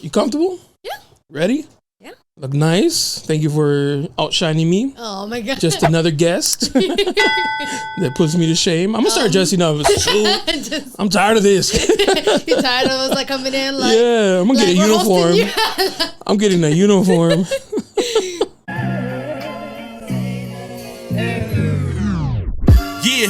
You comfortable? Yeah. Ready? Yeah. Look nice. Thank you for outshining me. Oh my god. Just another guest that puts me to shame. I'm gonna start dressing up. I'm tired of this. You tired of us like coming in like yeah, I'm gonna get a uniform. I'm getting a uniform. Yeah.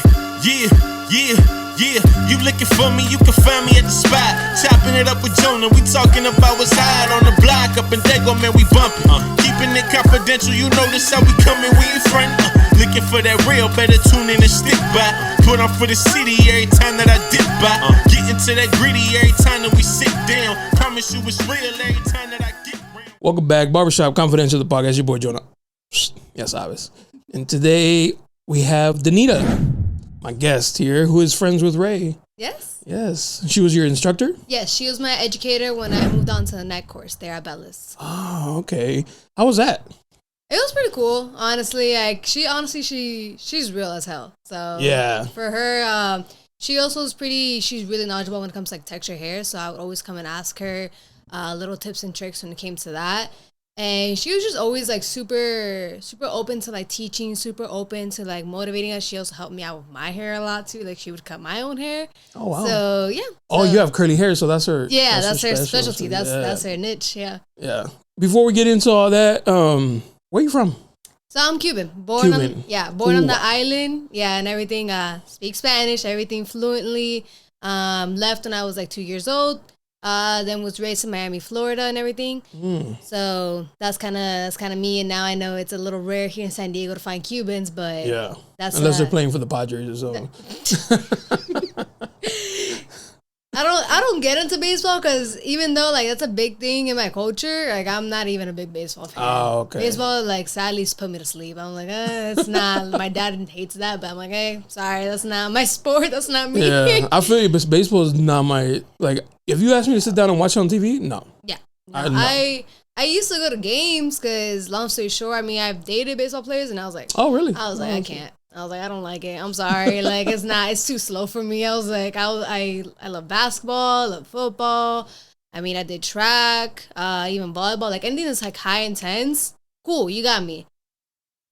You looking for me, you can find me at the spot. Chopping it up with JONA, we talking about what's hot on the block. Up in Dago, man, we bumping. Keeping it confidential, you notice how we coming, we in front. Looking for that real, better tune in and stick by. Put on for the city every time that I dip by. Get into that gritty every time that we sit down. Promise you it's real every time that I get round. Welcome back, Barbershop Confidential, the podcast. Your boy JONA. Yes, obvious. And today we have Danita, my guest here, who is friends with Ray. Yes. She was your instructor? Yes, she was my educator when I moved on to the night course there at Bellis. Oh, okay. How was that? It was pretty cool, honestly. Like she's real as hell. So yeah, for her, she also is she's really knowledgeable when it comes to like texture hair. So I would always come and ask her little tips and tricks when it came to that. And she was just always like super open to like teaching, super open to like motivating us. She also helped me out with my hair a lot too. Like she would cut my own hair. Oh wow. So yeah. Oh, you have curly hair, so that's her. Yeah, that's her specialty. That's her niche. Yeah. Yeah. Before we get into all that, where you from? So I'm Cuban. Born on the island. Yeah, and everything. Speak Spanish, everything fluently. Left when I was like 2 years old. Then was raised in Miami, Florida, and everything. So that's kind of me. And now I know it's a little rare here in San Diego to find Cubans, but yeah, that's unless they're playing for the Padres or something. I don't get into baseball because even though like that's a big thing in my culture, like I'm not even a big baseball fan. Oh, okay. Baseball like sadly put me to sleep. I'm like, it's not. My dad hates that, but I'm like, hey, sorry, that's not my sport. That's not me. Yeah, I feel you, but baseball is not my like. If you ask me to sit down and watch it on TV, no. Yeah, I used to go to games because long story short, I mean I've dated baseball players and I was like, oh really? I was like, I can't. I was like, I don't like it. I'm sorry. Like, it's too slow for me. I was like, I love basketball, I love football. I mean, I did track, even volleyball. Like, anything that's, like, high intense, cool, you got me.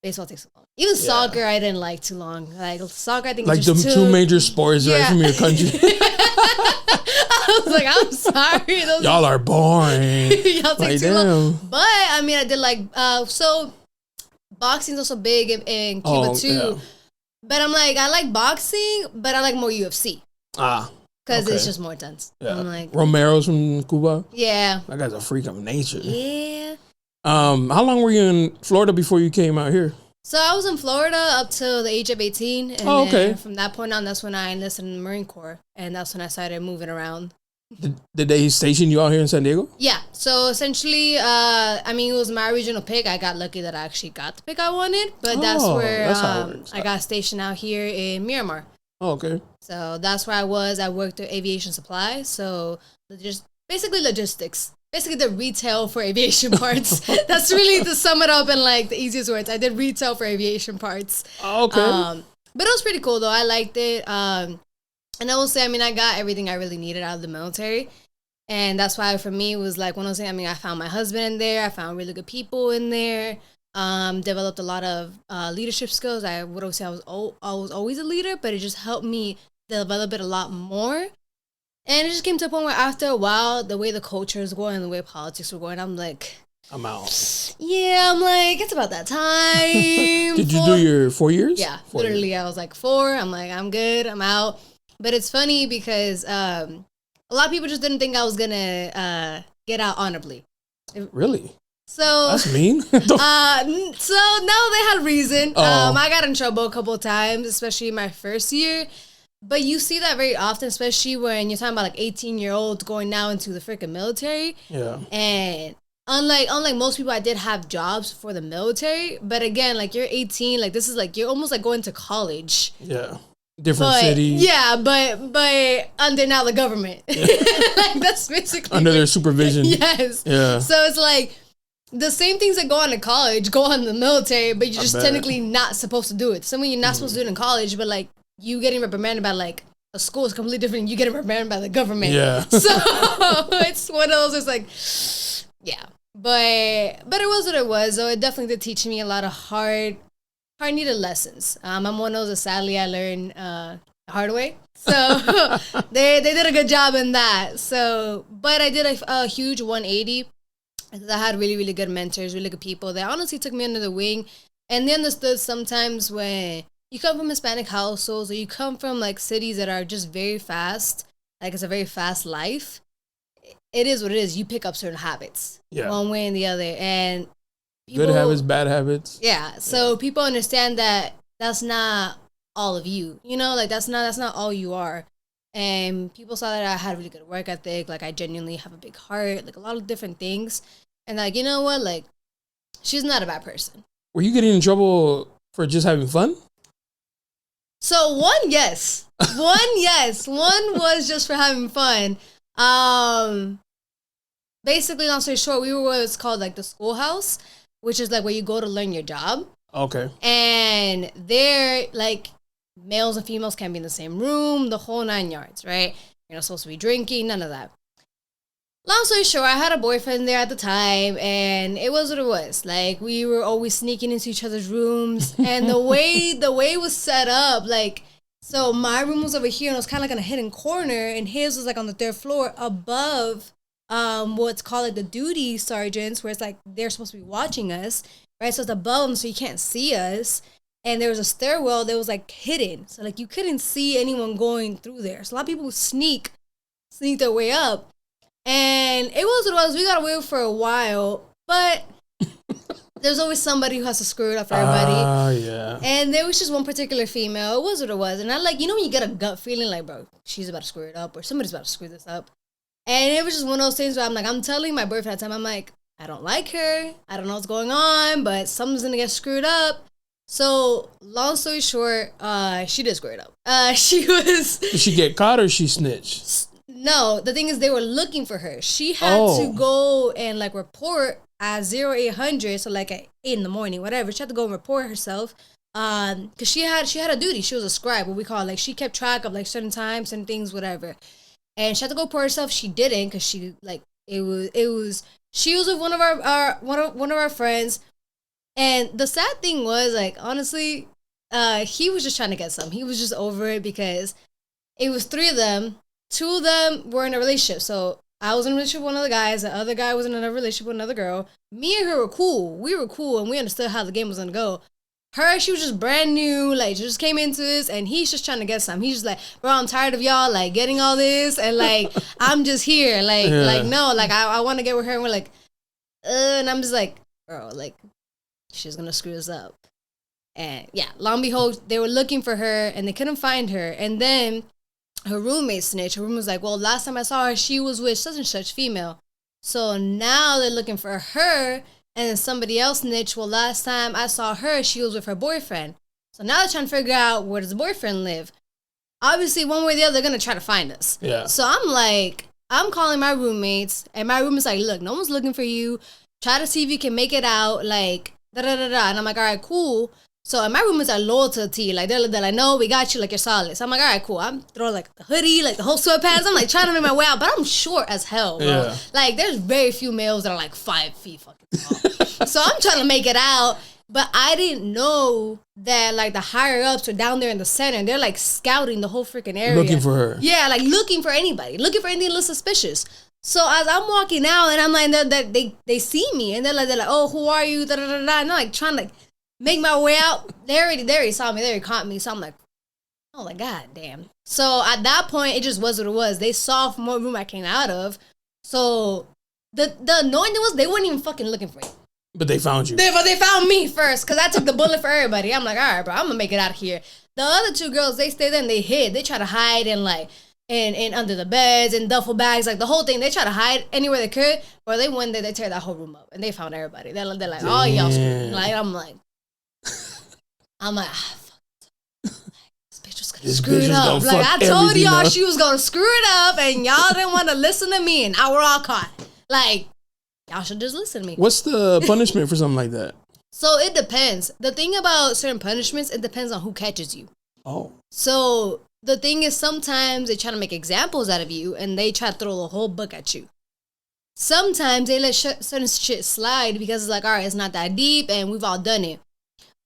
Baseball takes so long. Even soccer, I didn't like too long. Like, soccer, I think like just the two major sports right from your country. I was like, I'm sorry. Y'all are boring. Y'all take too long. But, I mean, I did, like, so... Boxing's also big in Cuba too, yeah. But I'm like, I like boxing, but I like more UFC. Because it's just more intense. Yeah. I'm like, Romero's from Cuba. Yeah, that guy's a freak of nature. Yeah. How long were you in Florida before you came out here? So I was in Florida up till the age of 18, and then from that point on, that's when I enlisted in the Marine Corps, and that's when I started moving around. Did they station you out here in San Diego? Yeah. So essentially, I mean, it was my original pick. I got lucky that I actually got the pick I wanted, but that's where I got stationed out here in Miramar. Oh, okay. So that's where I was. I worked at aviation supply. So basically logistics. Basically the retail for aviation parts. That's really to sum it up in like the easiest words. I did retail for aviation parts. Oh, okay. But it was pretty cool though. I liked it. And I will say, I mean, I got everything I really needed out of the military. And that's why for me, it was like, when I was saying, I mean, I found my husband in there. I found really good people in there. Developed a lot of leadership skills. I would always say I was always a leader, but it just helped me develop it a lot more. And it just came to a point where after a while, the way the culture is going, the way politics were going, I'm like... I'm out. Yeah, I'm like, it's about that time. Did you do your 4 years? Yeah, literally. I was like 4. I'm like, I'm good. I'm out. But it's funny because a lot of people just didn't think I was going to get out honorably. Really? So that's mean. So no, they had reason. I got in trouble a couple of times, especially my first year. But you see that very often, especially when you're talking about like 18-year-olds going now into the freaking military. Yeah. And unlike most people, I did have jobs for the military. But again, like you're 18, like this is like you're almost like going to college. Yeah. Different cities. Yeah, but under now the government. Like that's basically under their supervision. Yes. Yeah. So it's like the same things that go on to college go on in the military, but you're just technically not supposed to do it. Some of you're not supposed to do it in college, but like you getting reprimanded by like a school is completely different. You get ran by the government. Yeah. So it's one of those. It's like, yeah. But it was what it was. So it definitely did teach me a lot of hard needed lessons. I'm one of those that sadly I learned the hard way. So they did a good job in that. So, but I did a huge 180 because I had really, really good mentors, really good people that honestly took me under the wing. And they understood sometimes when you come from Hispanic households or you come from like cities that are just very fast, like it's a very fast life. It is what it is. You pick up certain habits, one way and the other, and people, good habits, bad habits. Yeah. So people understand that that's not all of you. You know, like that's not all you are. And people saw that I had a really good work ethic. Like I genuinely have a big heart. Like a lot of different things. And like, you know what? Like she's not a bad person. Were you getting in trouble for just having fun? So one, yes. One was just for having fun. Basically, long story short, we were what's called like the schoolhouse, which is like where you go to learn your job. Okay. And there, like, males and females can't be in the same room, the whole 9 yards, right? You're not supposed to be drinking, none of that. Long story short, I had a boyfriend there at the time, and it was what it was. Like, we were always sneaking into each other's rooms, and the way it was set up, like, so my room was over here, and it was kind of like in a hidden corner, and his was like on the 3rd floor above what's called like the duty sergeants, where it's like they're supposed to be watching us, right? So it's above them, so you can't see us. And there was a stairwell that was like hidden, so like you couldn't see anyone going through there. So a lot of people would sneak their way up, and it was what it was. We got away for a while, but there's always somebody who has to screw it up for everybody. Yeah. And there was just one particular female. It was what it was, and I like, you know when you get a gut feeling like, bro, she's about to screw it up, or somebody's about to screw this up. And it was just one of those things where I'm telling my boyfriend at the time, I'm like, I don't like her. I don't know what's going on, but something's going to get screwed up. So, long story short, she did screw it up. Did she get caught or she snitched? No, the thing is they were looking for her. She had to go and like report at 0800, so like at 8 in the morning, whatever. She had to go and report herself. Because she had a duty. She was a scribe, what we call it. Like she kept track of like certain times, certain things, whatever. And she had to go report herself. She didn't, because she like she was with one of our friends. And the sad thing was, like, honestly, he was just trying to get some. He was just over it because it was 3 of them. 2 of them were in a relationship. So I was in a relationship with one of the guys. The other guy was in another relationship with another girl. Me and her were cool. We were cool, and we understood how the game was gonna go. Her, she was just brand new, like, she just came into this, and he's just trying to get some. He's just like, bro, I'm tired of y'all, like, getting all this, and, like, I'm just here, like, no, like, I want to get with her, and we're like, and I'm just like, bro, like, she's gonna screw us up. And, yeah, long and behold, they were looking for her, and they couldn't find her, and then her roommate snitched. Her roommate was like, well, last time I saw her, she was with such and such female, so now they're looking for her. And then somebody else snitched. Well, last time I saw her, she was with her boyfriend. So now they're trying to figure out where does the boyfriend live. Obviously, one way or the other, they're going to try to find us. Yeah. So I'm calling my roommates. And my roommate's like, look, no one's looking for you. Try to see if you can make it out. Like, da-da-da-da. And I'm like, all right, cool. So, and my roommates are loyal to the T. Like, they're like, no, we got you. Like, you're solid. So I'm like, all right, cool. I'm throwing, like, the hoodie, like, the whole sweatpants. I'm, like, trying to make my way out. But I'm short as hell, bro. Yeah. Like, there's very few males that are, like, 5 feet fucking tall. So I'm trying to make it out. But I didn't know that, like, the higher-ups were down there in the center. And they're, like, scouting the whole freaking area. Looking for her. Yeah, like, looking for anybody. Looking for anything a little suspicious. So as I'm walking out, and I'm like, they see me. And they're like, oh, who are you? Da-da-da-da. And I'm, like, trying to, like, make my way out. They already saw me. They already caught me. So I'm like, oh, like, god damn. So at that point, it just was what it was. They saw from what room I came out of. So the annoying thing was they weren't even fucking looking for me. But they found you. But they found me first, because I took the bullet for everybody. I'm like, all right, bro, I'm going to make it out of here. The other 2 girls, they stayed there and they hid. They try to hide in, like, and under the beds and duffel bags, like the whole thing. They try to hide anywhere they could. Or they went there, they tear that whole room up. And they found everybody. They're like, oh, y'all screwed. Like, I'm like, fuck. This bitch was gonna screw it up. Like, I told y'all she was gonna screw it up, and y'all didn't want to listen to me, and now we're all caught. Like, y'all should just listen to me. What's the punishment for something like that? So it depends. The thing about certain punishments, it depends on who catches you. Oh. So the thing is, sometimes they try to make examples out of you, and they try to throw the whole book at you. Sometimes they let certain shit slide because it's like, all right, it's not that deep, and we've all done it.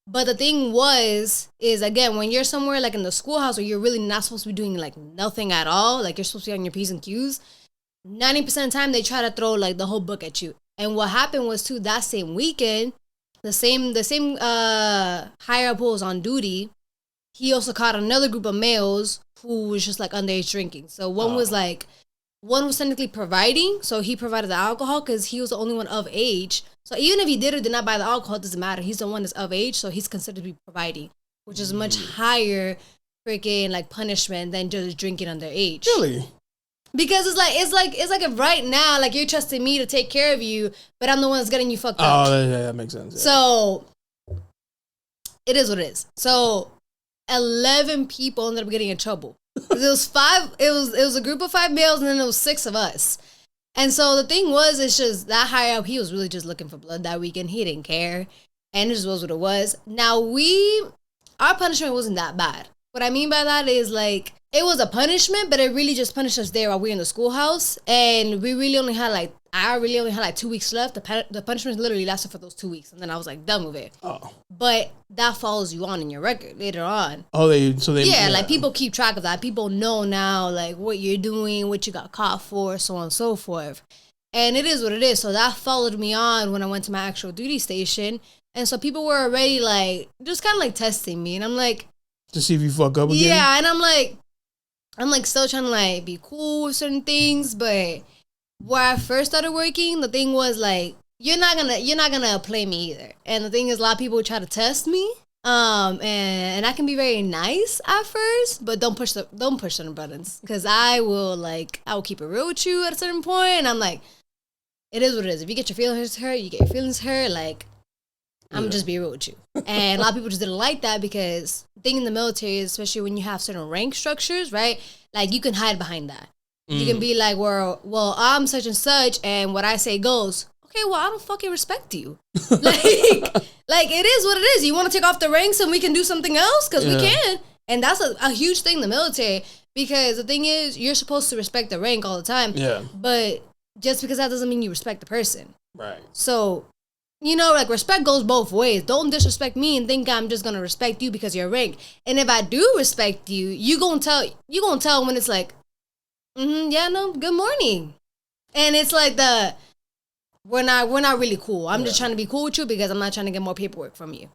But the thing is again, when you're somewhere like in the schoolhouse where you're really not supposed to be doing like nothing at all, like you're supposed to be on your P's and Q's, 90% of the time they try to throw like the whole book at you. And what happened was too, that same weekend, the same higher up who was on duty, he also caught another group of males who was just like underage drinking. So one was technically providing, so he provided the alcohol because he was the only one of age. So even if he did or did not buy the alcohol, it doesn't matter. He's the one that's of age, so he's considered to be providing, which is much higher freaking like punishment than just drinking underage. Really? Because it's like if right now like you're trusting me to take care of you, but I'm the one that's getting you fucked up. Oh, yeah, that makes sense. Yeah. So it is what it is. So 11 people ended up getting in trouble. It was a group of 5 males, and then it was 6 of us. And so the thing was, it's just that higher up, he was really just looking for blood that weekend. He didn't care. And it just was what it was. Now our punishment wasn't that bad. What I mean by that is like, it was a punishment, but it really just punished us there while we were in the schoolhouse. And I really only had like 2 weeks left. The punishment literally lasted for those 2 weeks. And then I was like done with it. Oh. But that follows you on in your record later on. Oh, yeah, like people keep track of that. People know now like what you're doing, what you got caught for, so on and so forth. And it is what it is. So that followed me on when I went to my actual duty station. And so people were already like, just kind of like testing me. And I'm like, to see if you fuck up again? Yeah, and I'm like still trying to like be cool with certain things, but where I first started working, the thing was like, you're not gonna play me either. And the thing is, a lot of people try to test me, and I can be very nice at first, but don't push certain buttons, because I will keep it real with you at a certain point, and I'm like, it is what it is. If you get your feelings hurt, you get your feelings hurt. Like, I'm just be real with you. And a lot of people just didn't like that, because the thing in the military, especially when you have certain rank structures, right? Like, you can hide behind that. You can be like, well, I'm such and such, and what I say goes. Okay, well, I don't fucking respect you. like it is what it is. You want to take off the ranks and we can do something else? Because we can. And that's a huge thing in the military, because the thing is, you're supposed to respect the rank all the time. Yeah. But just because that doesn't mean you respect the person. Right. So, like, respect goes both ways. Don't disrespect me and think I'm just going to respect you because you're ranked. And if I do respect you, you gonna tell when it's like, good morning. And it's like we're not really cool. I'm just trying to be cool with you because I'm not trying to get more paperwork from you.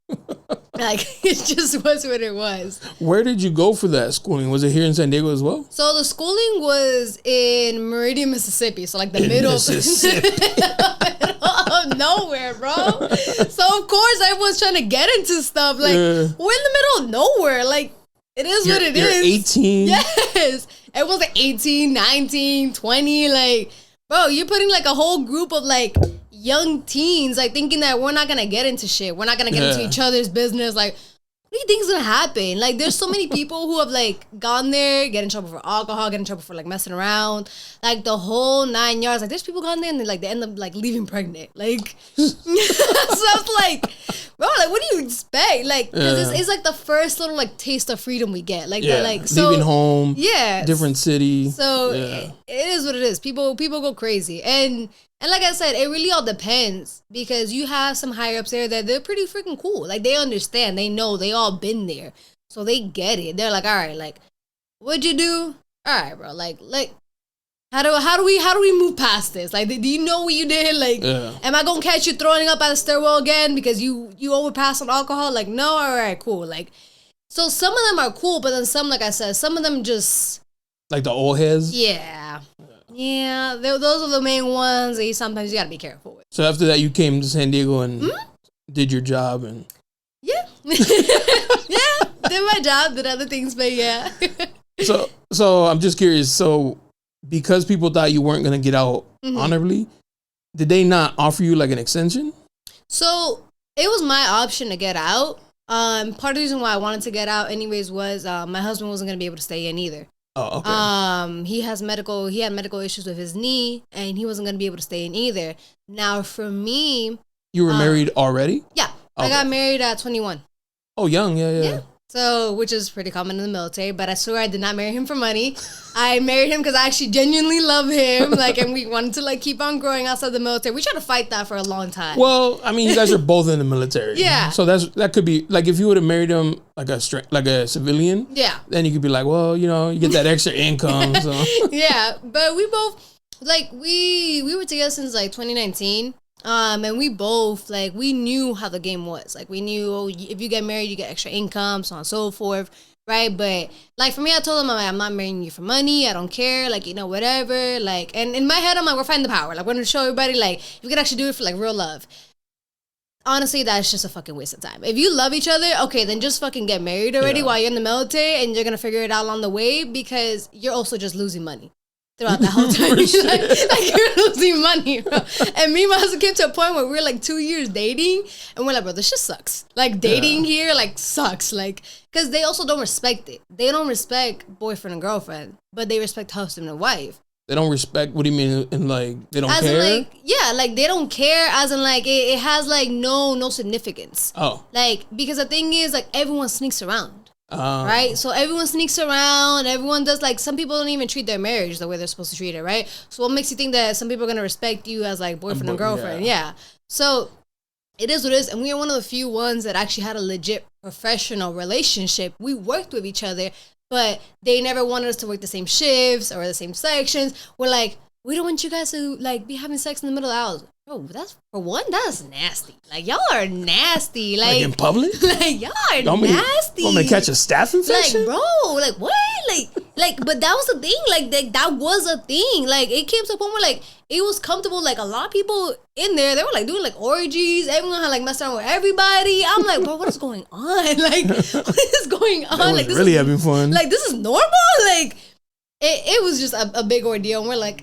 Like, it just was what it was. Where did you go for that schooling? Was it here in San Diego as well? So the schooling was in Meridian, Mississippi. So like the middle of nowhere, bro. So of course everyone's trying to get into stuff. Like, we're in the middle of nowhere. Like, it is what it is. You're 18. Yes. Everyone's like 18, 19, 20. Like, bro, you're putting like a whole group of like young teens, like, thinking that we're not gonna get into shit. We're not gonna get into each other's business. Like, what do you think is gonna happen? Like, there's so many people who have like gone there, get in trouble for alcohol, get in trouble for like messing around, like the whole 9 yards. Like, there's people gone there and they end up like leaving pregnant. Like, so it's like, bro, like, what do you expect? Like, cause it's like the first little like taste of freedom we get. Like, that, like, so leaving home, different city. So it is what it is. People go crazy, and like I said, it really all depends, because you have some higher ups there that they're pretty freaking cool. Like, they understand, they know, they all been there, so they get it. They're like, all right, like, what'd you do? All right, bro, like, how do we move past this? Like, do you know what you did? Like, am I gonna catch you throwing up at the stairwell again because you overpassed on alcohol? Like, no, all right, cool. Like, so some of them are cool, but then some, like I said, some of them just like the old heads. Yeah, those are the main ones that sometimes you gotta be careful with. So after that, you came to San Diego and did your job, and did my job, did other things, but yeah. So I'm just curious. So because people thought you weren't gonna get out honorably, did they not offer you like an extension? So it was my option to get out. Part of the reason why I wanted to get out, anyways, was my husband wasn't gonna be able to stay in either. Oh, okay. He had medical issues with his knee, and he wasn't going to be able to stay in either. Now, for me... You were married already? Yeah. Okay. I got married at 21. Oh, young. Yeah. So, which is pretty common in the military, but I swear I did not marry him for money. I married him because I actually genuinely love him, like, and we wanted to, like, keep on growing outside the military. We tried to fight that for a long time. Well, I mean, you guys are both in the military. Yeah. So that could be, like, if you would have married him like a civilian. Yeah. Then you could be like, well, you know, you get that extra income. So. Yeah, but we both, like, we were together since, like, 2019. And we both, like, we knew how the game was. Like, we knew, oh, if you get married, you get extra income, so on and so forth, right? But, like, for me, I told him, I'm not marrying you for money. I don't care. Like, you know, whatever. Like, and in my head, I'm like, we're finding the power. Like, we're going to show everybody, like, you can actually do it for, like, real love. Honestly, that's just a fucking waste of time. If you love each other, okay, then just fucking get married already while you're in the military, and you're going to figure it out along the way, because you're also just losing money throughout that whole time. like you're losing money, bro. And me and my husband came to a point where we were like 2 years dating, and we're like, bro, this just sucks. Like, dating here, like, sucks. Like, because they also don't respect it. They don't respect boyfriend and girlfriend, but they respect husband and wife. They don't respect, what do you mean, in, like, they don't as care? In, like, yeah, like, they don't care, as in, like, it has, like, no significance. Oh. Like, because the thing is, like, everyone sneaks around. Right? So everyone sneaks around, everyone does, like, some people don't even treat their marriage the way they're supposed to treat it, right? So what makes you think that some people are going to respect you as, like, boyfriend and girlfriend? Yeah. So it is what it is, and we are one of the few ones that actually had a legit professional relationship. We worked with each other, but they never wanted us to work the same shifts or the same sections. We're like, we don't want you guys to, like, be having sex in the middle of hours. Bro, that's, for one, that's nasty. Like, y'all are nasty. Like in public? Like, y'all are nasty. Want me to catch a staph infection? Like, bro, like, what? Like, but that was the thing. Like, that was a thing. Like, it came to a point where, like, it was comfortable. Like, a lot of people in there, they were, like, doing, like, orgies. Everyone had, like, messed around with everybody. I'm like, bro, what is going on? Like, what is going on? They was like, this really is, having fun. Like, this is normal? Like, it was just a big ordeal. And we're like,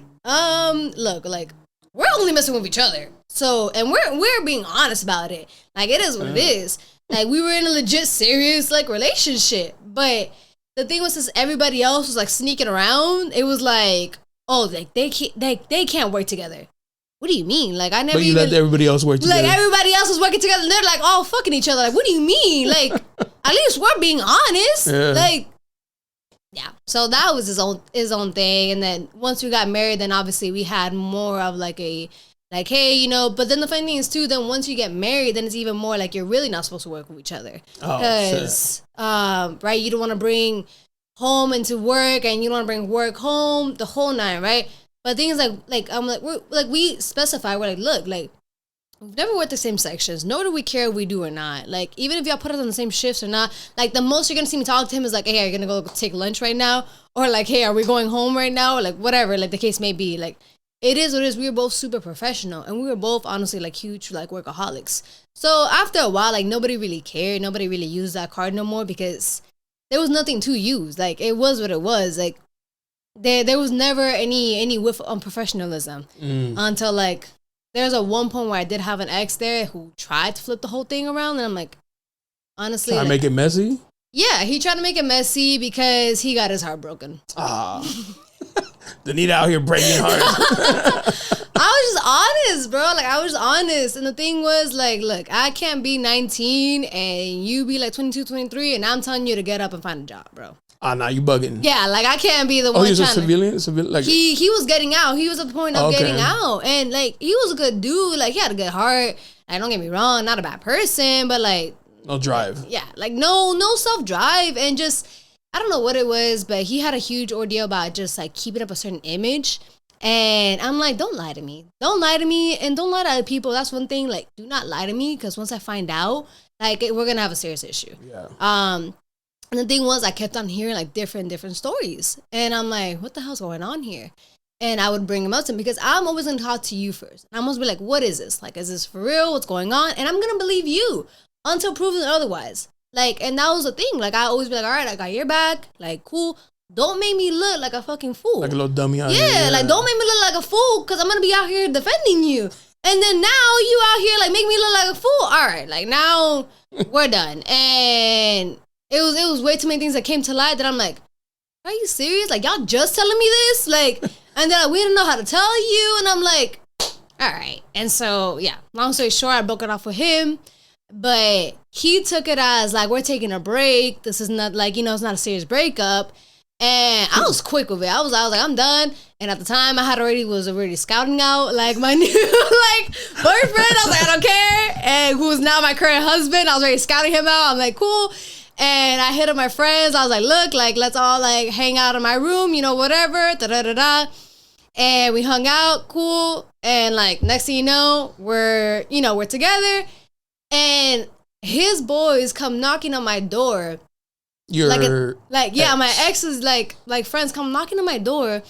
look, like, we're only messing with each other. So, and we're being honest about it. Like, it is what it is. Like, we were in a legit serious, like, relationship. But the thing was, since everybody else was, like, sneaking around, it was like, oh, like, they can't work together. What do you mean? Like, I never But you let everybody else work together. Like, everybody else was working together, and they're, like, all fucking each other. Like, what do you mean? Like, at least we're being honest. Yeah. Like, yeah. So that was his own thing. And then once we got married, then obviously we had more of, like, a, like, hey, you know, but then the funny thing is, too, then once you get married, then it's even more like you're really not supposed to work with each other. Because, right, you don't want to bring home into work, and you don't want to bring work home, the whole nine, right? But things we specify, we're like, look, like, we've never worked the same sections, nor do we care if we do or not. Like, even if y'all put us on the same shifts or not, like, the most you're going to see me talk to him is like, hey, are you going to go take lunch right now? Or like, hey, are we going home right now? Or like, whatever, like, the case may be. Like, it is what it is. We were both super professional, and we were both, honestly, like, huge, like, workaholics. So after a while, like, nobody really cared. Nobody really used that card no more, because there was nothing to use. Like, it was what it was. Like, there was never any whiff on professionalism until, like, there's a one point where I did have an ex there who tried to flip the whole thing around, and I'm like, honestly, trying to make it messy? Yeah, he tried to make it messy because he got his heart broken. Danita out here breaking hearts. I was just honest, bro. Like, I was honest. And the thing was, like, look, I can't be 19 and you be like 22, 23, and I'm telling you to get up and find a job, bro. Nah, you bugging. Yeah, like, I can't be the one. Oh, he was a civilian? Like, he was getting out. He was at the point of getting out. And, like, he was a good dude. Like, he had a good heart. Like, don't get me wrong, not a bad person, but, like, no drive. Yeah, like, no self-drive, and just, I don't know what it was, but he had a huge ordeal about just, like, keeping up a certain image. And I'm like, don't lie to me. Don't lie to me, and don't lie to other people. That's one thing. Like, do not lie to me, because once I find out, like, we're going to have a serious issue. Yeah. And the thing was, I kept on hearing, like, different stories. And I'm like, what the hell's going on here? And I would bring him up to him, because I'm always going to talk to you first. And I'm always be like, what is this? Like, is this for real? What's going on? And I'm going to believe you until proven otherwise. Like, and that was the thing. Like, I always be like, all right, I got your back. Like, cool. Don't make me look like a fucking fool. Like a little dummy out here. Yeah, like, don't make me look like a fool, because I'm going to be out here defending you. And then now you out here, like, make me look like a fool. All right, like, now we're done. And it was way too many things that came to light that I'm like, are you serious? Like, y'all just telling me this? Like, and then we didn't know how to tell you. And I'm like, all right. And so, yeah, long story short, I broke it off with him. But he took it as like, we're taking a break. This is not like, it's not a serious breakup. And I was quick with it. I was like, I'm done. And at the time, I was already scouting out like my new boyfriend. I was like, I don't care. And who's now my current husband. I was already scouting him out. I'm like, cool. And I hit up my friends. I was like, look, like, let's all like hang out in my room, whatever. Da-da-da-da. And we hung out, cool. And like, next thing you know, we're together. And his boys come knocking on my door. My ex's like friends come knocking on my door,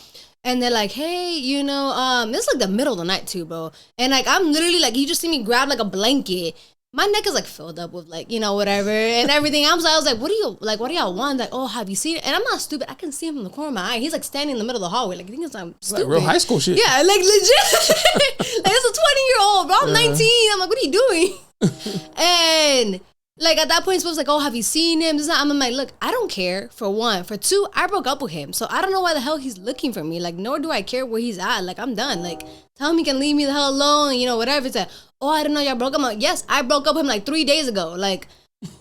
and they're like, hey, it's like the middle of the night too, bro. And like, I'm literally like, you just see me grab like a blanket. My neck is like filled up with like, whatever and everything. I was like, what do y'all want? Like, oh, have you seen it? And I'm not stupid. I can see him from the corner of my eye. He's like standing in the middle of the hallway. Like, I think I'm stupid. Like real high school shit. Yeah, like legit. Like, it's a 20-year-old, bro. I'm 19. I'm like, what are you doing? And like, at that point, it's like, oh, have you seen him? I'm like, look, I don't care, for one. For two, I broke up with him. So I don't know why the hell he's looking for me. Like, nor do I care where he's at. Like, I'm done. Like, tell him he can leave me the hell alone, whatever. It's like, oh, I didn't know y'all broke up. I'm like, yes, I broke up with him like 3 days ago. Like,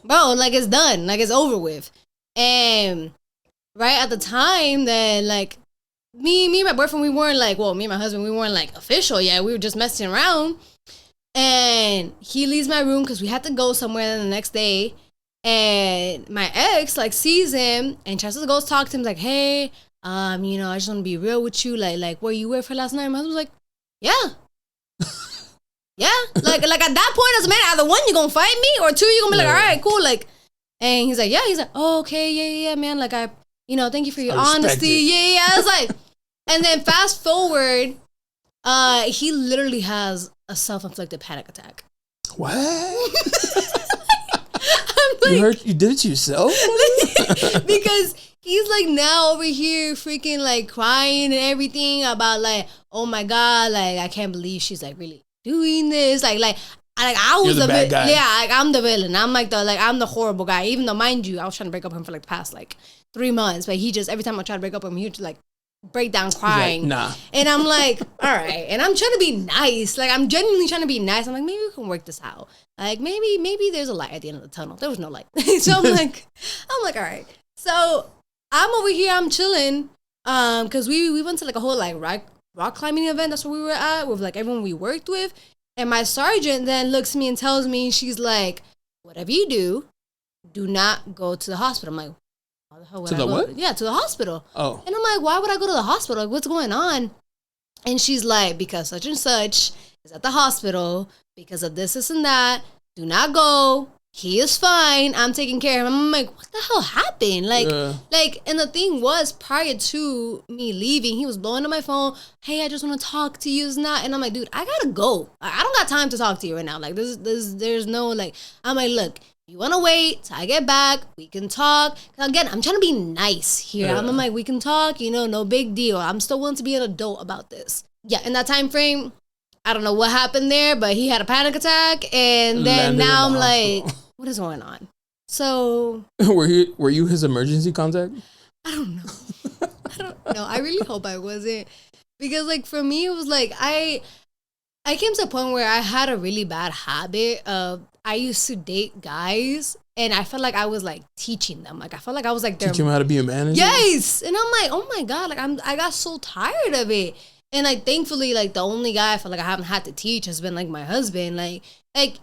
bro, like, it's done. Like, it's over with. And right at the time, then, like, me and my boyfriend, me and my husband, we weren't like official yet. We were just messing around. And he leaves my room because we had to go somewhere the next day. And my ex like sees him and tries to go talk to him, like, hey, I just want to be real with you. Like where you were for last night? And my husband was like, yeah. Yeah. Like at that point as a man, either one, you're gonna fight me, or two, you're gonna be like, all right, cool. Like, and he's like, yeah. He's like, oh, okay, yeah, man. Like, I thank you for your honesty. Yeah. I was like, and then fast forward, he literally has a self-inflicted panic attack. What? Like, you did it yourself? Because he's like now over here freaking like crying and everything about like, oh my God, like I can't believe she's like really doing this. Like I was the bad guy. Yeah, like I'm the villain. I'm like I'm the horrible guy. Even though, mind you, I was trying to break up with him for like the past like 3 months, but he just, every time I try to break up with him, he would just like break down crying. Like, nah. And I'm like, all right. And I'm trying to be nice. Like, I'm genuinely trying to be nice. I'm like, maybe we can work this out. Like, maybe there's a light at the end of the tunnel. There was no light. So I'm like, all right. So I'm over here, I'm chilling. Cause we went to like a whole like rock climbing event. That's where we were at with like everyone we worked with. And my sergeant then looks at me and tells me, she's like, whatever you do not go to the hospital. I'm like, to the what? Yeah, to the hospital. Oh. And I'm like, why would I go to the hospital? Like, what's going on? And she's like, because such and such is at the hospital because of this and that. Do not go. He is fine. I'm taking care of him. I'm like, what the hell happened? And the thing was, prior to me leaving, he was blowing up my phone. Hey, I just want to talk to you. And I'm like, dude, I gotta go. I don't got time to talk to you right now. Like, there's no, like, I'm like, look, you want to wait till I get back? We can talk. Again, I'm trying to be nice here. Yeah. I'm like, we can talk, no big deal. I'm still willing to be an adult about this. Yeah, in that time frame, I don't know what happened there, but he had a panic attack. And then now I'm like, what is going on? So. Were you his emergency contact? I don't know. I really hope I wasn't. Because, like, for me, it was like, I came to a point where I had a really bad habit of, I used to date guys, and I felt like I was like teaching them. Like I felt like I was like teaching them how to be a manager. Yes, and I'm like, oh my God, like I got so tired of it. And like thankfully, like the only guy I feel like I haven't had to teach has been like my husband. Like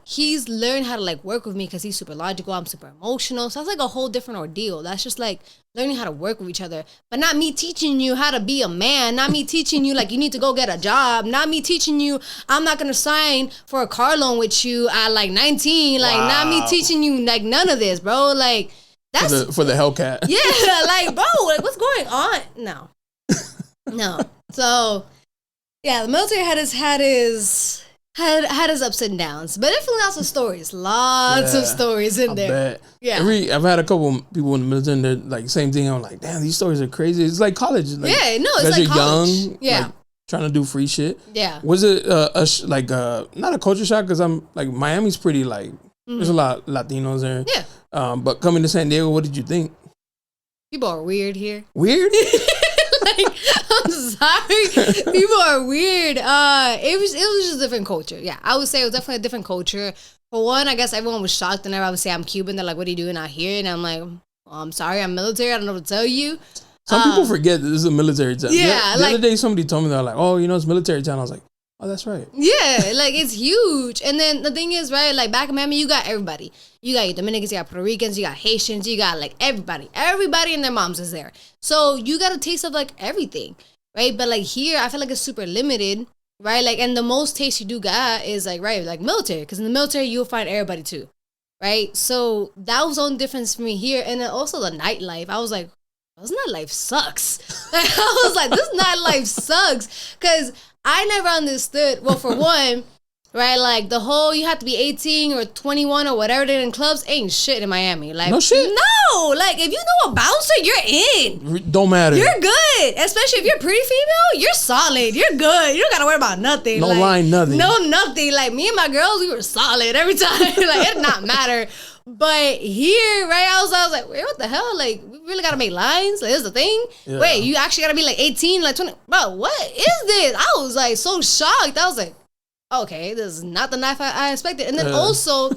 he's learned how to like work with me because he's super logical. I'm super emotional, so that's like a whole different ordeal. That's just like learning how to work with each other, but not me teaching you how to be a man. Not me teaching you like you need to go get a job. Not me teaching you I'm not gonna sign for a car loan with you at like 19. Like not me teaching you like none of this, bro. Like that's for the Hellcat. Yeah, like bro, like what's going on? No. So yeah, the military had his ups and downs, but definitely lots of stories. Lots of stories in there. Bet. Yeah, I've had a couple people in the military, and they're like same thing. I'm like, damn, these stories are crazy. It's like college. Like, yeah, no, it's like college. Young, yeah, like, trying to do free shit. Yeah, was it not a culture shock? Because I'm like Miami's pretty like there's a lot of Latinos there. Yeah, but coming to San Diego, what did you think? People are weird here. Weird? like, I'm sorry. People are weird. It was just a different culture. Yeah, I would say it was definitely a different culture. For one, I guess everyone was shocked whenever I would say I'm Cuban. They're like, what are you doing out here? And I'm like, I'm sorry, I'm military. I don't know what to tell you. Some people forget that this is a military town. Yeah. The other day, somebody told me, they're like, oh, it's military town. I was like, oh, that's right. Yeah, like, it's huge. And then the thing is, right, like, back in Miami, you got everybody. You got your Dominicans, you got Puerto Ricans, you got Haitians, you got, like, everybody. Everybody and their moms is there. So you got a taste of, like, everything, right? But, like, here, I feel like it's super limited. Right, like, and the most taste you do got is like, right, like military, because in the military you'll find everybody too, right? So that was the only difference for me here, and then also the nightlife. I was like, this nightlife sucks. I was like, this nightlife sucks, because I never understood. Well, for one, right, like the whole you have to be 18 or 21 or whatever they're in clubs ain't shit in Miami. Like, no shit. No, like if you know a bouncer, you're in. Don't matter. You're good, especially if you're pretty female. You're solid. You're good. You don't gotta worry about nothing. No like, line, nothing. No, nothing. Like me and my girls, we were solid every time. Like it did not matter. But here, right, I was like, wait, what the hell? Like, we really gotta make lines? Like, this is the thing? Yeah. Wait, you actually gotta be like 18, like 20. Bro, what is this? I was like so shocked. I was like, okay, this is not the knife I expected. And then also,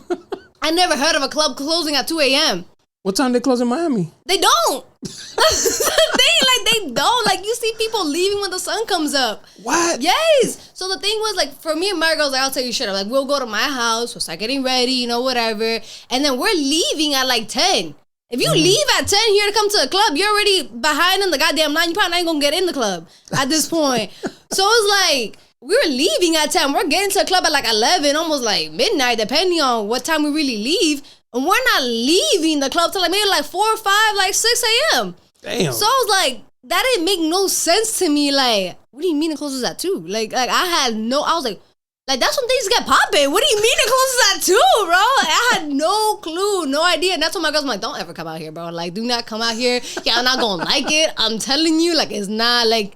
I never heard of a club closing at 2 a.m. What time they close in Miami? They don't. That's the thing. Like, they don't. Like, you see people leaving when the sun comes up. What? Yes. So the thing was, like, for me and my girls, like, I'll tell you straight up. Like, we'll go to my house. We'll start getting ready, whatever. And then we're leaving at, like, 10. If you leave at 10 here to come to a club, you're already behind in the goddamn line. You probably ain't going to get in the club at this point. So it's like, we were leaving at 10. We're getting to a club at, like, 11, almost, like, midnight, depending on what time we really leave. And we're not leaving the club till like maybe like 4 or 5, like 6 a.m. Damn. So I was like, that didn't make no sense to me. Like, what do you mean it closes at 2? Like I was like, that's when things get popping. What do you mean it closes at 2, bro? Like, I had no clue, no idea. And that's when my girls were like, don't ever come out here, bro. Like, do not come out here. Y'all not gonna like it. I'm telling you, like, it's not like.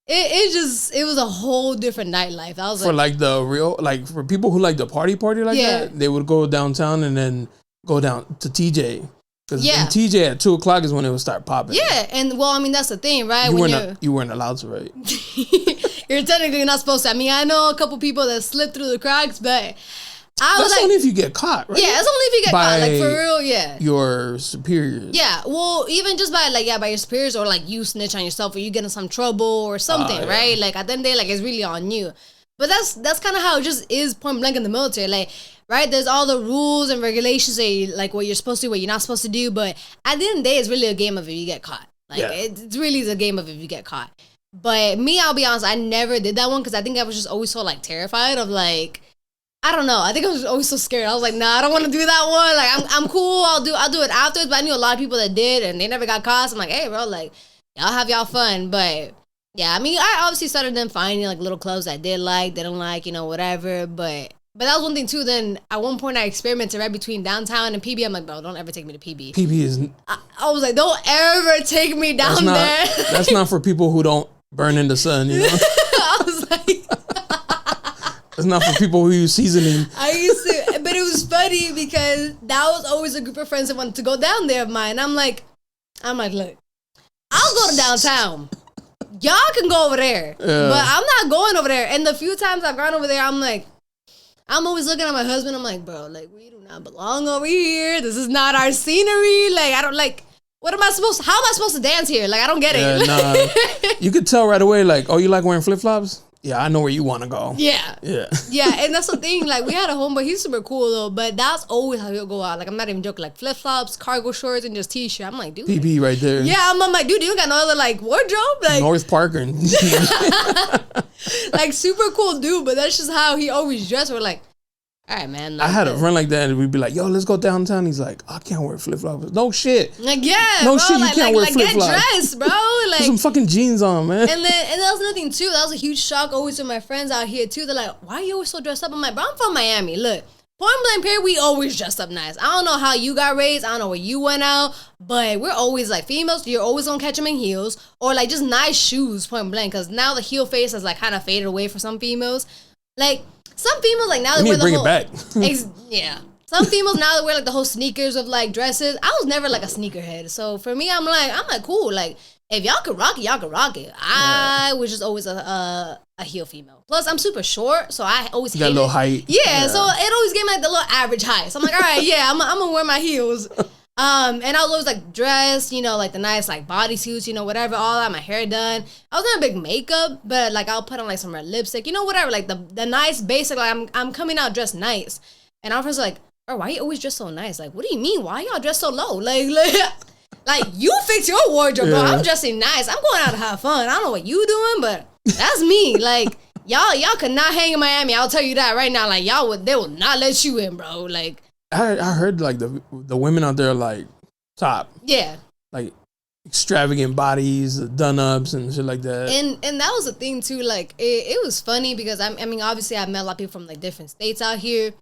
It was a whole different nightlife. I was for like the real, like for people who like the party like that, they would go downtown and then go down to TJ. Because in TJ at 2 o'clock is when it would start popping. Yeah, and well, I mean, that's the thing, right? You weren't allowed to, right? You're technically not supposed to. I mean, I know a couple people that slip through the cracks, but that's only if you get caught, right? Yeah, that's only if you get caught. Like, for real, yeah. Your superiors. Yeah, well, even just by, by your superiors or, like, you snitch on yourself or you get in some trouble or something, right? Like, at the end of the day, like, it's really on you. But that's kind of how it just is point blank in the military. Like, right, there's all the rules and regulations that like what you're supposed to do, what you're not supposed to do. But at the end of the day, it's really a game of if you get caught. Like, it's really a game of if you get caught. But me, I'll be honest, I never did that one because I think I was just always so, like, terrified of, like, I don't know. I think I was always so scared. I was like, nah, I don't want to do that one. Like, I'm cool. I'll do it afterwards. But I knew a lot of people that did, and they never got caught. So I'm like, hey, bro, like, y'all have y'all fun. But yeah, I mean, I obviously started then finding like little clubs I did like, didn't like, whatever. But that was one thing too. Then at one point I experimented right between downtown and PB. I'm like, bro, don't ever take me to PB. PB is. I was like, don't ever take me down there. That's not for people who don't burn in the sun. I was like. It's not for people who use seasoning. I used to, but it was funny because that was always a group of friends that wanted to go down there of mine. I'm like, look, I'll go to downtown. Y'all can go over there, but I'm not going over there. And the few times I've gone over there, I'm like, I'm always looking at my husband. I'm like, bro, like, we do not belong over here. This is not our scenery. Like, I don't like. How am I supposed to dance here? Like, I don't get it. Nah. You could tell right away, like, oh, you like wearing flip-flops? Yeah, I know where you want to go. Yeah. And that's the thing. Like, we had a homeboy. He's super cool, though. But that's always how he'll go out. Like, I'm not even joking. Like, flip-flops, cargo shorts, and just T-shirt. I'm like, dude. PB right there. Yeah, I'm like, dude, you got no other, like, wardrobe? Like, North Parker. Like, super cool dude. But that's just how he always dressed. We're like, all right, man. Like, I had a friend like that, and we'd be like, yo, let's go downtown. He's like, I can't wear flip-flops. No shit. Like, yeah, no bro, shit, you can't wear flip-flops. Get dressed, bro. Like, put some fucking jeans on, man. And that was another thing, too. That was a huge shock always with my friends out here, too. They're like, why are you always so dressed up? I'm like, bro, I'm from Miami. Look, point blank period, we always dressed up nice. I don't know how you got raised. I don't know where you went out. But we're always, like, females, you're always going to catch them in heels. Or, like, just nice shoes, point blank. Because now the heel face has, like, kind of faded away for some females. Like, some females, like, now they wear the whole... bring it back. Yeah. Some females now that wear, like, the whole sneakers of, like, dresses. I was never, like, a sneakerhead. So, for me, I'm like, cool. Like, if y'all could rock it, y'all could rock it. I was just always a heel female. Plus, I'm super short, so I always got a little height. Yeah, so it always gave me like the little average height. So I'm like, all right, yeah, I'm gonna wear my heels. And I was always like dressed, you know, like the nice like bodysuits, you know, whatever, all that, my hair done. I was not a big makeup, but like I'll put on like some red lipstick, you know, whatever, like the nice basic, like I'm coming out dressed nice. And our friends like, oh, why you always dress so nice? Like, what do you mean? Why y'all dress so low? Like you fix your wardrobe, bro. I'm dressing nice. I'm going out to have fun. I don't know what you doing, but that's me. Like y'all could not hang in Miami. I'll tell you that right now. Like they will not let you in, bro. Like I heard like the women out there are like top. Yeah. Like extravagant bodies, done-ups and shit like that. And that was the thing too. Like it was funny because I mean obviously I've met a lot of people from like different states out here.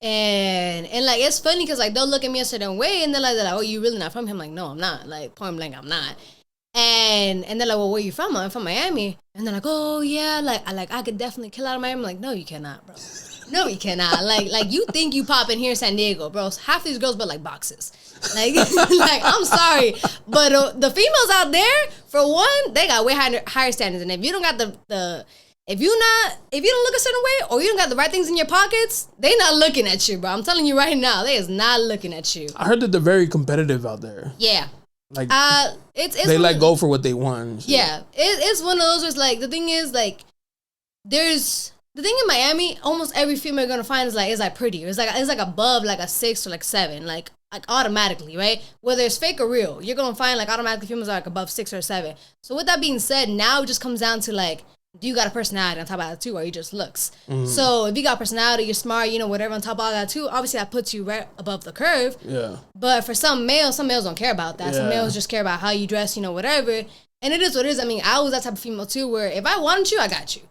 And like it's funny because like they'll look at me a certain way and they're like, oh, you really not from here? I'm like, no, I'm not. Like point blank, I'm not. And they're like, well, where you from? I'm from Miami. And they're like, oh yeah, I could definitely kill out of Miami. I'm like, no, you cannot, bro. No, you cannot. Like you think you pop in here in San Diego, bro. Half these girls but like boxes. Like like I'm sorry, but the females out there, for one, they got way higher standards. And if you don't got if you don't look a certain way or you don't got the right things in your pockets, they not looking at you, bro. I'm telling you right now, they is not looking at you. I heard that they're very competitive out there. Yeah. Like it's they like go for what they want. Yeah, it's one of those where it's like the thing is like there's the thing in Miami, almost every female you're gonna find is like prettier. It's like above like a 6 or like 7, like automatically, right? Whether it's fake or real, you're gonna find like automatically females are like above 6 or 7. So with that being said, now it just comes down to like, do you got a personality on top of that too, or you just looks? Mm-hmm. So if you got personality, you're smart, you know, whatever on top of all that too, obviously that puts you right above the curve. Yeah. But for some males don't care about that. Yeah. Some males just care about how you dress, you know, whatever. And it is what it is. I mean, I was that type of female too, where if I wanted you, I got you.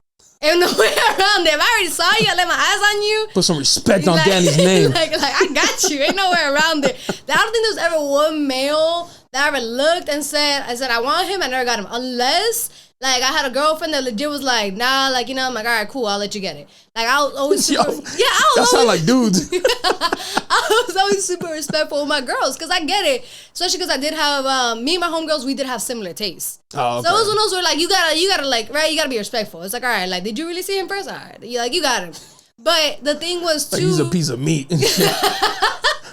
Ain't no way around it. If I already saw you, I let my eyes on you. Put some respect on Danny's name. Like I got you. Ain't no way around it. I don't think there's ever one male that ever looked and said, I want him. I never got him. Unless, like, I had a girlfriend that legit was like, nah, like, you know, I'm like, all right, cool, I'll let you get it. Like, I was always super, that sound like dudes. I was always super respectful with my girls, because I get it. Especially because I did have, me and my homegirls, we did have similar tastes. Oh, okay. So it was one of those where, like, you gotta, like, right, you gotta be respectful. It's like, all right, like, did you really see him first? All right, you got him. But the thing was, too. Like he's a piece of meat.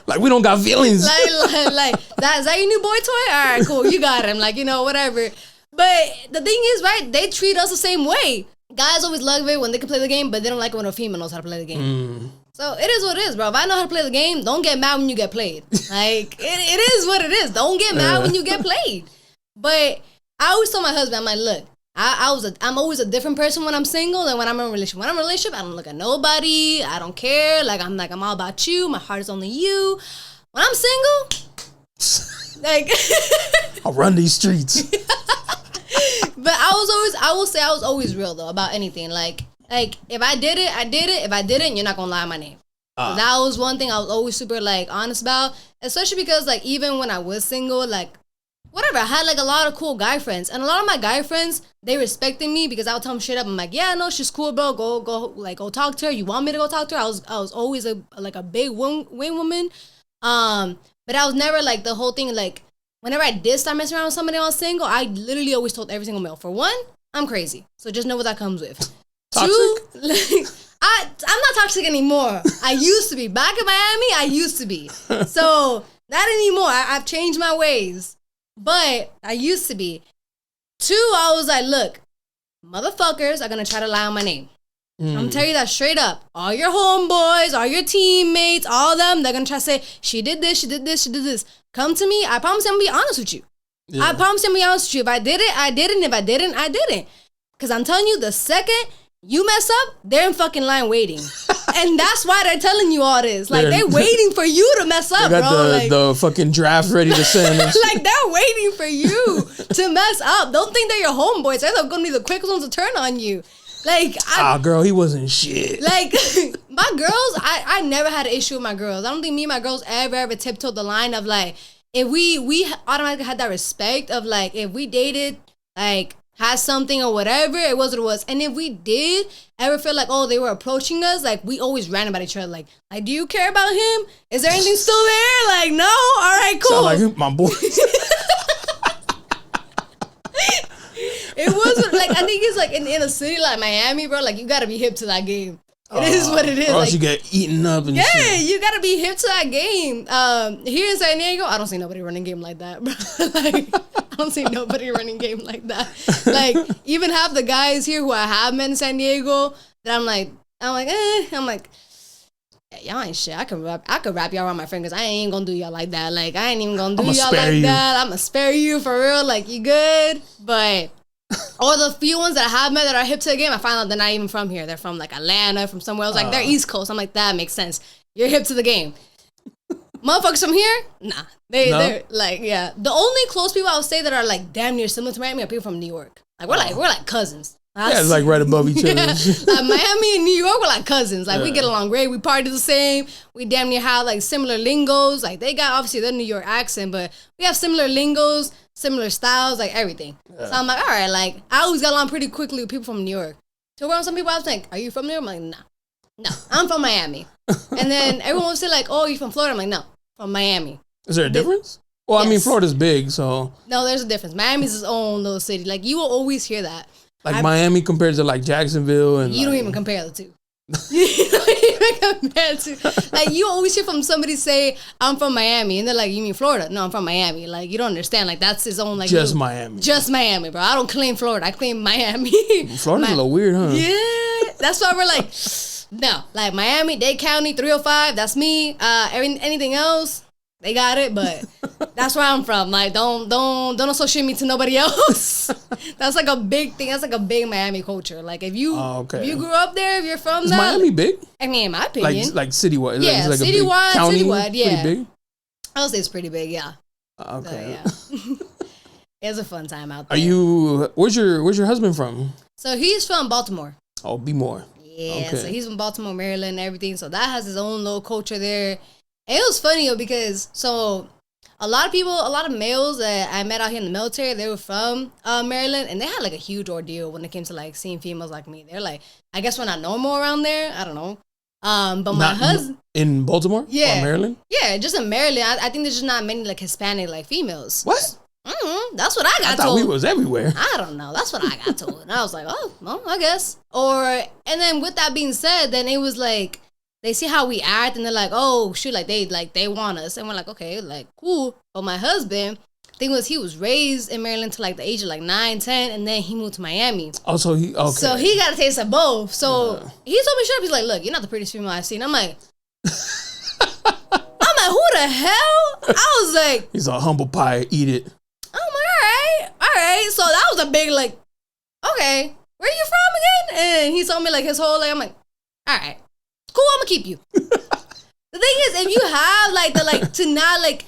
Like, we don't got feelings. Like is that your new boy toy? All right, cool, you got him. Like, you know, whatever. But the thing is, right, they treat us the same way. Guys always love it when they can play the game, but they don't like it when a female knows how to play the game. Mm. So it is what it is, bro. If I know how to play the game, don't get mad when you get played. Like, it is what it is. Don't get mad when you get played. But I always tell my husband, I'm like, look, I'm always a different person when I'm single than when I'm in a relationship. When I'm in a relationship, I don't look at nobody. I don't care. I'm all about you. My heart is only you. When I'm single, like I'll run these streets. But I will say I was always real though about anything. Like if I did it, I did it. If I didn't, you're not gonna lie on my name. So that was one thing I was always super like honest about. Especially because like even when I was single, like whatever, I had like a lot of cool guy friends, and a lot of my guy friends, they respected me because I would tell them straight up. I'm like, yeah, no, she's cool, bro. Go talk to her. You want me to go talk to her? I was always a big wing woman. But I was never like the whole thing like. Whenever I did start messing around with somebody else single, I literally always told every single male. For one, I'm crazy. So just know what that comes with. Toxic? 2, I'm not toxic anymore. I used to be. Back in Miami, I used to be. So not anymore. I've changed my ways. But I used to be. 2, I was like, look, motherfuckers are going to try to lie on my name. I'm going to tell you that straight up. All your homeboys, all your teammates, all of them, they're going to try to say, she did this, she did this, she did this. Come to me. I promise I'm going to be honest with you. Yeah. I promise I'm going to be honest with you. If I did it, I didn't. If I didn't, I didn't. Because I'm telling you, the second you mess up, they're in fucking line waiting. And that's why they're telling you all this. Like, they're waiting for you to mess up, they got bro. The fucking draft ready to send. Like, they're waiting for you to mess up. Don't think they're your homeboys. They're going to be the quickest ones to turn on you. Like, girl, he wasn't shit. Like, my girls, I never had an issue with my girls. I don't think me and my girls ever tiptoed the line of, like, if we automatically had that respect of, like, if we dated, like, had something or whatever, it was what it was. And if we did ever feel like, oh, they were approaching us, like, we always ran about each other. Like, do you care about him? Is there anything still there? Like, no? All right, cool. Sound like my boy. It wasn't like, I think it's like in a city like Miami, bro. Like you gotta be hip to that game. It is what it is. Or else like, you get eaten up and shit. You gotta be hip to that game. Here in San Diego, I don't see nobody running game like that, bro. Like, I don't see nobody running game like that. Like, even half the guys here who I have met in San Diego, that I'm like, y'all ain't shit. I could wrap y'all around my fingers. I ain't gonna do y'all like that. Like, I ain't even gonna do y'all like that. I'm gonna spare you for real. Like, you good? But all the few ones that I have met that are hip to the game, I find out they're not even from here. They're from like Atlanta, from somewhere else. Like, they're East Coast. I'm like, that makes sense. You're hip to the game. Motherfuckers from here? Nah. They're like, yeah. The only close people I would say that are like damn near similar to Miami are people from New York. Like, we're like cousins. It's like right above each other. Like Miami and New York, we're like cousins. Like, we get along great. We party the same. We damn near have like similar lingos. Like, they got obviously their New York accent, but we have similar lingos, similar styles, like everything. So I'm like, all right, like, I always got along pretty quickly with people from New York. So around some people, I was like, are you from New York? I'm like, no, I'm from Miami. And then everyone would say like, oh, you from Florida? I'm like, no, from Miami. Is there a difference? Well, yes. I mean, Florida's big, so. No, there's a difference. Miami's its own little city. Like, you will always hear that. Like Miami compared to like Jacksonville and you don't even compare the two. You don't even compare the two. Like, you always hear from somebody say, I'm from Miami, and they're like, you mean Florida? No, I'm from Miami. Like, you don't understand. Like, that's his own like Miami. Just Miami, bro. I don't claim Florida. I claim Miami. Florida's a little weird, huh? Yeah. That's why we're like, no. Like Miami, Dade County, 305, that's me. Anything else, they got it, but that's where I'm from. Like, don't associate me to nobody else. That's like a big thing. That's like a big Miami culture. Like, if you grew up there, if you're from that. Is Miami big? I mean, in my opinion. Like citywide? Yeah, like citywide, yeah. Pretty big? I would say it's pretty big, yeah. Okay. So, yeah. It was a fun time out there. Where's your husband from? So he's from Baltimore. Oh, be more. Yeah, okay. So he's from Baltimore, Maryland, and everything. So that has his own little culture there. And it was funny though, because a lot of males that I met out here in the military, they were from Maryland, and they had like a huge ordeal when it came to like seeing females like me. They're like, I guess we're not normal around there. I don't know. But my husband in Baltimore, yeah, or Maryland, yeah, just in Maryland. I think there's just not many like Hispanic like females. What? That's what I got told. I thought we was everywhere. I don't know. That's what I got told. And I was like, oh, well, I guess. And then with that being said, then it was like, they see how we act and they're like, oh, shoot, like they want us. And we're like, okay, like, cool. But my husband, thing was, he was raised in Maryland to like the age of like 9, 10, and then he moved to Miami. Oh, so he got a taste of both. So he told me straight up, he's like, look, you're not the prettiest female I've seen. I'm like, who the hell? I was like, he's a humble pie, eat it. I'm like, all right. So that was a big like, okay, where are you from again? And he told me like his whole like, I'm like, all right, cool, I'm gonna keep you. The thing is, if you have like the like to not like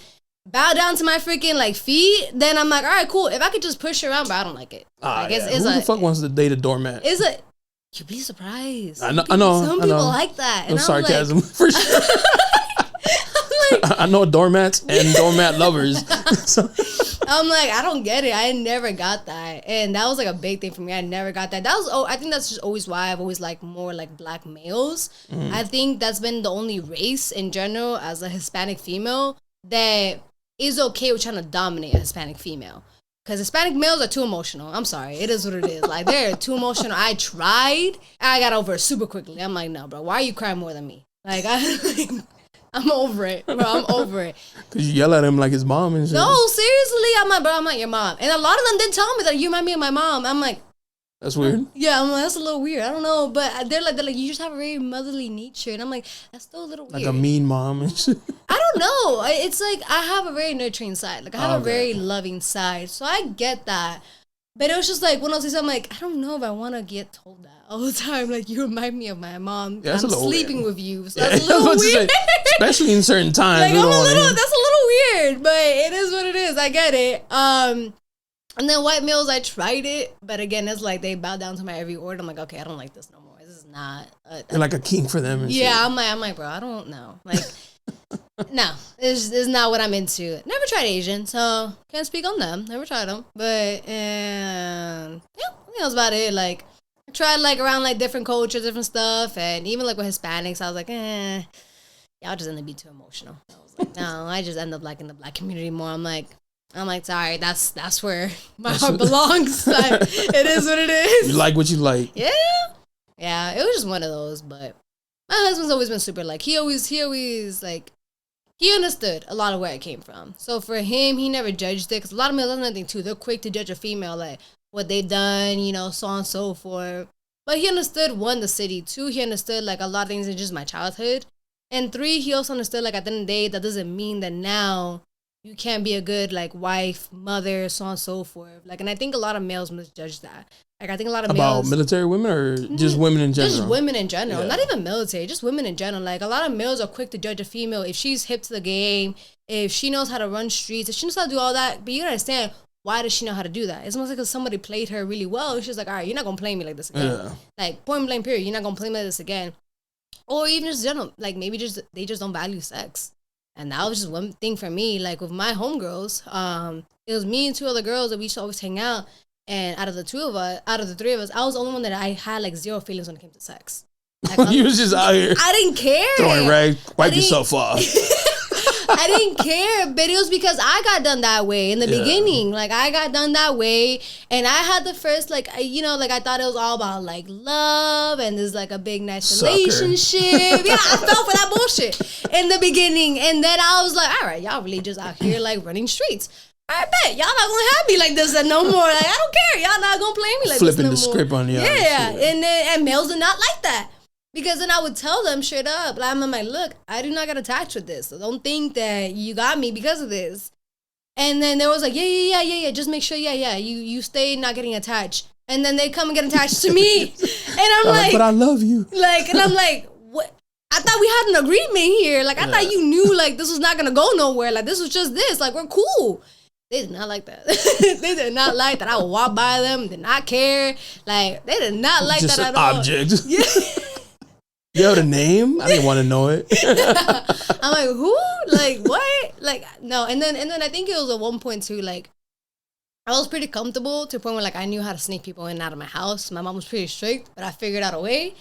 bow down to my freaking like feet, then I'm like, all right, cool. If I could just push you around, but I don't like it. Like, yeah. Who the fuck wants to date a doormat? You'd be surprised. I know. Some people like that. No sarcasm for sure. I know doormats and doormat lovers. So. I'm like, I don't get it. I never got that. And that was like a big thing for me. I never got that. I think that's just always why I've always liked more like black males. I think that's been the only race in general as a Hispanic female that is okay with trying to dominate a Hispanic female. Because Hispanic males are too emotional. I'm sorry. It is what it is. Like, they're too emotional. I tried. I got over it super quickly. I'm like, no, bro. Why are you crying more than me? Like, I'm over it, bro. I'm over it. Because you yell at him like his mom and shit. No, seriously. I'm like, bro, I'm not your mom. And a lot of them did tell me that you remind me of my mom. I'm like, that's weird. Yeah, I'm like, that's a little weird. I don't know. But they're like, you just have a very motherly nature. And I'm like, that's still a little weird. Like a mean mom and shit. I don't know. It's like, I have a very nurturing side. Like, I have a very loving side. So I get that. But it was just like, when I was saying, I'm like, I don't know if I want to get told that all the time. Like, you remind me of my mom. Yeah, I'm sleeping with you. So that's a little weird. Especially in certain times. Like, that's a little weird. But it is what it is. I get it. And then white males, I tried it. But again, it's like they bow down to my every order. I'm like, okay, I don't like this no more. This is not. You're like a king for them. And shit. I'm like, bro, I don't know. Like, no, it's not what I'm into. Never tried Asian, so can't speak on them. Never tried them. But, yeah, I think that was about it. Like, I tried, like, around, like, different cultures, different stuff. And even, like, with Hispanics, I was like, y'all just end up being too emotional. I was like, no, I just end up liking the black community more. I'm like, I'm like, sorry, that's where my heart belongs. Like, it is what it is. You like what you like. Yeah. Yeah, it was just one of those, but my husband's always been super, like, he always, like, he understood a lot of where I came from. So for him, he never judged it, because a lot of males, that's another thing, too. They're quick to judge a female, like, what they've done, you know, so on and so forth. But he understood, 1, the city. 2, he understood, like, a lot of things in just my childhood. And 3, he also understood, like, at the end of the day, that doesn't mean that now you can't be a good, like, wife, mother, so on and so forth. Like, and I think a lot of males misjudge that. Like, I think a lot of males... About military women or just women in general? Just women in general. Yeah. Not even military, just women in general. Like, a lot of males are quick to judge a female if she's hip to the game, if she knows how to run streets, if she knows how to do all that. But you understand, why does she know how to do that? It's almost like if somebody played her really well. She's like, all right, you're not going to play me like this again. Yeah. Like, point blank period, you're not going to play me like this again. Or even just general, like, maybe just they just don't value sex. And that was just one thing for me. Like, with my homegirls, it was me and 2 other girls that we used to always hang out. And out of the 3 of us, I was the only one that I had, like, 0 feelings when it came to sex. Like, you was just out here. I didn't care. Throwing rags, wipe yourself off. I didn't care, but it was because I got done that way in the beginning. Like, I got done that way, and I had the first, like, you know, like, I thought it was all about, like, love, and there's, like, a big, nice relationship. Yeah, I fell for that bullshit in the beginning, and then I was like, all right, y'all really just out here, like, running streets. I bet y'all not gonna have me like this no more. Like, I don't care. Y'all not gonna play me like Flipping this no more. Flipping the script on y'all. Yeah, and males are not like that. Because then I would tell them straight up, like, I'm like, look, I do not get attached with this. So don't think that you got me because of this. And then they was like, yeah. Just make sure, you stay not getting attached. And then they come and get attached to me. And I'm like, but I love you. Like, and I'm like, what? I thought we had an agreement here. Like, I thought you knew, like, this was not going to go nowhere. Like, this was just this. Like, we're cool. They did not like that. They did not like that I would walk by them, did not care. Like, they did not like just that at all. Just an object. Yeah. You have a name? I didn't want to know it. I'm like, who? Like, what? Like, no. And then I think it was at one point too, like, I was pretty comfortable to the point where, like, I knew how to sneak people in and out of my house. My mom was pretty strict, but I figured out a way.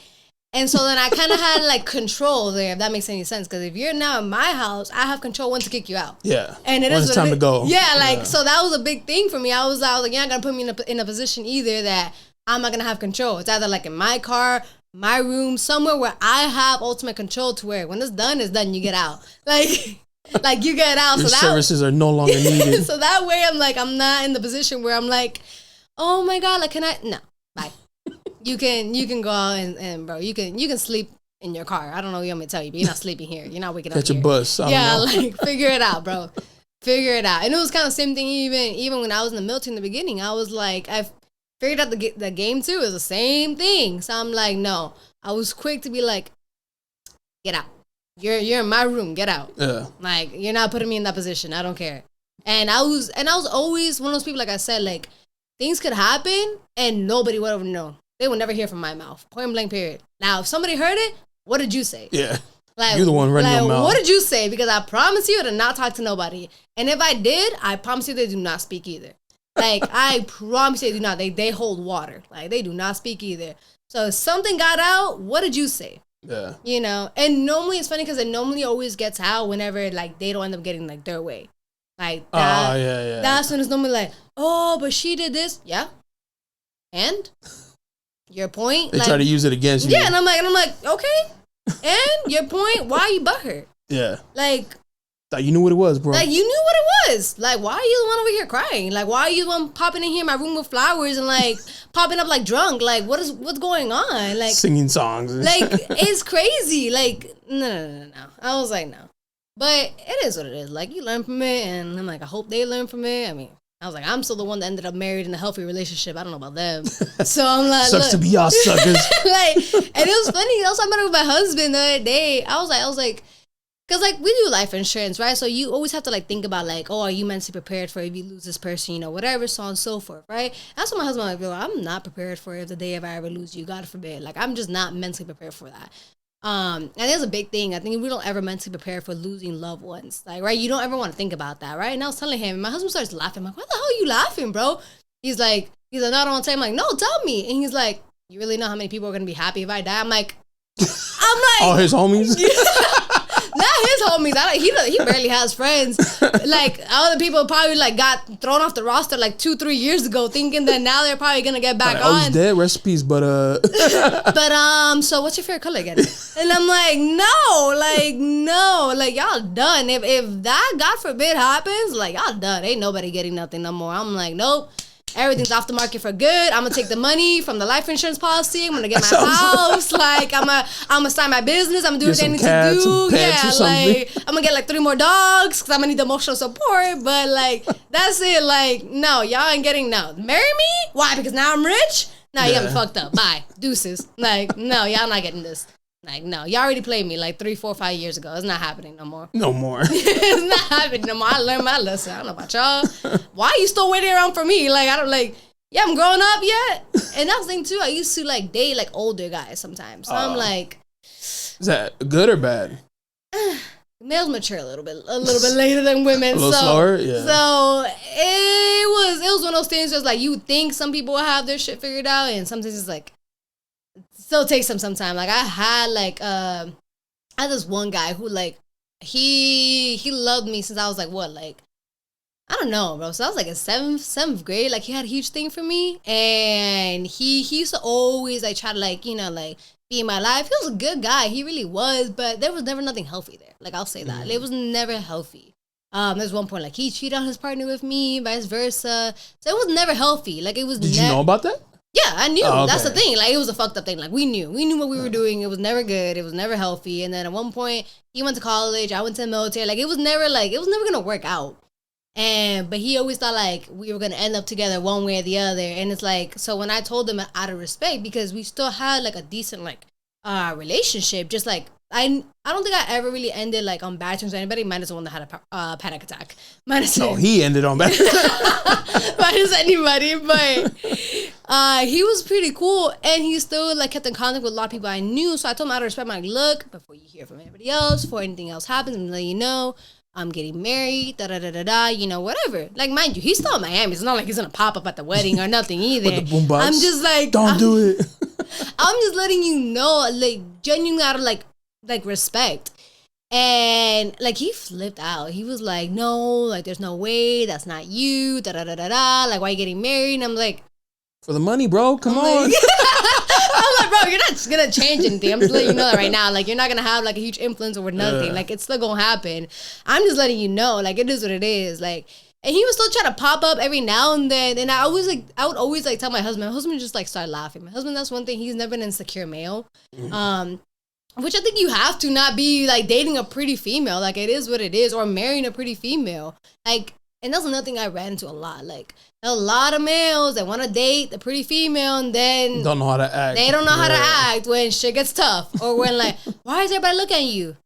And so then I kind of had, like, control there, if that makes any sense. Because if you're now in my house, I have control when to kick you out. Yeah. And when it's time to go. Yeah, like, so that was a big thing for me. I was like, you're not going to put me in a position either that I'm not going to have control. It's either, like, in my car, my room, somewhere where I have ultimate control to where when it's done, you get out. Like you get out. Your so services are no longer needed. So that way I'm like, I'm not in the position where I'm like, oh my God, like, can I? No, bye. You can go out and bro, you can sleep in your car. I don't know what you want me to tell you, but you're not sleeping here. You're not waking up here. Catch a bus. Yeah, like, figure it out, bro. Figure it out. And it was kind of the same thing even when I was in the military in the beginning. I was like, I've figured out the game too is the same thing. So I'm like, no. I was quick to be like, get out. You're in my room. Get out. Yeah. Like, you're not putting me in that position. I don't care. And I was always one of those people, like I said, like, things could happen and nobody would ever know. They would never hear from my mouth. Point blank period. Now, if somebody heard it, what did you say? Yeah. Like, you're the one running your mouth. What did you say? Because I promise you to not talk to nobody. And if I did, I promise you they do not speak either. Like, I promise you they do not. They hold water. Like, they do not speak either. So if something got out, what did you say? Yeah. You know? And normally it's funny because it normally always gets out whenever, like, they don't end up getting, like, their way. Like, that, yeah. That's when it's normally like, oh, but she did this. Yeah. And? Your point? They try to use it against you. Yeah, and I'm like, okay. And your point, why are you butthurt? Yeah. Like, you knew what it was, bro. Like, you knew what it was. Like, why are you the one over here crying? Like, why are you the one popping in here in my room with flowers and, like, popping up like drunk? Like, what's going on? Like, singing songs. Like, it's crazy. Like, no. I was like, no. But it is what it is. Like, you learn from it, and I'm like, I hope they learn from it. I mean, I was like, I'm still the one that ended up married in a healthy relationship. I don't know about them. So I'm like, sucks to be y'all suckers. Like, and it was funny. Also, I met up with my husband the other day. I was like, because, like, we do life insurance, right? So you always have to, like, think about, like, oh, are you mentally prepared for if you lose this person, you know, whatever, so on and so forth, right? That's what my husband was like, I'm not prepared for it the day if I ever lose you, God forbid. Like, I'm just not mentally prepared for that. And there's a big thing. I think we don't ever mentally prepare for losing loved ones. Like, right? You don't ever want to think about that, right? And I was telling him, and my husband starts laughing. I'm like, what the hell are you laughing, bro? He's like, no, I don't want to tell him. I'm like, no, tell me. And he's like, you really know how many people are going to be happy if I die? I'm like, all his homies? Not his homies. He barely has friends. Like other people probably like got thrown off the roster like 2-3 years ago, thinking that now they're probably gonna get back on. He's dead. Recipes, but So what's your favorite color again? And I'm like, no, like y'all done. If that, God forbid, happens, like y'all done. Ain't nobody getting nothing no more. I'm like, nope. Everything's off the market for good. I'm gonna take the money from the life insurance policy. I'm gonna get my house. Like I'm gonna start my business. I'm gonna do what I need to do. Yeah, like I'm gonna get like 3 more dogs because I'm gonna need the emotional support. But like that's it. Like no, y'all ain't getting no. Marry me? Why? Because now I'm rich? No, you got me fucked up. Bye. Deuces. Like no, y'all not getting this. Like, no, y'all already played me like 3, 4, 5 years ago. It's not happening no more. No more. It's not happening no more. I learned my lesson. I don't know about y'all. Why are you still waiting around for me? Like, I don't like, yeah, I'm growing up yet. And that's the thing too. I used to like date like older guys sometimes. So I'm like. Is that good or bad? Males mature a little bit later than women. A little slower? Yeah. So it was one of those things where it's like you think some people will have their shit figured out and sometimes it's like, still takes some time. Like I had this one guy who like he loved me since I was like what, like I don't know, bro. So I was like in seventh grade. Like he had a huge thing for me, and he used to always like try to like like be in my life. He was a good guy. He really was, but there was never nothing healthy there. Like I'll say that it was never healthy. There's one point like he cheated on his partner with me, vice versa. So it was never healthy. Like it was. Did you know about that? Yeah, I knew. Oh, okay. That's the thing. Like, it was a fucked up thing. Like, we knew what we were doing. It was never good. It was never healthy. And then at one point, he went to college. I went to the military. Like, it was never going to work out. But he always thought, like, we were going to end up together one way or the other. And it's like, so when I told him out of respect, because we still had, like, a decent, like, relationship, just, like, I don't think I ever really ended like on bad terms with anybody, minus the one that had a panic attack. No, he ended on bad. Minus anybody, but he was pretty cool, and he still like kept in contact with a lot of people I knew. So I told him out of respect, I'm like, look, before you hear from anybody else, before anything else happens, I'm gonna let you know I'm getting married, whatever. Like, mind you, he's still in Miami. It's not like he's gonna pop up at the wedding or nothing either. With the boombox. I'm just like, don't do it. I'm just letting you know, like, genuinely out of like respect. And like he flipped out. He was like, no, like there's no way, that's not you, like why are you getting married? And I'm like, for the money, bro, come on. Like, I'm like, bro, you're not gonna change anything. I'm just letting you know that right now. Like, you're not gonna have like a huge influence over nothing. Like, it's still gonna happen. I'm just letting you know, like, it is what it is. Like, and he was still trying to pop up every now and then. And I would always like tell my husband just like start laughing. My husband, that's one thing, he's never been an insecure male. Which I think you have to not be like dating a pretty female. Like, it is what it is, or marrying a pretty female. Like, and that's another thing I ran into a lot. Like, a lot of males that want to date a pretty female and then don't know how to act. They don't know how to act when shit gets tough, or when like, why is everybody looking at you?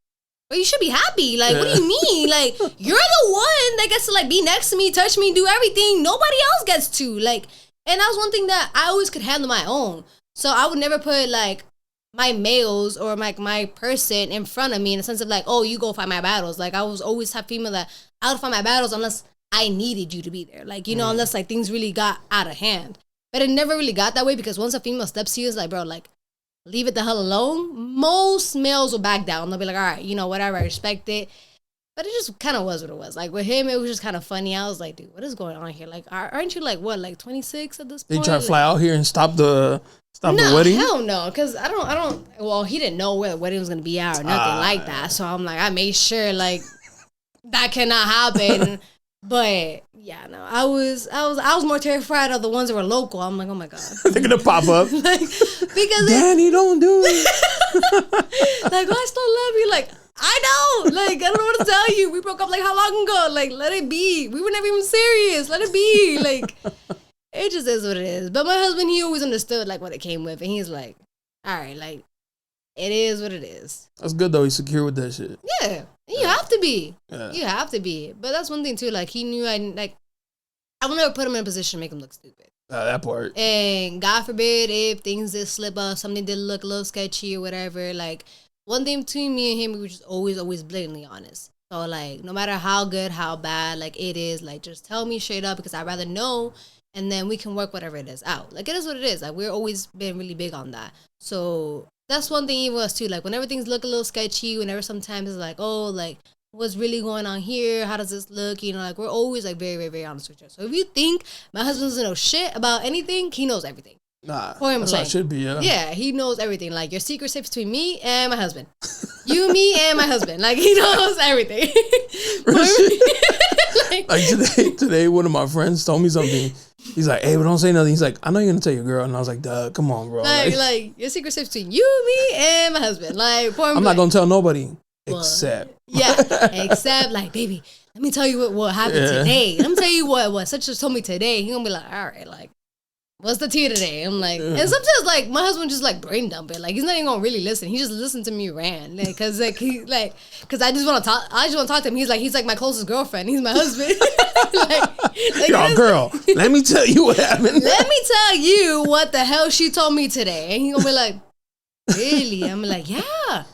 Well, you should be happy. Like, what do you mean? Like, you're the one that gets to like be next to me, touch me, do everything. Nobody else gets to. Like, and that was one thing that I always could handle my own. So I would never put like my males or like my person in front of me in the sense of like, oh, you go fight my battles. Like, I was always have female that I would fight my battles unless I needed you to be there. Like, unless like things really got out of hand. But it never really got that way, because once a female steps to you, it's like, bro, like, leave it the hell alone. Most males will back down. They'll be like, all right, whatever, I respect it. But it just kind of was what it was. Like, with him, it was just kind of funny. I was like, dude, what is going on here? Like, aren't you like, what, like 26 at this point? They try to fly out here and stop the wedding? Hell no, because I don't, well, he didn't know where the wedding was going to be at or nothing like that. So I'm like, I made sure, like, that cannot happen. But yeah, no, I was more terrified of the ones that were local. I'm like, oh my God. They're going to pop up. Like, because Danny, don't do it. Like, oh, I still love you. Like, I know. Like, I don't know what to tell you. We broke up like how long ago? Like, let it be. We were never even serious. Let it be. Like, it just is what it is. But my husband, he always understood like what it came with. And he's like, all right, like, it is what it is. That's good though. He's secure with that shit. Yeah. You have to be. Yeah. You have to be. But that's one thing too. Like, he knew I will never put him in a position to make him look stupid. That part. And God forbid if things did slip up, something did look a little sketchy or whatever. Like, one thing between me and him, we were just always blatantly honest. So like, no matter how good, how bad, like it is, like just tell me straight up, because I'd rather know, and then we can work whatever it is out. Like, it is what it is. Like, we're always been really big on that. So that's one thing even us too. Like whenever things look a little sketchy, whenever sometimes it's like, oh, like what's really going on here? How does this look? You know, like we're always like very, very, very honest with each other. So if you think my husband doesn't know shit about anything, he knows everything. Nah, that's how it should be. Yeah, he knows everything. Like your secret safe between me and my husband, you, me, and my husband. Like he knows everything. like today, one of my friends told me something. He's like, "Hey, but don't say nothing." He's like, "I know you're gonna tell your girl," and I was like, "Duh, come on, bro." Like your secret safe between you, me, and my husband. Like I'm not gonna tell nobody except except like, baby, let me tell you what happened today. Let me tell you what such told me today. He gonna be like, all right, like. What's the tea today? I'm like, and sometimes like my husband just like brain dump it. Like he's not even gonna really listen. He just listened to me rant, cause I just want to talk. I just want to talk to him. He's like my closest girlfriend. He's my husband. Yo, girl, let me tell you what happened. Let me tell you what the hell she told me today. And he gonna be like, really? I'm like, yeah.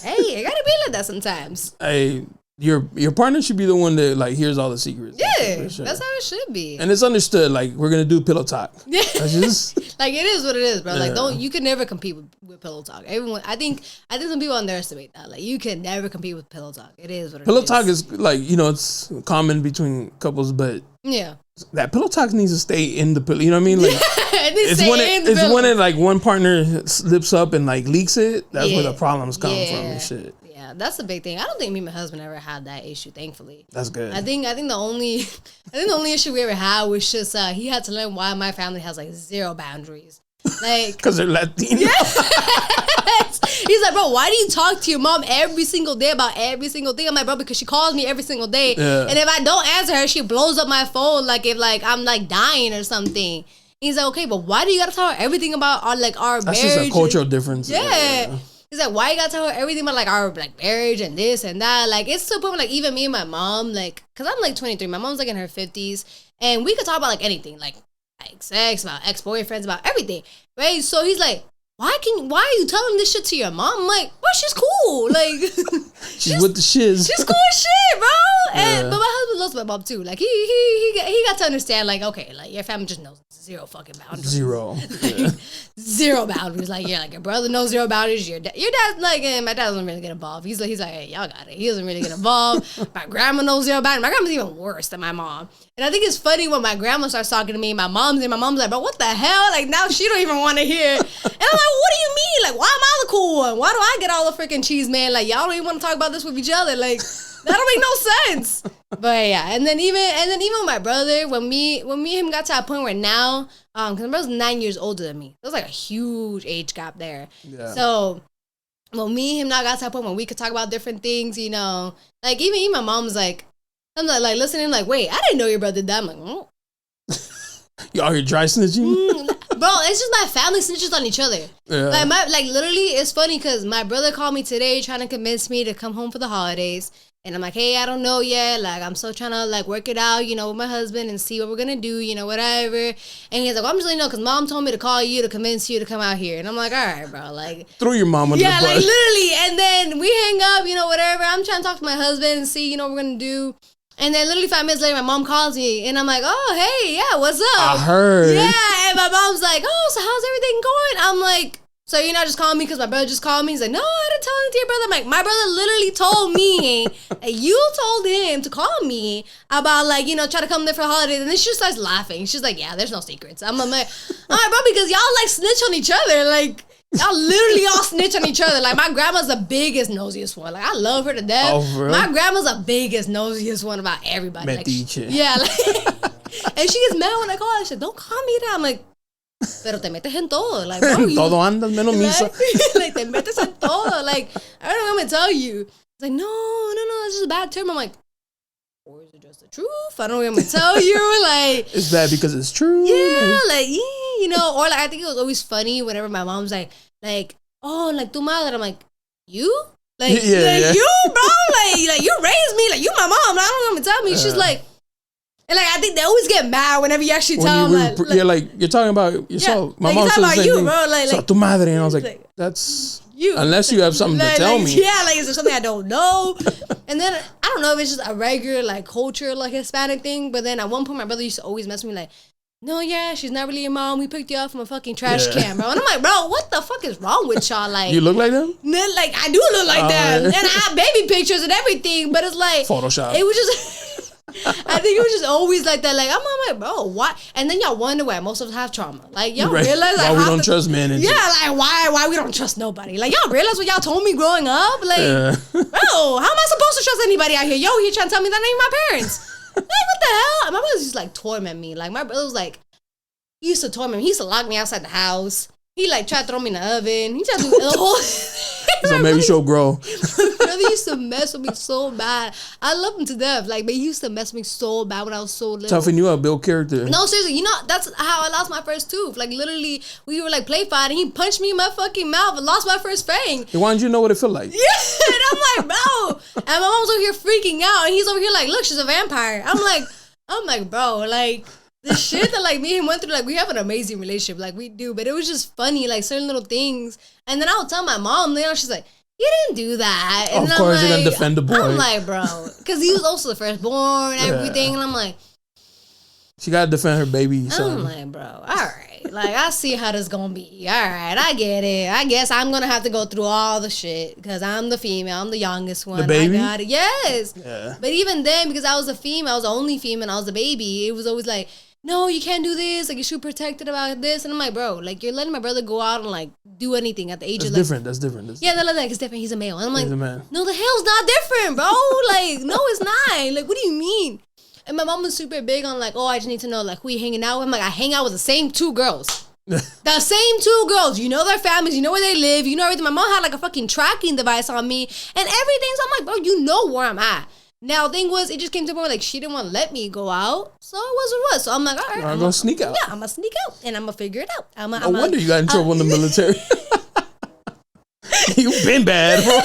Hey, I gotta be like that sometimes. Hey. Your partner should be the one that like hears all the secrets. Yeah, sure. That's how it should be. And it's understood. Like we're gonna do pillow talk. Yeah, just like it is what it is, bro. Like you can never compete with pillow talk. Everyone, I think some people underestimate that. Like you can never compete with pillow talk. It is what it is. Pillow talk is like it's common between couples, but that pillow talk needs to stay in the pillow. You know what I mean? Like it's when it like one partner slips up and like leaks it. That's where the problems come from and shit. That's a big thing. I don't think me and my husband ever had that issue, thankfully. That's good. I think the only issue we ever had was just he had to learn why my family has like zero boundaries. Like because they're Latino. Yes. He's like, bro, why do you talk to your mom every single day about every single thing? I'm like, bro, because she calls me every single day. Yeah. And if I don't answer her, she blows up my phone like if like I'm like dying or something. He's like, okay, but why do you gotta tell her everything about our marriage? That's just a cultural difference. Yeah. He's like, why you gotta tell her everything about like our like marriage and this and that? Like it's to the point where like even me and my mom, like, cause I'm like 23, my mom's like in her 50s, and we could talk about like anything, like sex, about ex-boyfriends, about everything, right? So he's like, why are you telling this shit to your mom? I'm like, well, she's cool, like she's with the shiz. She's cool as shit, bro. And but my husband loves my mom too. Like he got to understand, like, okay, like your family just knows zero fucking boundaries. Zero. Zero boundaries. Like, yeah, like your brother knows zero boundaries. Your dad, like, my dad doesn't really get involved. He's like, hey, y'all got it. He doesn't really get involved. My grandma knows zero boundaries. My grandma's even worse than my mom. And I think it's funny when my grandma starts talking to me, my mom's like, bro, what the hell? Like, now she don't even want to hear. And I'm like, what do you mean? Like, why am I the cool one? Why do I get all the freaking cheese, man? Like, y'all don't even want to talk about this with each other. Like, that don't make no sense. But yeah, and then even my brother, when me and him got to that point where now, because my brother's 9 years older than me. There's like a huge age gap there. Yeah. So when me and him now got to that point when we could talk about different things, you know, like even my mom's like, I'm like listening, like, wait, I didn't know your brother did that. I'm like, oh. You out here dry snitching? Bro, it's just my family snitches on each other. Yeah. Like literally, it's funny because my brother called me today trying to convince me to come home for the holidays. And I'm like, hey, I don't know yet. Like, I'm still trying to, like, work it out, you know, with my husband and see what we're going to do, you know, whatever. And he's like, well, I'm just letting you know because mom told me to call you to convince you to come out here. And I'm like, all right, bro. Like, throw your mom under the bus. Yeah, like, literally. And then we hang up, you know, whatever. I'm trying to talk to my husband and see, you know, what we're going to do. And then literally 5 minutes later, my mom calls me. And I'm like, oh, hey, yeah, what's up? I heard. Yeah, and my mom's like, oh, so how's everything going? I'm like, so you're not just calling me because my brother just called me? He's like, no, I didn't tell anything to your brother. I'm like, my brother literally told me that you told him to call me about, like, you know, try to come there for holidays. And then she just starts laughing. She's like, yeah, there's no secrets. I'm like, all right, bro, because y'all, like, snitch on each other. Like, y'all literally all snitch on each other. Like, my grandma's the biggest, nosiest one. Like, I love her to death. Oh, my grandma's the biggest, nosiest one about everybody. Like, yeah, like, and she gets mad when I call her. She's like, don't call me that. I'm like, pero te metes en todo. Like, bro, todo andas menos misa. Like, te metes en todo. Like, I don't know what I'm going to tell you. It's like, no, it's just a bad term. I'm like, or is it just the truth? I don't know what I'm going to tell you. Like, it's bad because it's true. Yeah, like, you know, or like, I think it was always funny whenever my mom's like, oh, like, tu madre. I'm like, you? Like, yeah. You, bro? Like, you raised me. Like, you my mom. I don't know what I'm going to tell me. She's like, and like, I think they always get mad whenever you actually tell them that. Yeah, like, you're talking about yourself. Yeah, my mom said the same thing. Bro. Like, tu madre. And I was like, that's you. Unless you have something to tell me. Yeah, like, is there something I don't know? And then, I don't know if it's just a regular, like, culture, like, Hispanic thing. But then at one point, my brother used to always mess with me, like, no, yeah, she's not really your mom. We picked you up from a fucking trash can, bro. And I'm like, bro, what the fuck is wrong with y'all? Like, you look like them? Like, I do look like them. And I have baby pictures and everything, but it's like Photoshop. It was just I think it was just always like that. Like, I'm like, bro, why? And then y'all wonder why most of us have trauma. Like, y'all realize like, why we don't trust men. Yeah, like why we don't trust nobody. Like, y'all realize what y'all told me growing up? Like, bro, how am I supposed to trust anybody out here? Yo, you trying to tell me that ain't my parents? Like, what the hell? And my brother used to like torment me. Like, my brother was like, he used to torment me. He used to lock me outside the house. He like tried to throw me in the oven. He tried to do the whole. So maybe she'll grow. My brother used to mess with me so bad. I love him to death. Like, but he used to mess with me so bad when I was so little. Toughen you up, build character. No, seriously, you know, that's how I lost my first tooth. Like, literally, we were like play fighting. He punched me in my fucking mouth and lost my first fang. Why didn't you know what it felt like? Yeah, and I'm like, bro. And my mom's over here freaking out, and he's over here like, look, she's a vampire. I'm like, bro, like. The shit that like me and him went through, like we have an amazing relationship, like we do, but it was just funny, like certain little things. And then I would tell my mom, you know, she's like, "You didn't do that." And of course, you're gonna defend the boy. I'm like, bro, because he was also the firstborn and everything, and I'm like, she gotta defend her baby son. I'm like, bro, all right, like I see how this gonna be. All right, I get it. I guess I'm gonna have to go through all the shit because I'm the female, I'm the youngest one. The baby, I got it. Yes. Yeah. But even then, because I was a female, I was the only female, and I was the baby. It was always like, no, you can't do this. Like, you should protect it about this. And I'm like, bro, like, you're letting my brother go out and, like, do anything at the age of, like... That's different. Yeah, they're like, it's different. He's a male. And I'm like, he's a man. No, the hell's not different, bro. Like, no, it's not. Like, what do you mean? And my mom was super big on, like, oh, I just need to know, like, who you hanging out with. I'm like, I hang out with the same 2 girls. The same 2 girls. You know their families. You know where they live. You know everything. My mom had, like, a fucking tracking device on me and everything. So I'm like, bro, you know where I'm at. Now, the thing was, it just came to a point where, like, she didn't want to let me go out. So it was what it was. So I'm like, all right. I'm going to sneak out. Yeah, I'm going to sneak out. And I'm going to figure it out. No wonder you got in trouble in the military. You've been bad, bro.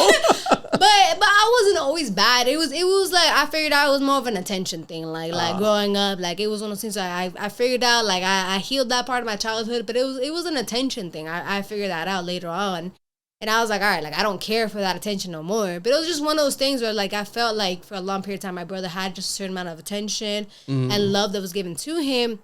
But I wasn't always bad. It was like, I figured out it was more of an attention thing. Like growing up, like, it was one of those things I figured out, like, I healed that part of my childhood. But it was an attention thing. I figured that out later on. And I was like, all right, like, I don't care for that attention no more. But it was just one of those things where, like, I felt like for a long period of time, my brother had just a certain amount of attention and love that was given to him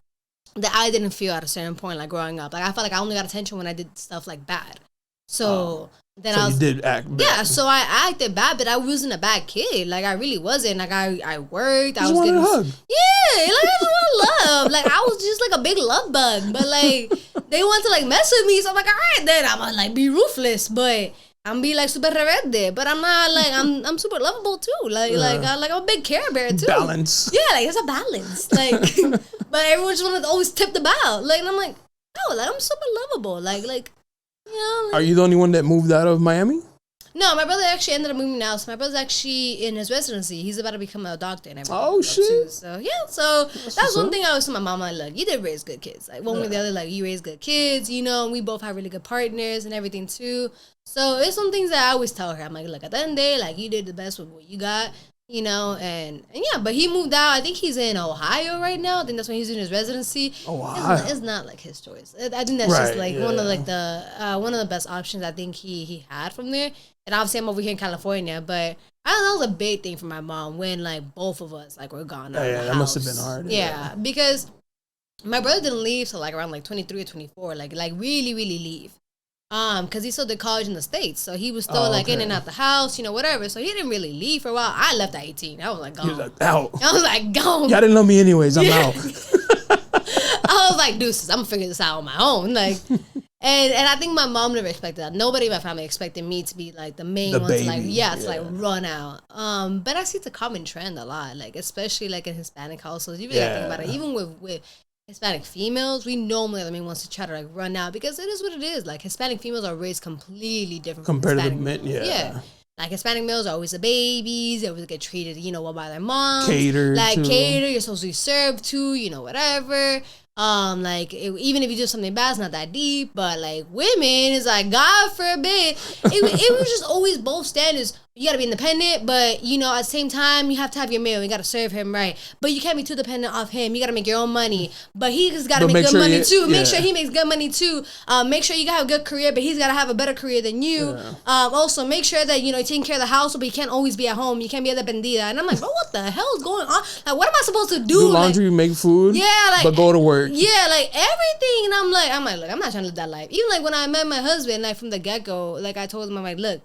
that I didn't feel at a certain point, like, growing up. Like, I felt like I only got attention when I did stuff, like, bad. So then I was... you did act bad. Yeah, so I acted bad, but I wasn't a bad kid. Like, I really wasn't. Like, I worked. I was getting... a hug. Yeah, like, I just want love. Like, I was just, like, a big love bug. But, like, they want to, like, mess with me. So I'm like, all right, then I'm gonna, like, be ruthless. But I'm be, like, super rebelde. But I'm not, like, I'm super lovable, too. Like, I'm a big care bear, too. Balance. Yeah, like, there's a balance. Like, but everyone just want to always tip the bow. Like, and I'm like, no, like, I'm super lovable. Like, you know, like, are you the only one that moved out of Miami? No, my brother actually ended up moving now. So my brother's actually in his residency. He's about to become a doctor and everything. Oh, shit. Too. So, yeah. So that's one thing I always tell my mom. Like, look, you did raise good kids. Like, one way or the other, like, you raised good kids. You know, we both have really good partners and everything, too. So it's some things that I always tell her. I'm like, look, at the end of the day, like, you did the best with what you got. You know, and yeah, but he moved out. I think he's in Ohio right now. I think that's when he's in his residency. Ohio. It's not like his choice. I think that's just like one of like one of the best options I think he had from there. And obviously I'm over here in California, but I know that was a big thing for my mom when like both of us like were gone. Yeah, that must have been hard. Yeah, because my brother didn't leave till like around like 23 or 24, like really leave. Because he still did college in the States. So he was still like in and out the house, you know, whatever. So he didn't really leave for a while. I left at 18. I was like, gone. He was like, out. I was like, gone. Y'all didn't love me anyways. I'm out. I was like, deuces, I'm gonna figure this out on my own. Like, and I think my mom never expected that. Nobody in my family expected me to be like the main one to like, to like run out. But I see it's a common trend a lot, like especially like in Hispanic households. You really gotta think about it. Even with Hispanic females, we normally are the main ones to try to like run out because it is what it is. Like Hispanic females are raised completely different compared from to the men. Yeah. Like Hispanic males are always the babies. They always get treated, you know, well by their moms. Cater. You're supposed to be served to, you know, whatever. Even if you do something bad, it's not that deep. But like women, it's like God forbid. It was just always both standards. you gotta be independent, but you know, at the same time, you have to have your meal. You gotta serve him right, but you can't be too dependent off him. You gotta make your own money, but he's gotta make good money too. Make sure he makes good money too. Make sure you gotta have a good career, but he's gotta have a better career than you. Yeah. Also, make sure that you know you're taking care of the house, but you can't always be at home. You can't be at the bandita. And I'm like, bro, what the hell is going on? Like, what am I supposed to do? Do laundry, like, make food. Yeah, like, but go to work. Yeah, like everything. And I'm like, look, I'm not trying to live that life. Even like when I met my husband, like from the get go, like I told him, I'm like, look,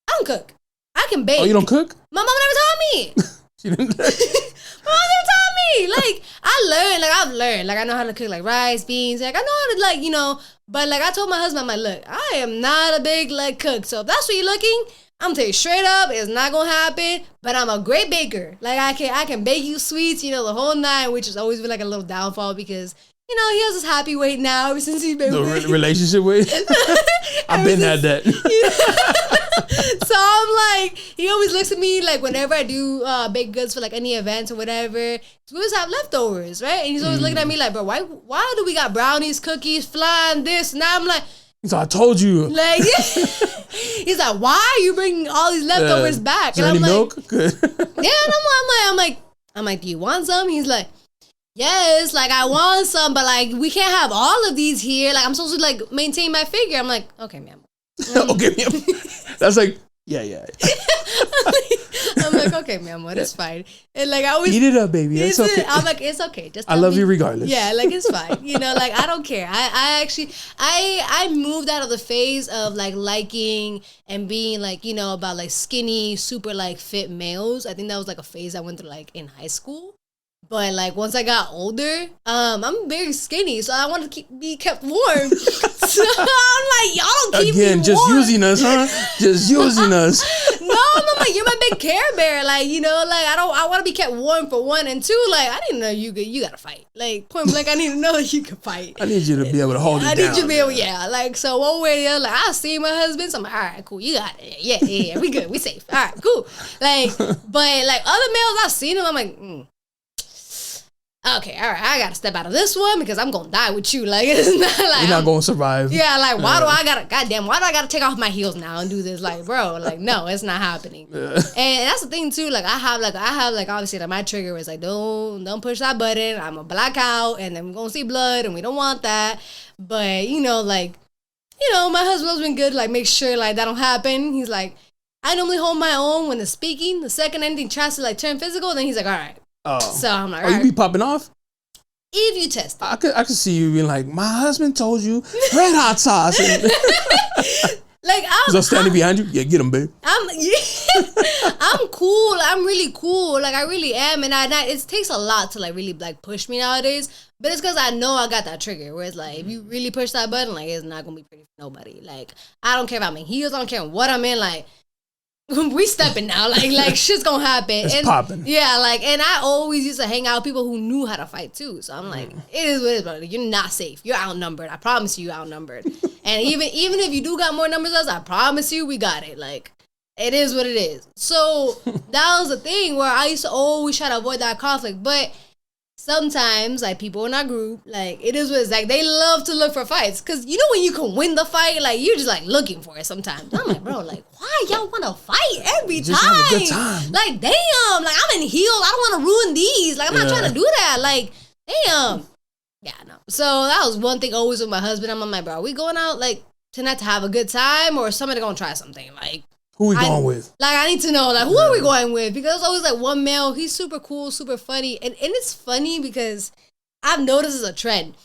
I don't cook. I can bake. Oh, you don't cook? My mom never taught me. She didn't. My mom never taught me. Like, I've learned. Like, I know how to cook, like, rice, beans. Like, I know how to, like, you know. But, like, I told my husband, I'm like, look, I am not a big, like, cook. So if that's what you're looking, I'm going to tell you straight up, it's not going to happen. But I'm a great baker. Like, I can bake you sweets, you know, the whole night, which has always been, like, a little downfall because, you know, he has his happy weight now ever since he's been with me. Relationship weight? I've been had that. So I'm like, he always looks at me like whenever I do baked goods for like any events or whatever, we always have leftovers, right? And he's always looking at me like, bro, why do we got brownies, cookies, flan, this? And I'm like, so I told you. Like, he's like, why are you bringing all these leftovers back? And I'm like, milk? Good. Yeah, and I'm like, do you want some? He's like, yes, like I want some, but like we can't have all of these here. Like I'm supposed to like maintain my figure. I'm like, okay, ma'am. Okay, ma'am. That's like, yeah. I'm like, okay, ma'am, it's fine. And like I always eat it up, baby. It's okay. I'm like, it's okay. Just I love you regardless. Yeah, like it's fine. You know, like I don't care. I actually moved out of the phase of like liking and being like, you know, about like skinny, super like fit males. I think that was like a phase I went through like in high school. But like once I got older, I'm very skinny, so I want to be kept warm. So I'm like, y'all don't keep me warm. Again, just using us, huh? Just using us. No, I'm like, you're my big Care Bear. Like, you know, like I want to be kept warm for one, and two, like I didn't know you gotta fight. Like point blank, I need to know that you can fight. I need you to be able to hold it down. I need you to be able, yeah. Like so, one way or the other, like I see my husband, so I'm like, all right, cool, you got it. Yeah, we good, we safe. All right, cool. Like, but like other males, I've seen them, I'm like. Okay, all right, I gotta step out of this one because I'm gonna die with you. Like, it's not like you're not gonna survive. Yeah, like why do I gotta take off my heels now and do this? Like, bro, like no, it's not happening. Yeah. And that's the thing too. Like, I have obviously like my trigger is like don't push that button. I'm gonna black out and then we're gonna see blood and we don't want that. But you know, like, you know, my husband's been good. Like, make sure like that don't happen. He's like, I normally hold my own when it's speaking. The second anything tries to like turn physical, then he's like, all right. Oh. So I'm like, all right. You be popping off? If you test it. I could see you being like, my husband told you red hot sauce. Like I'm standing behind you. Yeah, get him, babe. I'm cool. I'm really cool. Like I really am, and it takes a lot to like really like push me nowadays. But it's because I know I got that trigger where it's like if you really push that button, like it's not gonna be pretty for nobody. Like I don't care if I'm in heels. I don't care what I'm in. Like. We stepping now, like shit's gonna happen. It's popping. Yeah, like, and I always used to hang out with people who knew how to fight too. So I'm like, it is what it is, brother. You're not safe. You're outnumbered. I promise you're outnumbered. And even if you do got more numbers than us, I promise you we got it. Like, it is what it is. So that was the thing where I used to always try to avoid that conflict, but. Sometimes, like, people in our group, like, it is what it's like, they love to look for fights. Because, you know, when you can win the fight, like, you're just, like, looking for it sometimes. I'm like, bro, like, why y'all want to fight every time? Have a good time. Like, damn. Like, I'm in heels. I don't want to ruin these. Like, I'm not trying to do that. Like, damn. Yeah, no. So, that was one thing always with my husband. I'm like, bro, are we going out, like, tonight to have a good time? Or is somebody going to try something? Like, who we going with? Like, I need to know, like, who are we going with? Because there's always, like, one male. He's super cool, super funny. And it's funny because I've noticed it's a trend.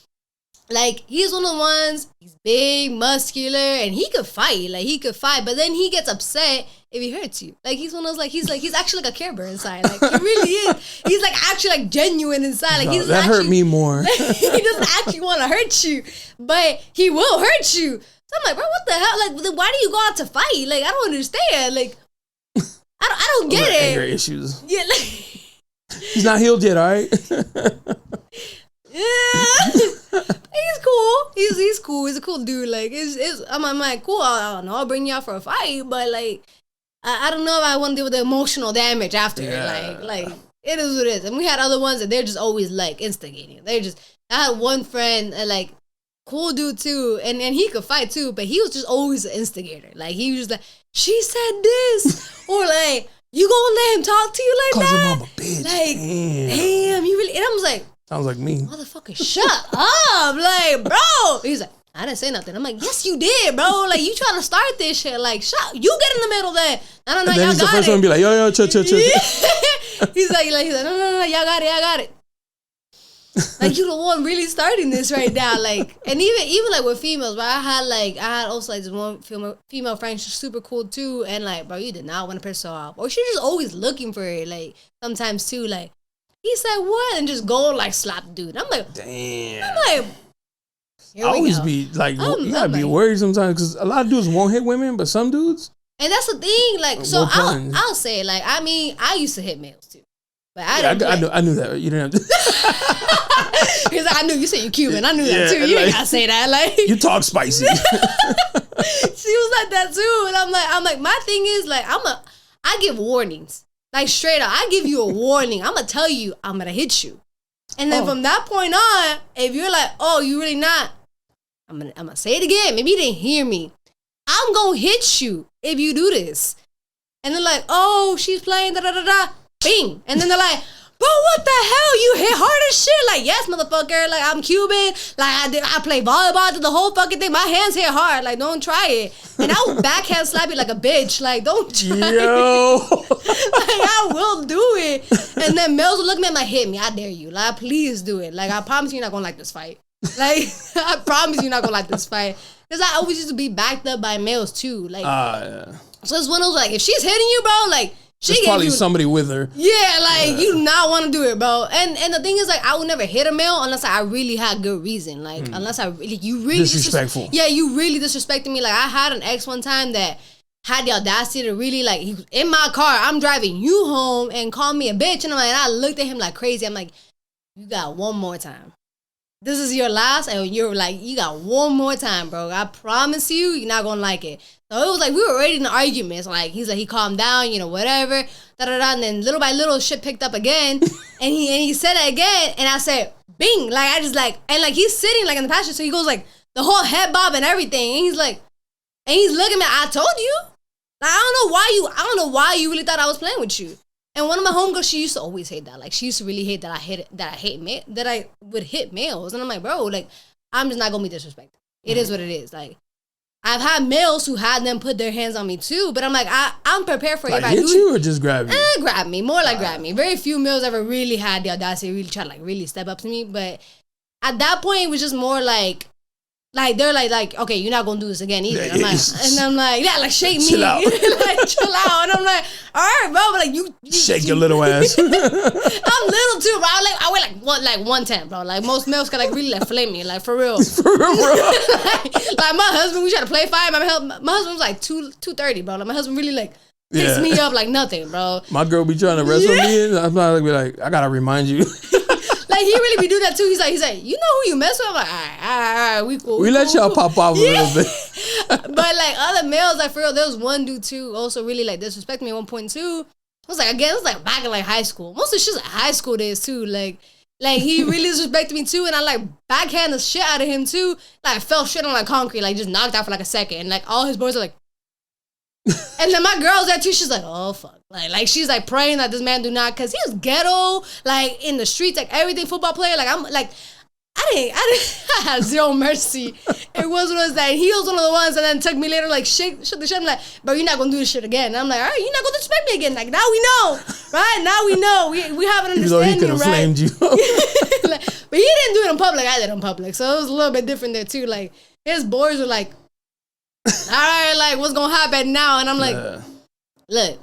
Like, he's one of the ones, he's big, muscular, and he could fight. Like, he could fight. But then he gets upset if he hurts you. Like, he's one of those, like, he's actually, like, a Care Bear inside. Like, he really is. He's, like, actually, like, genuine inside. Like, he's that hurt me more. He doesn't actually want to hurt you. But he will hurt you. I'm like, bro, what the hell? Like, then why do you go out to fight? Like, I don't understand. Like, I don't get it. Anger issues. Yeah, like, he's not healed yet, all right? Yeah, he's cool. He's cool. He's a cool dude. Like, I'm like, cool. I don't know. I'll bring you out for a fight, but like, I don't know if I want to deal with the emotional damage after. Yeah. Like it is what it is. And we had other ones that they're just always like instigating. I had one friend like. Cool dude too, and he could fight too, but he was just always an instigator. Like he was just like she said this, or like, you gonna let him talk to you like that? Cause your mama bitch. Like, damn, you really? And I was like, sounds like me. Motherfucker, shut up, like, bro. He's like, I didn't say nothing. I'm like, yes, you did, bro. Like, you trying to start this shit. Like, shut. You get in the middle then. I don't know. And then y'all he's the got first it. one to be like, yo, chill. He's like, no, y'all got it. Like, you the one really starting this right now. Like, and even like with females, bro, I had also like this one female friend. She's super cool too. And like, bro, you did not want to piss her off, or she's just always looking for it. Like sometimes too, like he said what, and just go like slap the dude. I'm like, damn. I'm like, I always be like, you gotta be worried sometimes because a lot of dudes won't hit women, but some dudes. And that's the thing. Like, so I'll say, like, I mean, I used to hit males too. But I knew that. You didn't have to. Because I knew you said you're Cuban. I knew that too. You ain't gotta say that. Like, you talk spicy. She was like that too, and I'm like, my thing is like, I give warnings, like straight up. I give you a warning. I'm gonna tell you I'm gonna hit you, and then from that point on, if you're like, oh, you really not, I'm gonna say it again. Maybe you didn't hear me. I'm gonna hit you if you do this. And they're like, oh, she's playing da da da da. Bing. And then they're like, bro, what the hell? You hit hard as shit. Like, yes, motherfucker. Like, I'm Cuban. Like, I play volleyball. Did the whole fucking thing. My hands hit hard. Like, don't try it. And I will backhand slap you like a bitch. Like, don't try it. Like, I will do it. And then males will look at me and like, hit me. I dare you. Like, please do it. Like, I promise you're not going to like this fight. Like, I promise you're not going to like this fight. Because I always used to be backed up by males, too. Like, so it's one of those, like, if she's hitting you, bro, like, there's probably somebody with her. Yeah, like, you do not want to do it, bro. And the thing is, like, I would never hit a male unless I really had good reason. Like, unless you really... Disrespectful. Yeah, you really disrespected me. Like, I had an ex one time that had the audacity to really, like, he was in my car, I'm driving you home, and called me a bitch. And I looked at him like crazy. I'm like, you got one more time. This is your last, and you're like, you got one more time, bro. I promise you're not going to like it. So it was like, we were already in an argument. So like, he's like, he calmed down, whatever, and then little by little, shit picked up again, and he said it again, and I said, bing, like, I just like, and like, he's sitting like in the passenger, so he goes like, the whole head bob and everything, and he's like, and he's looking at me, I told you, like, I don't know why you really thought I was playing with you. And one of my homegirls, she used to always hate that. Like, she used to really hate that I would hit males. And I'm like, bro, like, I'm just not gonna be disrespected. It is what it is. Like, I've had males who had them put their hands on me too, but I'm like, I'm prepared for it. Like, hit you or just grab you? Grab me. More like grab me. Very few males ever really had the audacity to really try to like really step up to me. But at that point, it was just more like they're like, okay, you're not gonna do this again either. I'm like, yeah, like shake me, chill out. like chill out. And I'm like, all right, bro, but like you shake your little ass. I'm little too, bro. I weigh like 110, bro. Like most males can like really like flame me, like for real. For real, bro. like my husband, we tried to play fight. My husband was like 230, bro. Like my husband really like picks me up like nothing, bro. My girl be trying to wrestle me, and I'm like, I gotta remind you. Like, he really be doing that too. He's like, you know who you mess with? I'm like, all right, we cool. We let y'all pop off a little bit. But like other males, like for real, there was one dude too, also really like disrespect me at one point too. It was like back in like high school. Most of the shit's like high school days too. Like he really disrespected me too, and I like backhand the shit out of him too. Like I fell straight on like concrete, like just knocked out for like a second. And like all his boys are like, and then my girl's there too. She's like, oh fuck, like she's like praying that this man do not, cause he was ghetto, like in the streets, like everything, football player. Like I'm like, I had zero mercy. It was that he was one of the ones, and then took me later, like shook the shit. I'm like, bro, you're not gonna do this shit again. And I'm like, all right, you're not gonna disrespect me again. Like now we know, right? Now we know. We have an understanding, he could have flamed you. Like, but he didn't do it in public. I did it in public, so it was a little bit different there too. Like his boys were like, all right, like what's gonna happen now? And I'm like, look,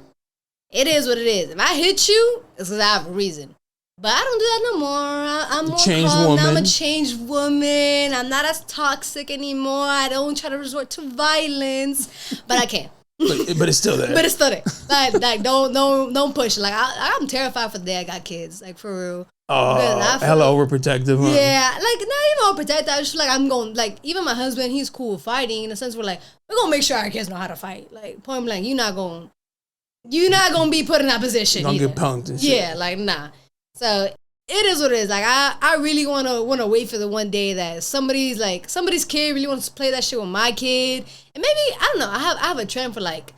it is what it is. If I hit you, it's because I have a reason. But I don't do that no more. I'm more calm now. I'm a changed woman. I'm not as toxic anymore. I don't try to resort to violence, but I can. But it's still there. But it's still there. Like don't push it. Like I'm terrified for the day I got kids. Like for real. Oh, hella overprotective, huh? Yeah, like not even overprotective. I just feel like I'm going, like, even my husband, he's cool with fighting in the sense we're like, we're gonna make sure our kids know how to fight. Like, point blank, you're not gonna be put in that position. You're gonna get punked and shit. Yeah, like nah. So it is what it is. Like I really wanna wait for the one day that somebody's kid really wants to play that shit with my kid. And maybe, I don't know, I have a trend for like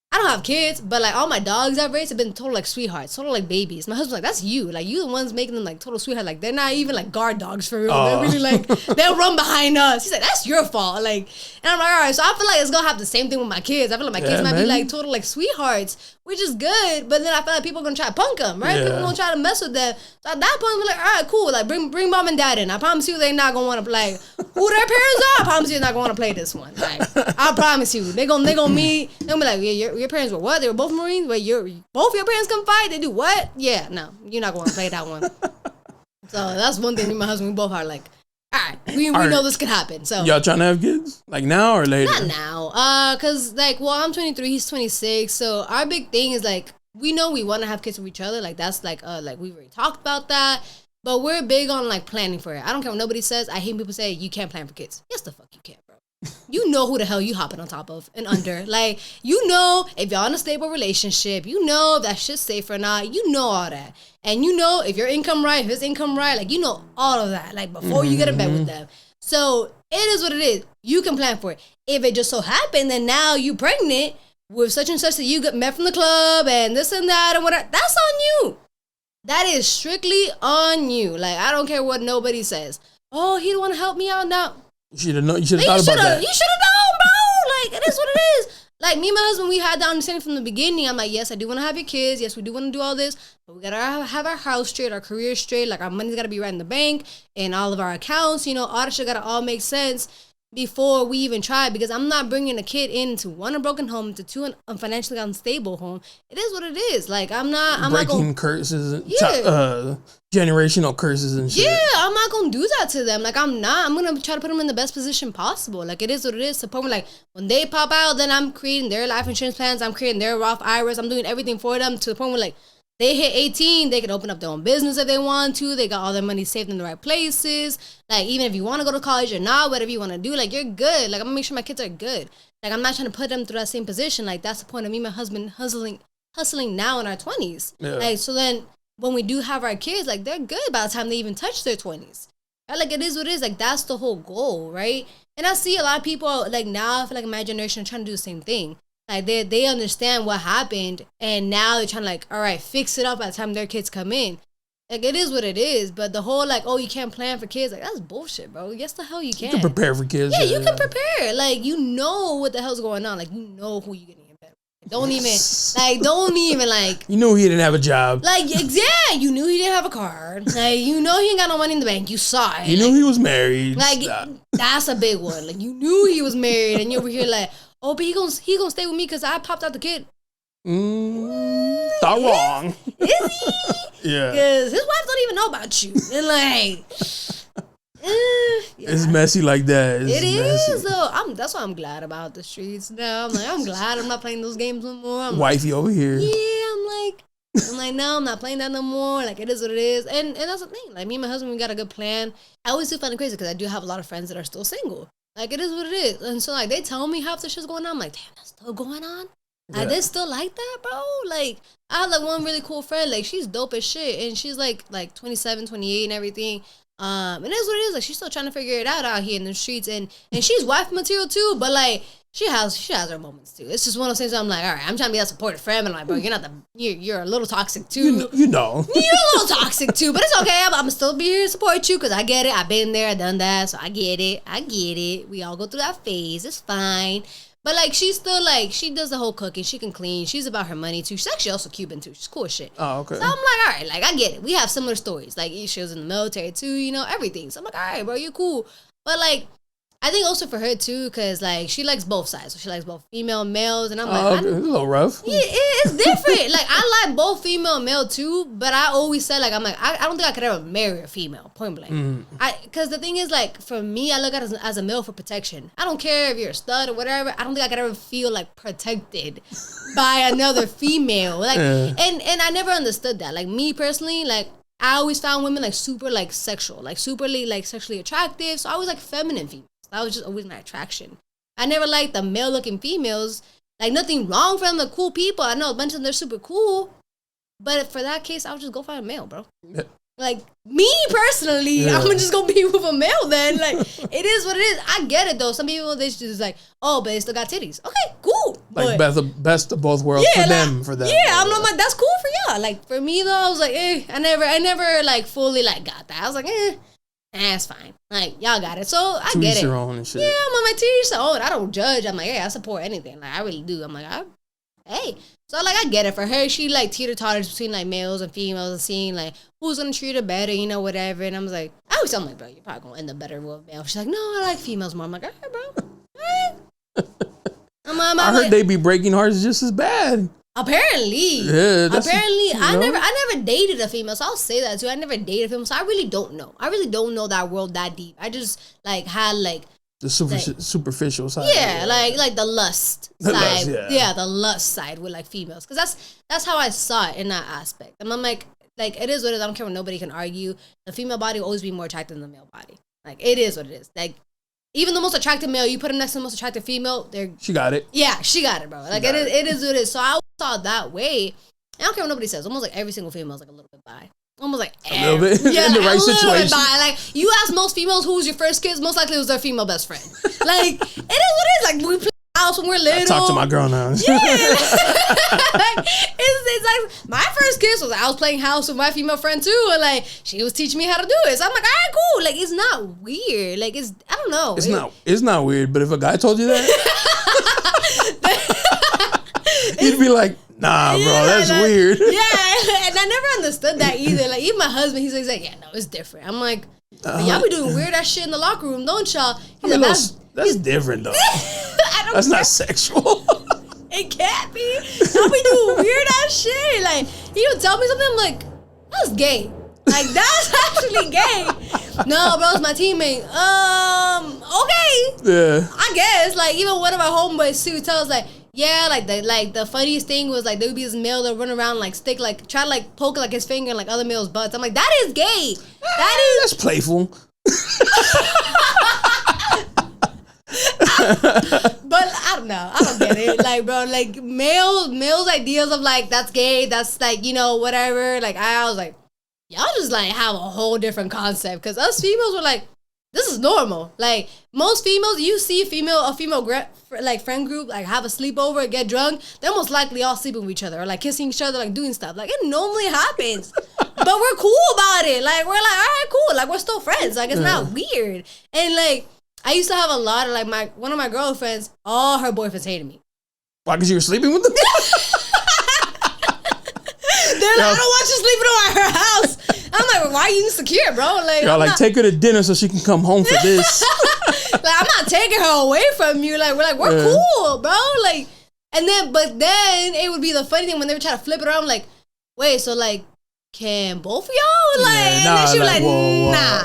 I don't have kids, but like all my dogs I've raised have been total like sweethearts, total like babies. My husband's like, that's you. Like you the ones making them like total sweetheart. Like they're not even like guard dogs for real. They're really like, they'll run behind us. He's like, that's your fault. Like, and I'm like, all right. So I feel like it's gonna have the same thing with my kids. I feel like my kids might be like total like sweethearts, which is good. But then I feel like people are gonna try to punk them, right? People are gonna try to mess with them. So at that point, we're like, all right, cool. Like bring mom and dad in. I promise you they're not gonna want to play. Who their parents are, I promise you they're not gonna want to play this one. Like, I promise you. They gonna meet. They're gonna be like, yeah, your parents were what? They were both Marines? Wait, both your parents come fight? They do what? Yeah, no, you're not going to play that one. So that's one thing me and my husband, we both are like, all right, we know this could happen. So y'all trying to have kids? Like now or later? Not now. Cause like, well, I'm 23, he's 26. So our big thing is like, we know we want to have kids with each other. Like that's like we've already talked about that. But we're big on like planning for it. I don't care what nobody says. I hate people say you can't plan for kids. Yes, the fuck you can, bro. You know who the hell you hopping on top of and under. Like, you know if y'all in a stable relationship. You know if that shit's safe or not. You know all that. And you know if your income right, if his income right. Like, you know all of that. Like, before you get in bed with them. So, it is what it is. You can plan for it. If it just so happened that now you pregnant with such and such that you got met from the club and this and that and whatever, that's on you. That is strictly on you. Like, I don't care what nobody says. Oh, he don't want to help me out now. You should have known. You should have thought about that. You should have known, bro. Like, it is what it is. Like, me and my husband, we had that understanding from the beginning. I'm like, yes, I do want to have your kids. Yes, we do want to do all this. But we got to have our house straight, our career straight. Like, our money's got to be right in the bank and all of our accounts. You know, all that shit got to all make sense before we even try. Because I'm not bringing a kid into one, a broken home, to two, a financially unstable home. It is what it is. Like, I'm not breaking curses and generational curses and shit. Yeah, I'm not gonna do that to them. Like, I'm gonna try to put them in the best position possible. Like, it is what it is. To the point where, like, when they pop out, then I'm creating their life insurance plans. I'm creating their Roth IRAs. I'm doing everything for them to the point where, like, they hit 18, they can open up their own business if they want to. They got all their money saved in the right places. Like, even if you want to go to college or not, whatever you want to do, like, you're good. Like, I'm gonna make sure my kids are good. Like, I'm not trying to put them through that same position. Like, that's the point of me and my husband hustling now in our 20s. Yeah. Like, so then when we do have our kids, like, they're good by the time they even touch their 20s. Right? Like, it is what it is. Like, that's the whole goal, right? And I see a lot of people, like, now I feel like in my generation are trying to do the same thing. Like, they understand what happened, and now they're trying to, like, all right, fix it up by the time their kids come in. Like, it is what it is, but the whole, like, oh, you can't plan for kids, like, that's bullshit, bro. Yes, the hell you can. You can prepare for kids. Yeah, you can prepare. Like, you know what the hell's going on. Like, you know who you're getting in bed with. Don't even, like... You knew he didn't have a job. Like, yeah, you knew he didn't have a car. Like, you know he ain't got no money in the bank. You saw it. You knew he was married. Like, that's a big one. Like, you knew he was married, and you over here like... Oh, but he gonna stay with me because I popped out the kid. Thought wrong. Is he? Yeah. Because his wife don't even know about you. And like, it's messy like that. It is. So that's why I'm glad about the streets now. I'm glad I'm not playing those games no more. Wifey over here. Yeah, I'm like, no, I'm not playing that no more. Like, it is what it is. And that's the thing. Like, me and my husband, we got a good plan. I always do find it crazy because I do have a lot of friends that are still single. Like, it is what it is. And so, like, they tell me half the shit's going on. I'm like, damn, that's still going on? Yeah. Like, they still like that, bro? Like, I have, like, one really cool friend. Like, she's dope as shit. And she's, like 27, 28 and everything. And it is what it is. Like, she's still trying to figure it out here in the streets. And she's wife material, too. But, like, she has her moments, too. It's just one of those things where I'm like, all right, I'm trying to be that supportive friend. But I'm like, bro, you're a little toxic, too. You know. You're a little toxic, too. But it's okay. I'm still be here to support you because I get it. I've been there. I've done that. So I get it. We all go through that phase. It's fine. But, like, she's still, like, she does the whole cooking. She can clean. She's about her money, too. She's actually also Cuban, too. She's cool as shit. Oh, okay. So I'm like, all right, like, I get it. We have similar stories. Like, she was in the military, too, you know, everything. So I'm like, all right, bro, you're cool. But, like, I think also for her, too, because, like, she likes both sides. So she likes both female and males. And I'm like, okay. It's a little rough. Yeah, it's different. Like, I like both female and male, too. But I always said, like, I'm like, I don't think I could ever marry a female, point blank. Because the thing is, like, for me, I look at it as a male for protection. I don't care if you're a stud or whatever. I don't think I could ever feel, like, protected by another female. Like, and I never understood that. Like, me personally, like, I always found women, like, super, like, sexual. Like, superly, like, sexually attractive. So I was, like, feminine females. That was just always my attraction. I never liked the male-looking females. Like, nothing wrong for them. They're cool people. I know a bunch of them, they're super cool. But for that case, I would just go find a male, bro. Like, me personally, I'm just gonna be with a male then. Like, it is what it is. I get it though. Some people, they just like, oh, but they still got titties. Okay, cool. Like, best of both worlds for them. Yeah, I'm like, that's cool for y'all. Like, for me though, I was like, I never like fully like got that. I was like, it's fine. Like, y'all got it. So I to get it. Your own and shit. Yeah, I'm on my teach your own. I don't judge. I'm like, I support anything. Like, I really do. I'm like, hey. So, like, I get it. For her, she, like, teeter-totters between, like, males and females and seeing, like, who's going to treat her better, you know, whatever. And I was like, I'm like, bro, you're probably going to end up better with male. She's like, no, I like females more. I'm like, all right, bro. All right. I heard they be breaking hearts just as bad. Apparently. Yeah. I never dated a female, so I'll say that, too. I never dated a female, so I really don't know. I really don't know that world that deep. I just, like, had, like, the superficial side. Yeah, like the lust side. The lust side with like females. Because that's how I saw it in that aspect. And I'm like, it is what it is. I don't care what nobody can argue. The female body will always be more attractive than the male body. Like, it is what it is. Like, even the most attractive male, you put him next to the most attractive female, she got it. Yeah, she got it, bro. Like, it is what it is. So I saw it that way. I don't care what nobody says. Almost like every single female is like a little bit bi. Almost like a little bit in the right situation. Like, you ask most females who was your first kiss, most likely it was their female best friend. Like, it is what it is. Like, we play house when we're little. I talk to my girl now. Yeah. Like, it's like my first kiss was I was playing house with my female friend too, and like she was teaching me how to do it. So I'm like, all right, cool. Like, it's not weird. Like, I don't know. It's not weird. But if a guy told you that, you'd be like, nah, bro, that's weird. Yeah, and I never understood that either. Like, even my husband, he's like, yeah, no, it's different. I'm like, y'all be doing weird ass shit in the locker room, don't y'all? He's like, that's different though. That's not sexual. It can't be. Y'all be doing weird ass shit. Like, he would tell me something, I'm like, that's gay. Like, that's actually gay. No, bro, it's my teammate. Okay. Yeah. I guess. Like, even one of my homeboys too tells like, yeah, like the funniest thing was like there would be this male that run around like stick like try to like poke like his finger in like other males' butts. I'm like, that is gay. That's playful. But I don't know. I don't get it. Like, bro, like males' ideas of like that's gay, that's like, you know, whatever. Like, I was like, y'all just like have a whole different concept. Cause us females were like, this is normal. Like, most females, you see a female like friend group, like have a sleepover, get drunk, they're most likely all sleeping with each other or like kissing each other, like doing stuff. Like, it normally happens. But we're cool about it. Like, we're like, all right, cool. Like, we're still friends. Like, it's not weird. And like, I used to have a lot of like one of my girlfriends, all her boyfriends hated me. Why? Because you were sleeping with them? They're like, I don't want you sleeping over at her house. I'm like, well, why are you insecure, bro? Like, y'all like, take her to dinner so she can come home for this. Like, I'm not taking her away from you. Like, we're cool, bro. Like, but then it would be the funny thing when they would try to flip it around. Like, wait, so like, can both of y'all? Like, and then she was like, nah.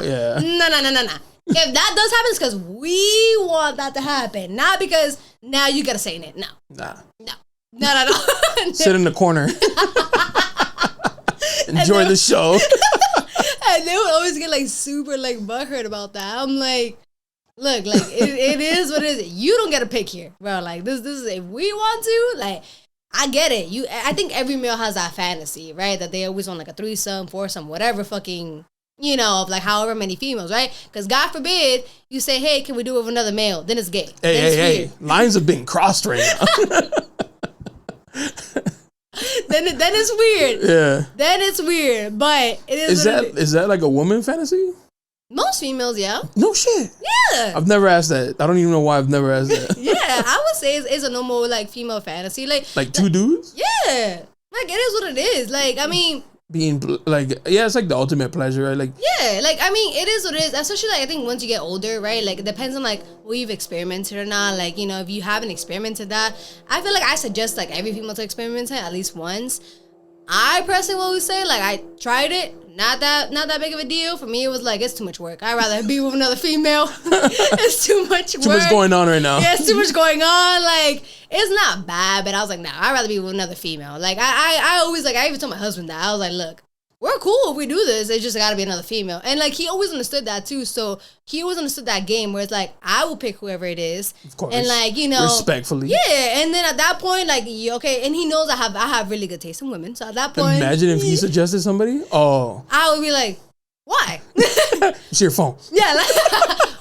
If that does happen, it's because we want that to happen, not because now you gotta say it. No. Sit in the corner. Enjoy the show. And they would always get like super like butthurt about that. I'm like, look, like it is what it is. You don't get a pick here, bro. Like this is if we want to, like, I get it. I think every male has that fantasy, right? That they always want like a threesome, foursome, whatever fucking, you know, of like however many females, right? Because God forbid you say, hey, can we do it with another male? Then it's gay. Hey. Lines have been crossed right now. Then it's weird. Yeah. Then it's weird. But it is. Is that like a woman fantasy? Most females, yeah. No shit. Yeah. I've never asked that. I don't even know why I've never asked that. Yeah, I would say it's a normal like female fantasy. Like two dudes? Yeah. Like, it is what it is. Like, I mean, being like, yeah, it's like the ultimate pleasure, right? Like, yeah, like, I mean, it is what it is. Especially like, I think once you get older, right? Like, it depends on like what you've experimented or not. Like, you know, if you haven't experimented that, I feel like I suggest like every female to experiment it at least once. I personally would say, like, I tried it, not that big of a deal. For me, it was like, it's too much work. I'd rather be with another female. It's too much work. Too much going on right now. Yeah, it's too much going on. Like, it's not bad, but I was like, nah, I'd rather be with another female. Like, I always, like, I even told my husband that. I was like, look, we're cool if we do this. It's just got to be another female. And, like, he always understood that, too. So, he always understood that game where it's like, I will pick whoever it is. Of course. And, like, you know. Respectfully. Yeah. And then at that point, like, okay. And he knows I have really good taste in women. So, at that point. Imagine if he suggested somebody. Oh. I would be like, why? It's your phone. Yeah. Like,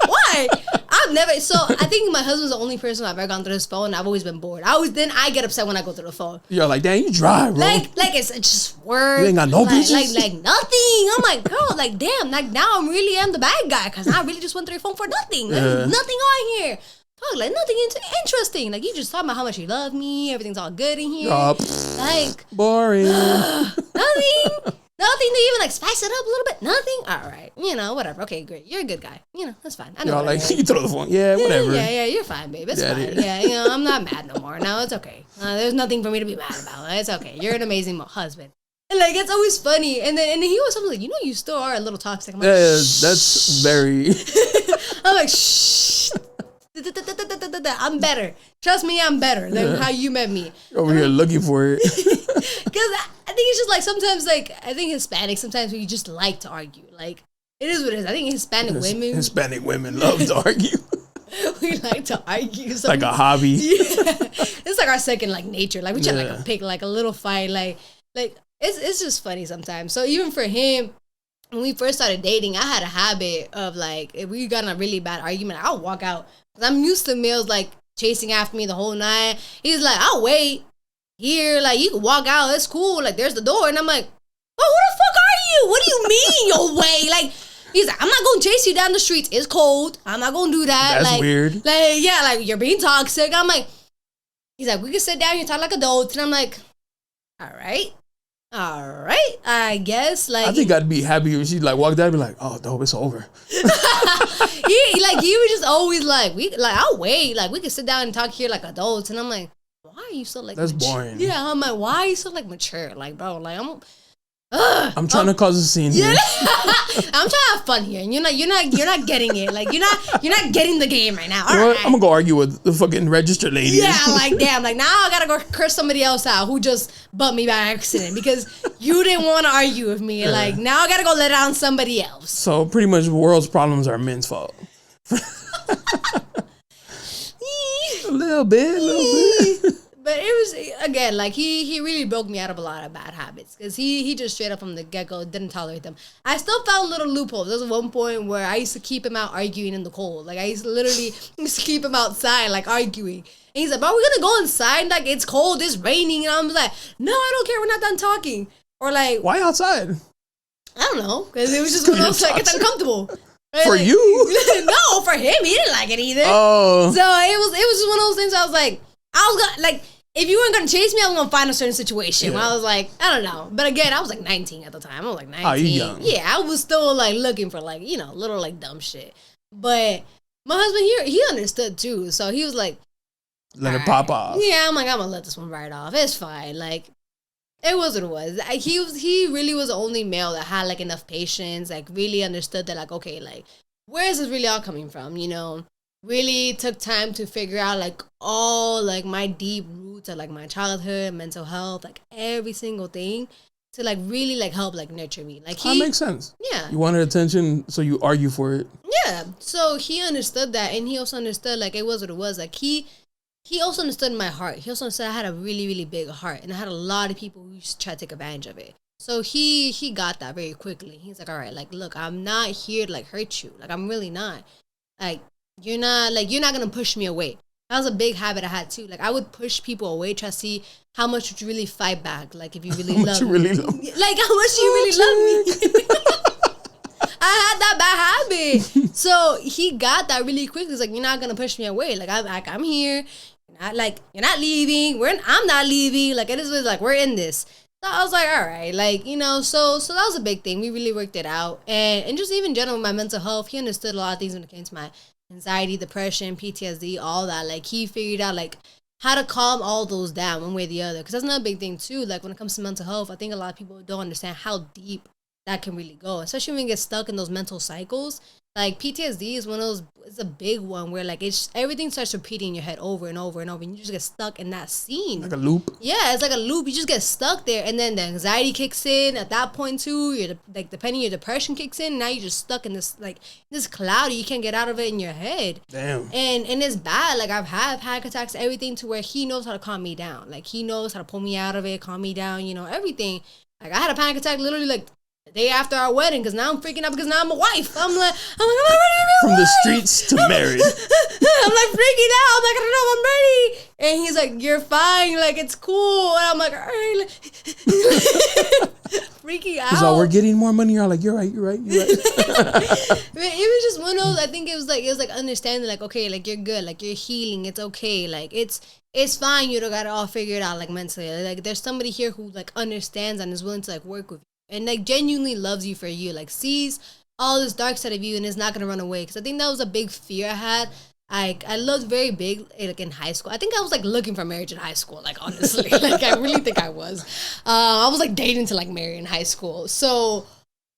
why? I've never. So I think my husband's the only person I've ever gone through his phone. And I've always been bored. I get upset when I go through the phone. You're like, damn, you dry, bro. Like it's just work. You ain't got no bitches? Like nothing. I'm like, girl, like damn, like now I really am the bad guy because I really just went through your phone for nothing. There's nothing on here. Talk like nothing interesting. Like you just talking about how much you love me. Everything's all good in here. Like boring. Nothing. Nothing to even like spice it up a little bit. Nothing. All right. You know, whatever. Okay, great. You're a good guy. You know, that's fine. I know. Like you throw the phone. Yeah, whatever. Yeah. You're fine, babe. It's fine. Yeah, you know, I'm not mad no more. No, it's okay. There's nothing for me to be mad about. It's okay. You're an amazing husband. And like it's always funny. And he was something like, you know, you still are a little toxic. I'm like, that's very. I'm like, shh. I'm better. Trust me, I'm better than how you met me. Over here looking for it. Because I think it's just like sometimes, like, I think Hispanics, sometimes we just like to argue. Like, it is what it is. I think Hispanic women love to argue. We like to argue. It's like a hobby. Yeah. It's like our second, like, nature. Like, we try to pick, like, a little fight. Like it's just funny sometimes. So even for him, when we first started dating, I had a habit of, like, if we got in a really bad argument, I'll walk out. Because I'm used to males, like, chasing after me the whole night. He's like, I'll wait here. Like, you can walk out. It's cool. Like, there's the door. And I'm like, oh, who the fuck are you? What do you mean you'll wait? Like, he's like, I'm not going to chase you down the streets. It's cold. I'm not going to do that. That's like, weird. Like, yeah, like, you're being toxic. I'm like, he's like, we can sit down here and talk like adults. And I'm like, all right, I guess. Like, I think I'd be happy if she like walked out and be like, oh, dope, it's over. he was just always like, I'll wait. Like, we can sit down and talk here like adults. And I'm like, why are you so like that's mature? boring. Yeah, I'm like, why are you so like mature? Like, bro, like I'm trying to cause a scene here. I'm trying to have fun here, and you're not getting it. Like, you're not getting the game right now. All right. I'm gonna go argue with the fucking register lady. Yeah, like damn, like now I gotta go curse somebody else out who just bumped me by accident because you didn't want to argue with me. Yeah. Like now I gotta go let it on somebody else. So pretty much the world's problems are men's fault. A little bit. But it was, again, like, he really broke me out of a lot of bad habits. Because he just straight up from the get-go didn't tolerate them. I still found little loopholes. There was one point where I used to keep him out arguing in the cold. Like, I used to keep him outside, like, arguing. And he's like, bro, we're going to go inside? Like, it's cold, it's raining. And I'm like, no, I don't care. We're not done talking. Or, like... Why outside? I don't know. Because it was just one of those, like, it's uncomfortable. Right? For like, you? No, for him. He didn't like it either. Oh. So it was just one of those things I was like... I was gonna, like, if you weren't gonna chase me, I was gonna find a certain situation where I was like, I don't know. But again, I was like 19 at the time. I was like 19. Oh, you young. Yeah, I was still like looking for like, you know, little like dumb shit. But my husband here, he understood too. So he was like, let it pop off. Yeah, I'm gonna let this one right off. It's fine. Like, it was what it was. He really was the only male that had like enough patience, like really understood that like, okay, like, where is this really all coming from, you know? Really took time to figure out like all like my deep roots of like my childhood, mental health, like every single thing to like really like help like nurture me. Like that makes sense. Yeah. You wanted attention, so you argue for it. Yeah. So he understood that, and he also understood like it was what it was. Like he also understood my heart. He also understood I had a really, really big heart, and I had a lot of people who used to try to take advantage of it. So he got that very quickly. He's like, all right, like look, I'm not here to like hurt you. Like I'm really not. Like you're not gonna push me away. That was a big habit I had too. Like I would push people away, try to see how much would you really fight back. Like if you really love me. Like how much you really love me. I had that bad habit. So he got that really quickly. He's like, you're not gonna push me away. Like I'm here. You're not leaving. I'm not leaving. Like it is like we're in this. So I was like, all right, like, you know, so that was a big thing. We really worked it out. And just even in general, my mental health, he understood a lot of things when it came to my anxiety, depression, PTSD, all that. Like, he figured out, like, how to calm all those down one way or the other. Because that's another big thing, too. Like, when it comes to mental health, I think a lot of people don't understand how deep that can really go, especially when you get stuck in those mental cycles. Like PTSD is one of those, it's a big one where like everything starts repeating in your head over and over and over, and you just get stuck in that scene. Like a loop. Yeah, it's like a loop. You just get stuck there, and then the anxiety kicks in at that point too. You're like, depending, your depression kicks in. And now you're just stuck in this cloud. You can't get out of it in your head. Damn. And it's bad. Like I've had panic attacks, everything, to where he knows how to calm me down. Like he knows how to pull me out of it, calm me down. Everything. Like I had a panic attack literally like the day after our wedding, because now I'm freaking out because now I'm a wife. I'm like, I'm not ready to be a From wife. the streets to married. I'm like freaking out. I'm like, I don't know if I'm ready. And he's like, you're fine. Like, it's cool. And I'm like, all right. Freaking out. He's like, we're getting more money. You're like, you're right. It was just one of those, I think it was like understanding, like, okay, like you're good. Like you're healing. It's okay. Like it's fine. You don't got it all figured out, like mentally. Like there's somebody here who like understands and is willing to like work with you. And like genuinely loves you for you, like sees all this dark side of you and is not gonna run away. Because I think that was a big fear I had. I loved very big, like in high school. I think I was like looking for marriage in high school, like honestly. Like I really think I was. I was like dating to like marry in high school. So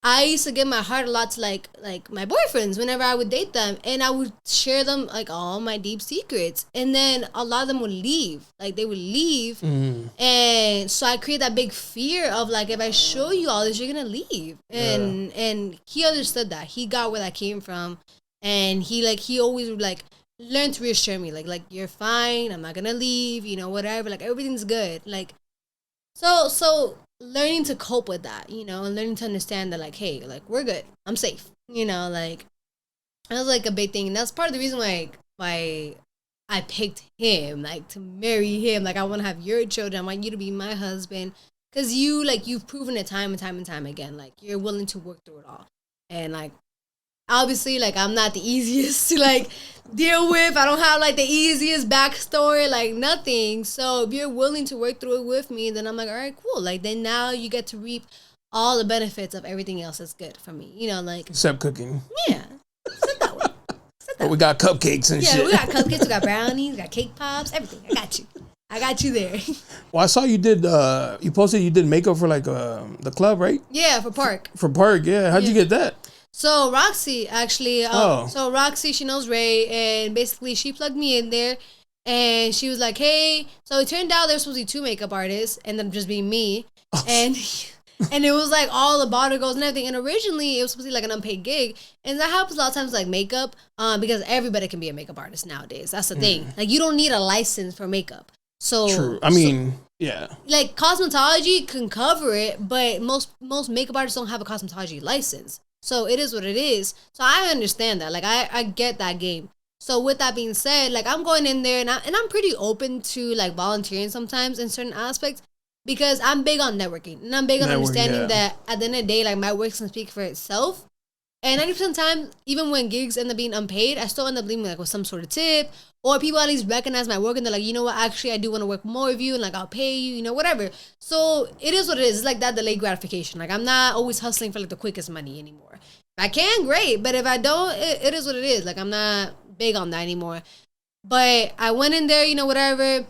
I used to give my heart a lot to like my boyfriends whenever I would date them, and I would share them like all my deep secrets, and then a lot of them would leave. Like they would leave, and so I create that big fear of like, if I show you all this, you're gonna leave. And he understood that. He got where that came from, and he always would like learn to reassure me, like you're fine. I'm not gonna leave. Whatever. Like everything's good. Like so. Learning to cope with that, and learning to understand that, like, hey, like, we're good. I'm safe. Like, that was, like, a big thing. And that's part of the reason why I picked him, like, to marry him. Like, I want to have your children. I want you to be my husband. Because you've proven it time and time and time again. Like, you're willing to work through it all. And, like, obviously, like, I'm not the easiest to, like, deal with. I don't have, like, the easiest backstory, like, nothing. So if you're willing to work through it with me, then I'm like, all right, cool. Like, then now you get to reap all the benefits of everything else that's good for me. Like... Except cooking. Yeah. Except that way. But we got cupcakes and shit. Yeah, we got cupcakes, we got brownies, we got cake pops, everything. I got you there. Well, I saw you did, you posted you did makeup for, like, the club, right? Yeah, for Park. For Park, yeah. How'd you get that? So Roxy, actually, so Roxy, she knows Ray, and basically she plugged me in there, and she was like, hey, so it turned out there was supposed to be 2 makeup artists, and then just being me, and it was like all the bottle girls and everything, and originally it was supposed to be like an unpaid gig, and that happens a lot of times like makeup, because everybody can be a makeup artist nowadays. That's the thing. Like, you don't need a license for makeup. So true. I mean, yeah. Like, cosmetology can cover it, but most makeup artists don't have a cosmetology license. So it is what it is. So I understand that. Like, I get that game. So with that being said, like, I'm going in there and I'm pretty open to like volunteering sometimes in certain aspects, because I'm big on networking and I'm big on understanding that at the end of the day, like, my work can speak for itself. And 90% of the time, even when gigs end up being unpaid, I still end up leaving like with some sort of tip, or people at least recognize my work and they're like, you know what, actually I do want to work more with you, and like I'll pay you, whatever. So it is what it is. It's like that delayed gratification. Like, I'm not always hustling for like the quickest money anymore. If I can, great, but if I don't, it is what it is. Like, I'm not big on that anymore. But I went in there, whatever.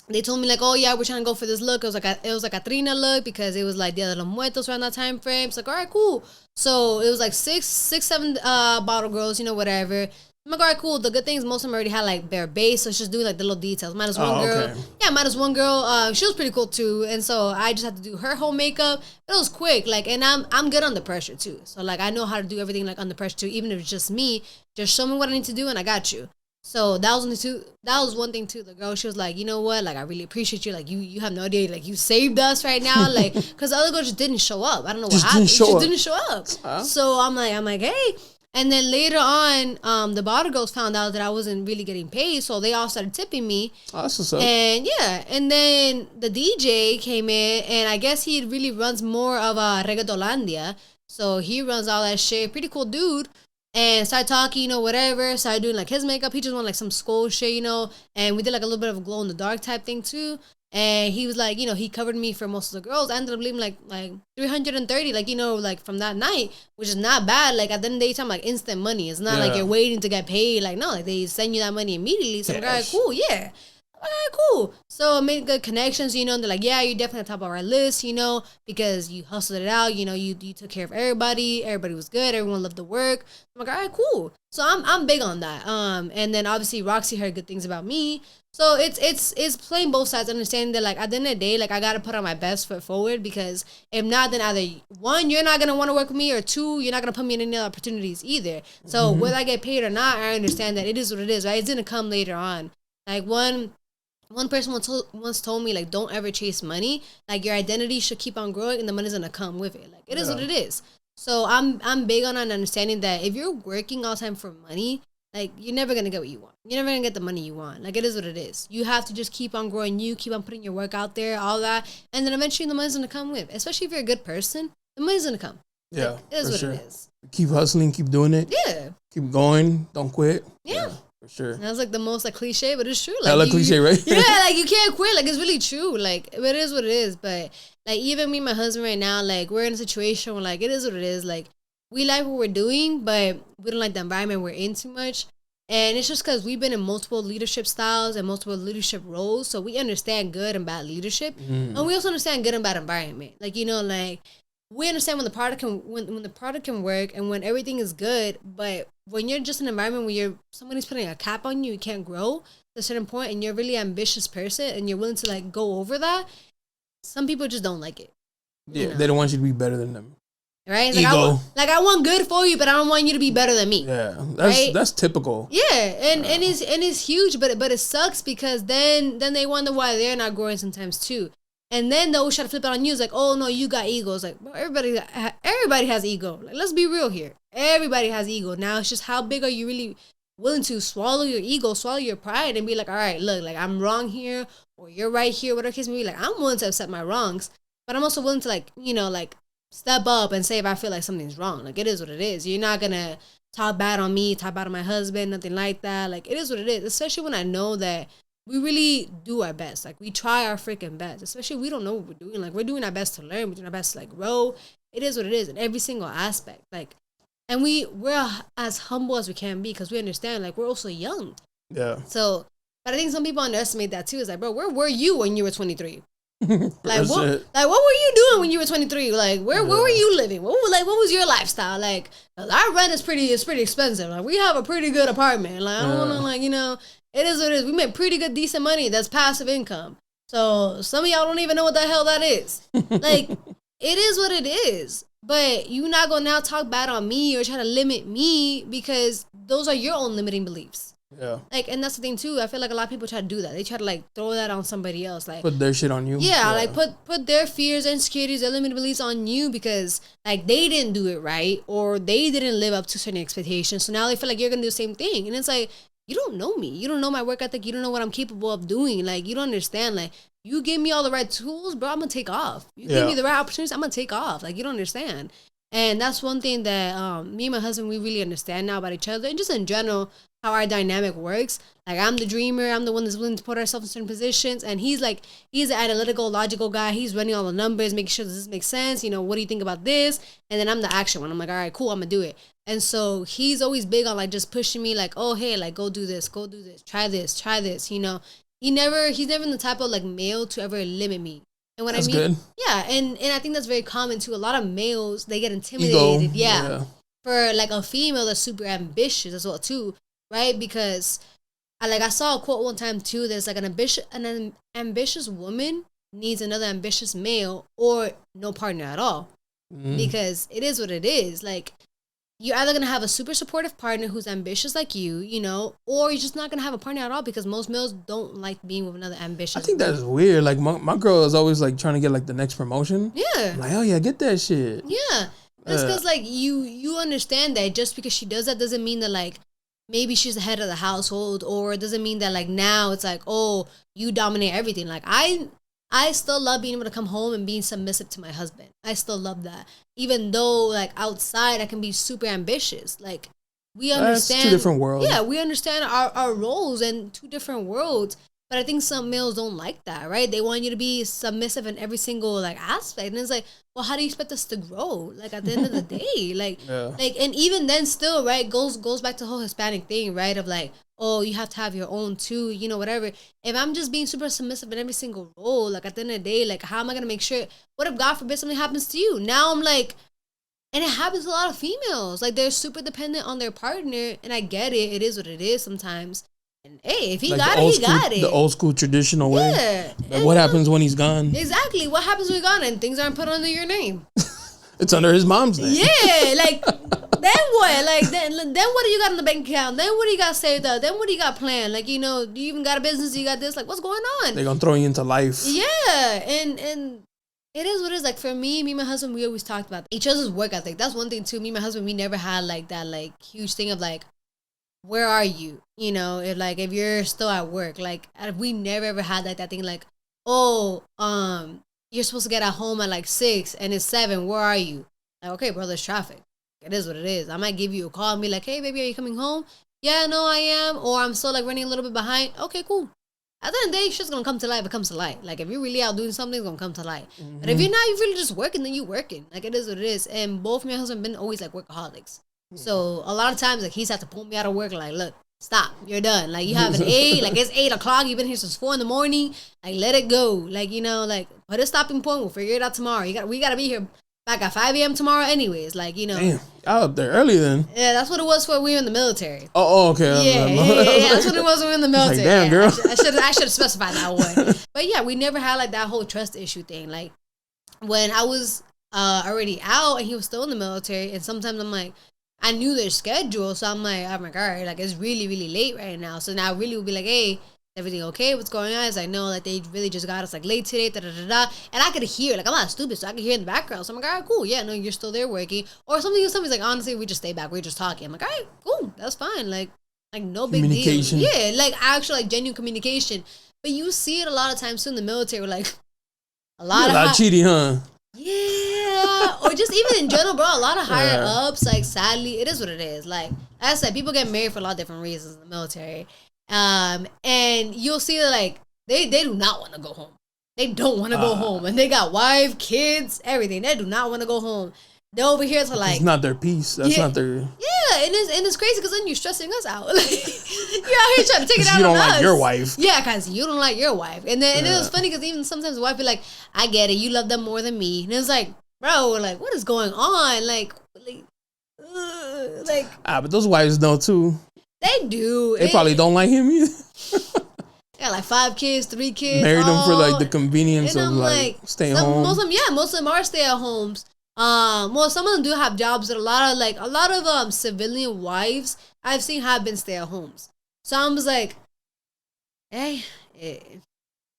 They told me like, oh yeah, we're trying to go for this look. It was like a Trina look, because it was like Dia de los Muertos around that time frame. It's like, all right, cool. So it was like 7 bottle girls, whatever. I'm like, all right, cool. The good thing is most of them already had like their base, so it's just doing like the little details. Minus one girl. Okay. Yeah, minus one girl. She was pretty cool too, and so I just had to do her whole makeup. It was quick, like, and I'm good under pressure too. So like, I know how to do everything like under pressure too, even if it's just me. Just show me what I need to do, and I got you. So that was one thing too. The girl, she was like, you know what? Like, I really appreciate you. Like, you have no idea. Like, you saved us right now. Like, because the other girl just didn't show up. I don't know what happened. She just didn't show up. So I'm like, hey. And then later on, the bottle girls found out that I wasn't really getting paid, so they all started tipping me. Oh, that's what's up. And yeah, and then the DJ came in, and I guess he really runs more of a Reggaetolandia. So he runs all that shit. Pretty cool dude. And started talking, whatever. Started doing like his makeup. He just wanted like some skull shit, and we did like a little bit of a glow in the dark type thing too. And he was like, he covered me for most of the girls. I ended up leaving like 330, like from that night, which is not bad. Like, at the end of the day, time, like, instant money. It's not like you're waiting to get paid. Like, no, like, they send you that money immediately. So I'm like, all right, cool, yeah. All right, cool. So I made good connections, you know, and they're like, yeah, you're definitely on top of our list, you know, because you hustled it out, you know, you took care of everybody was good, everyone loved the work. I'm like, all right, cool. So I'm big on that. And then obviously Roxy heard good things about me. So it's playing both sides, understanding that like at the end of the day, like I gotta put on my best foot forward, because if not, then either one, you're not gonna want to work with me, or two, you're not gonna put me in any other opportunities either. So whether I get paid or not, I understand that it is what it is, right? It's gonna come later on. Like one person once told me, like, don't ever chase money. Like, your identity should keep on growing, and the money's gonna come with it. Like, it is what it is. So I'm big on understanding that if you're working all the time for money, like, you're never gonna get what you want. You're never gonna get the money you want. Like, it is what it is. You have to just keep on growing. You keep on putting your work out there, all that, and then eventually the money's gonna come with. Especially if you're a good person, the money's gonna come. Yeah, like, it is what it is. Keep hustling, keep doing it. Yeah. Keep going. Don't quit. Yeah. For sure. That was like the most like cliche, but it's true. Like, hella cliche, right? Yeah, like you can't quit. Like, it's really true. Like, it is what it is. But like, even me and my husband right now, like, we're in a situation where like it is what it is. Like, we like what we're doing, but we don't like the environment we're in too much. And it's just because we've been in multiple leadership styles and multiple leadership roles, so we understand good and bad leadership, and we also understand good and bad environment. Like, you know, like, we understand when the product can when the product can work and when everything is good, but when you're just in an environment where somebody's putting a cap on you, you can't grow to a certain point, and you're a really ambitious person and you're willing to like go over that, some people just don't like it. Yeah, you know? They don't want you to be better than them. Right? Ego. Like I want good for you, but I don't want you to be better than me. Yeah, right? That's typical. Yeah, and it's huge, but it sucks because then they wonder why they're not growing sometimes too. And then they'll try to flip it on you. It's like, oh no, you got ego. It's like, bro, everybody has ego. Like, let's be real here. Everybody has ego. Now it's just how big are you really willing to swallow your ego, swallow your pride, and be like, all right, look, like, I'm wrong here, or you're right here, whatever case may be. Like, I'm willing to accept my wrongs, but I'm also willing to, like, you know, like, step up and say if I feel like something's wrong. Like, it is what it is. You're not gonna talk bad on me, talk bad on my husband, nothing like that. Like, it is what it is. Especially when I know that we really do our best. Like, we try our freaking best. Especially if we don't know what we're doing. Like, we're doing our best to learn. We're doing our best to, like, grow. It is what it is in every single aspect. Like, and we're as humble as we can be because we understand, like, we're also young. Yeah. So, but I think some people underestimate that too. It's like, bro, where were you when you were 23? Like, what were you doing when you were 23? Like, where were you living? What was your lifestyle? Like, our rent is pretty expensive. Like, we have a pretty good apartment. Like, I don't want to, like, you know, it is what it is. We make pretty good, decent money. That's passive income. So some of y'all don't even know what the hell that is. Like, it is what it is. But you not gonna now talk bad on me or try to limit me because those are your own limiting beliefs. Yeah. Like, and that's the thing too. I feel like a lot of people try to do that. They try to like throw that on somebody else. Like, put their shit on you. Yeah, like put their fears, insecurities, their limiting beliefs on you because like they didn't do it right or they didn't live up to certain expectations. So now they feel like you're gonna do the same thing. And it's like, you don't know me. You don't know my work ethic. You don't know what I'm capable of doing. Like, you don't understand. Like, you give me all the right tools, bro, I'm gonna take off. You give me the right opportunities, I'm gonna take off. Like, you don't understand. And that's one thing that me and my husband, we really understand now about each other and just in general, how our dynamic works. Like, I'm the dreamer. I'm the one that's willing to put ourselves in certain positions. And he's an analytical, logical guy. He's running all the numbers, making sure this makes sense. You know, what do you think about this? And then I'm the action one. I'm like, all right, cool, I'm going to do it. And so he's always big on, like, just pushing me, like, oh, hey, like, go do this, try this, you know. He's never the type of, like, male to ever limit me. And what that's I mean, good. Yeah, and I think that's very common too. A lot of males, they get intimidated. Yeah. For, like, a female that's super ambitious as well, too. Right? Because I saw a quote one time too. There's like an ambitious woman needs another ambitious male or no partner at all. Because it is what it is. Like, you're either going to have a super supportive partner who's ambitious like you know, or you're just not going to have a partner at all because most males don't like being with another ambitious I think that's weird. Like, my girl is always like trying to get like the next promotion. Yeah. I'm like, oh yeah, get that shit. Yeah. It's because like you understand that just because she does that doesn't mean that like maybe she's the head of the household, or it doesn't mean that like now it's like, oh, you dominate everything. Like, I still love being able to come home and being submissive to my husband. I still love that. Even though like outside I can be super ambitious. Like, we understand. That's two different worlds. Yeah, we understand our roles and two different worlds. But I think some males don't like that, right? They want you to be submissive in every single like aspect, and it's like, well, how do you expect us to grow? Like at the end of the day, like, and even then, still, right? Goes back to the whole Hispanic thing, right? Of like, oh, you have to have your own too, you know, whatever. If I'm just being super submissive in every single role, like at the end of the day, like, how am I gonna make sure? What if God forbid something happens to you? Now I'm like. And it happens to a lot of females. Like, they're super dependent on their partner. And I get it. It is what it is sometimes. And, hey, if he like got it, he got it. The old school traditional way. Yeah. Like, what happens when he's gone? Exactly. What happens when he's gone and things aren't put under your name? It's under his mom's name. Yeah. Like, then what? Like, then what do you got in the bank account? Then what do you got saved up? Then what do you got planned? Like, you know, do you even got a business? You got this? Like, what's going on? They're going to throw you into life. Yeah. And it is what it is. Like, for me and my husband, we always talked about each other's work ethic. That's one thing, too. Me and my husband, we never had, like, that, like, huge thing of, like, where are you? You know, if you're still at work. Like, we never, ever had, like, that thing, like, oh, you're supposed to get at home at, like, 6, and it's 7. Where are you? Like, okay, bro, there's traffic. It is what it is. I might give you a call and be like, hey, baby, are you coming home? Yeah, no, I am. Or I'm still, like, running a little bit behind. Okay, cool. At the end of the day, shit's gonna come to light if it comes to light. Like, if you're really out doing something, it's gonna come to light. But if you're not, you're really just working, then you working. Like, it is what it is. And both me and my husband been always, like, workaholics. So, a lot of times, like, he's had to pull me out of work, like, look, stop, you're done. Like, you have an 8, like, it's 8 o'clock, you've been here since 4 in the morning. Like, let it go. Like, you know, like, put a stopping point, we'll figure it out tomorrow. We gotta be here back at 5 a.m. tomorrow anyways. Like, you know. Damn, y'all up there early then. Yeah, that's what it was for we were in the military. Oh, okay. Yeah, that's what it was when we were in the military. Like, damn, girl. I should have specified that one. But yeah, we never had like that whole trust issue thing. Like, when I was already out and he was still in the military, and sometimes I'm like, I knew their schedule, so I'm like, all right, like, it's really, really late right now. So now I really would be like, hey, everything okay? What's going on? It's like, no, like, they really just got us, like, late today, da-da-da-da. And I could hear, like, I'm not stupid, so I could hear in the background. So I'm like, all right, cool. Yeah, no, you're still there working. Or somebody's like, honestly, we just stay back. We're just talking. I'm like, all right, cool. That's fine. Like no big deal. Yeah, like, actual, like, genuine communication. But you see it a lot of times, too, in the military, where, like, a lot of cheating, huh? Yeah, or just even in general, bro, a lot of higher ups, like, sadly, it is what it is. Like I said, people get married for a lot of different reasons in the military. And you'll see that, like, they do not want to go home. They don't want to go home. And they got wife, kids, everything. They do not want to go home. They're over here to, like... It's not their peace. That's not their... Yeah, and it's crazy because then you're stressing us out. Like, you're out here trying to take it out on us. You don't like your wife. Yeah, because you don't like your wife. And then it was funny because even sometimes the wife be like, I get it. You love them more than me. And it's like, bro, like, what is going on? Like... but those wives know, too. They do. They probably don't like him either. Yeah, like 5 kids, 3 kids. Married them for, like, the convenience of, like, staying home. Most of them are stay-at-homes. Well, some of them do have jobs, but a lot of civilian wives I've seen have been stay-at-homes. So I was like, hey,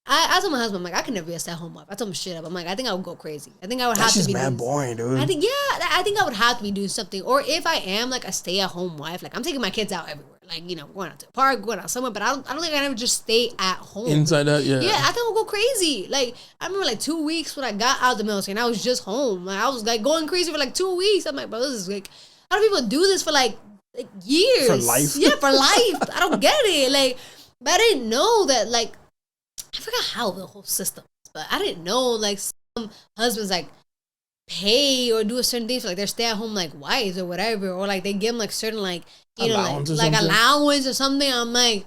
I told my husband, I'm like, I can never be a stay-at-home wife. I told him straight up. I'm like, I think I would go crazy. I think I would have to be. That's just mad boring, dude. I think I would have to be doing something. Or if I am like a stay-at-home wife, like, I'm taking my kids out everywhere. Like, you know, going out to the park, going out somewhere. But I don't think I ever just stay at home. Inside out, yeah. Yeah, I think I'll go crazy. Like, I remember like 2 weeks when I got out of the military and I was just home. Like, I was like going crazy for like 2 weeks. I'm like, bro, this is like, how do people do this for like years? For life. Yeah, for life. I don't get it. Like, but I didn't know that, like, I forgot how the whole system is, but I didn't know, like, some husbands, like, pay or do a certain thing for, like, their stay-at-home, like, wives or whatever, or, like, they give them, like, certain, like, you know, like allowance or something. I'm like,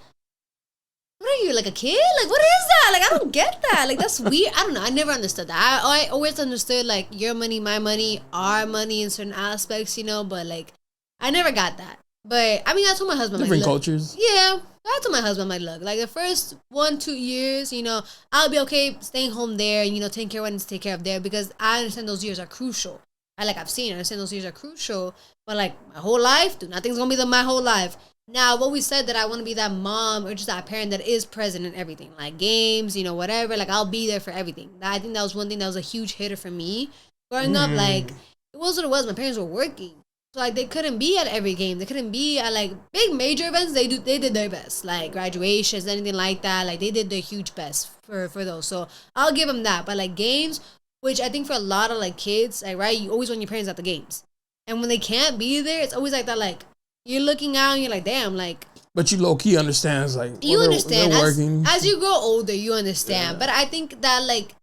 what are you, like, a kid? Like, what is that? Like, I don't get that. Like, that's weird. I don't know. I never understood that. I always understood, like, your money, my money, our money in certain aspects, you know, but, like, I never got that. But, I mean, I told my husband, different like, cultures. Yeah. I told my husband, like, look, like, the first 1-2 years, you know, I'll be okay staying home there and, you know, taking care of what I need to take care of there, because I understand those years are crucial. I understand those years are crucial, but, like, my whole life, dude, nothing's gonna be my whole life. Now, what we said that I want to be that mom or just that parent that is present in everything, like games, you know, whatever, like, I'll be there for everything. I think that was one thing that was a huge hitter for me growing up. Like, it was what it was. My parents were working. So, like, they couldn't be at every game. They couldn't be at, like, big major events. They did their best. Like, graduations, anything like that. Like, they did their huge best for those. So, I'll give them that. But, like, games, which I think for a lot of, like, kids, like, right, you always want your parents at the games. And when they can't be there, it's always like that, like, you're looking out and you're like, damn, like. But you low key understands, like, you understand they're working. As you grow older, you understand. But I think that like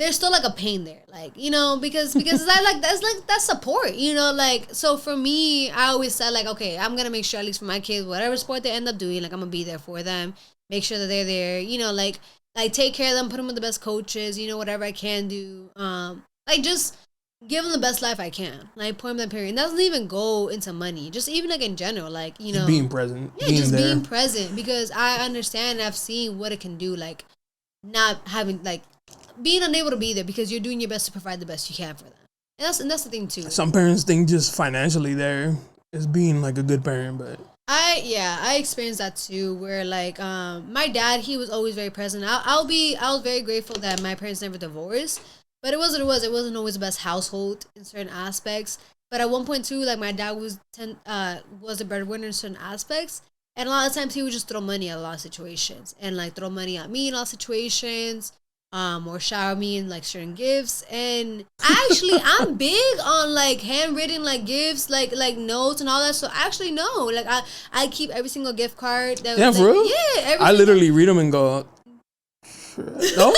there's still like a pain there, like, you know, because that's support, you know, like. So for me, I always said like, okay, I'm gonna make sure at least for my kids, whatever sport they end up doing, like I'm gonna be there for them, make sure that they're there, you know, like take care of them, put them with the best coaches, you know, whatever I can do, like just give them the best life I can, like point them that period. It doesn't even go into money, just even like in general, like, you know, just being present, being present, because I understand and I've seen what it can do, like not having, like being unable to be there because you're doing your best to provide the best you can for them, and that's the thing too. Some parents think just financially there is being like a good parent, but I experienced that too, where like my dad, he was always very present. I was very grateful that my parents never divorced. But it wasn't always the best household in certain aspects. But at one point too, like my dad was the breadwinner in certain aspects, and a lot of times he would just throw money at a lot of situations, and like throw money at me in a lot of situations, or shower me in like certain gifts. And I'm big on like handwritten like gifts, like notes and all that. So actually no, like I keep every single gift card. That, for real? Yeah, I literally read them and go. No,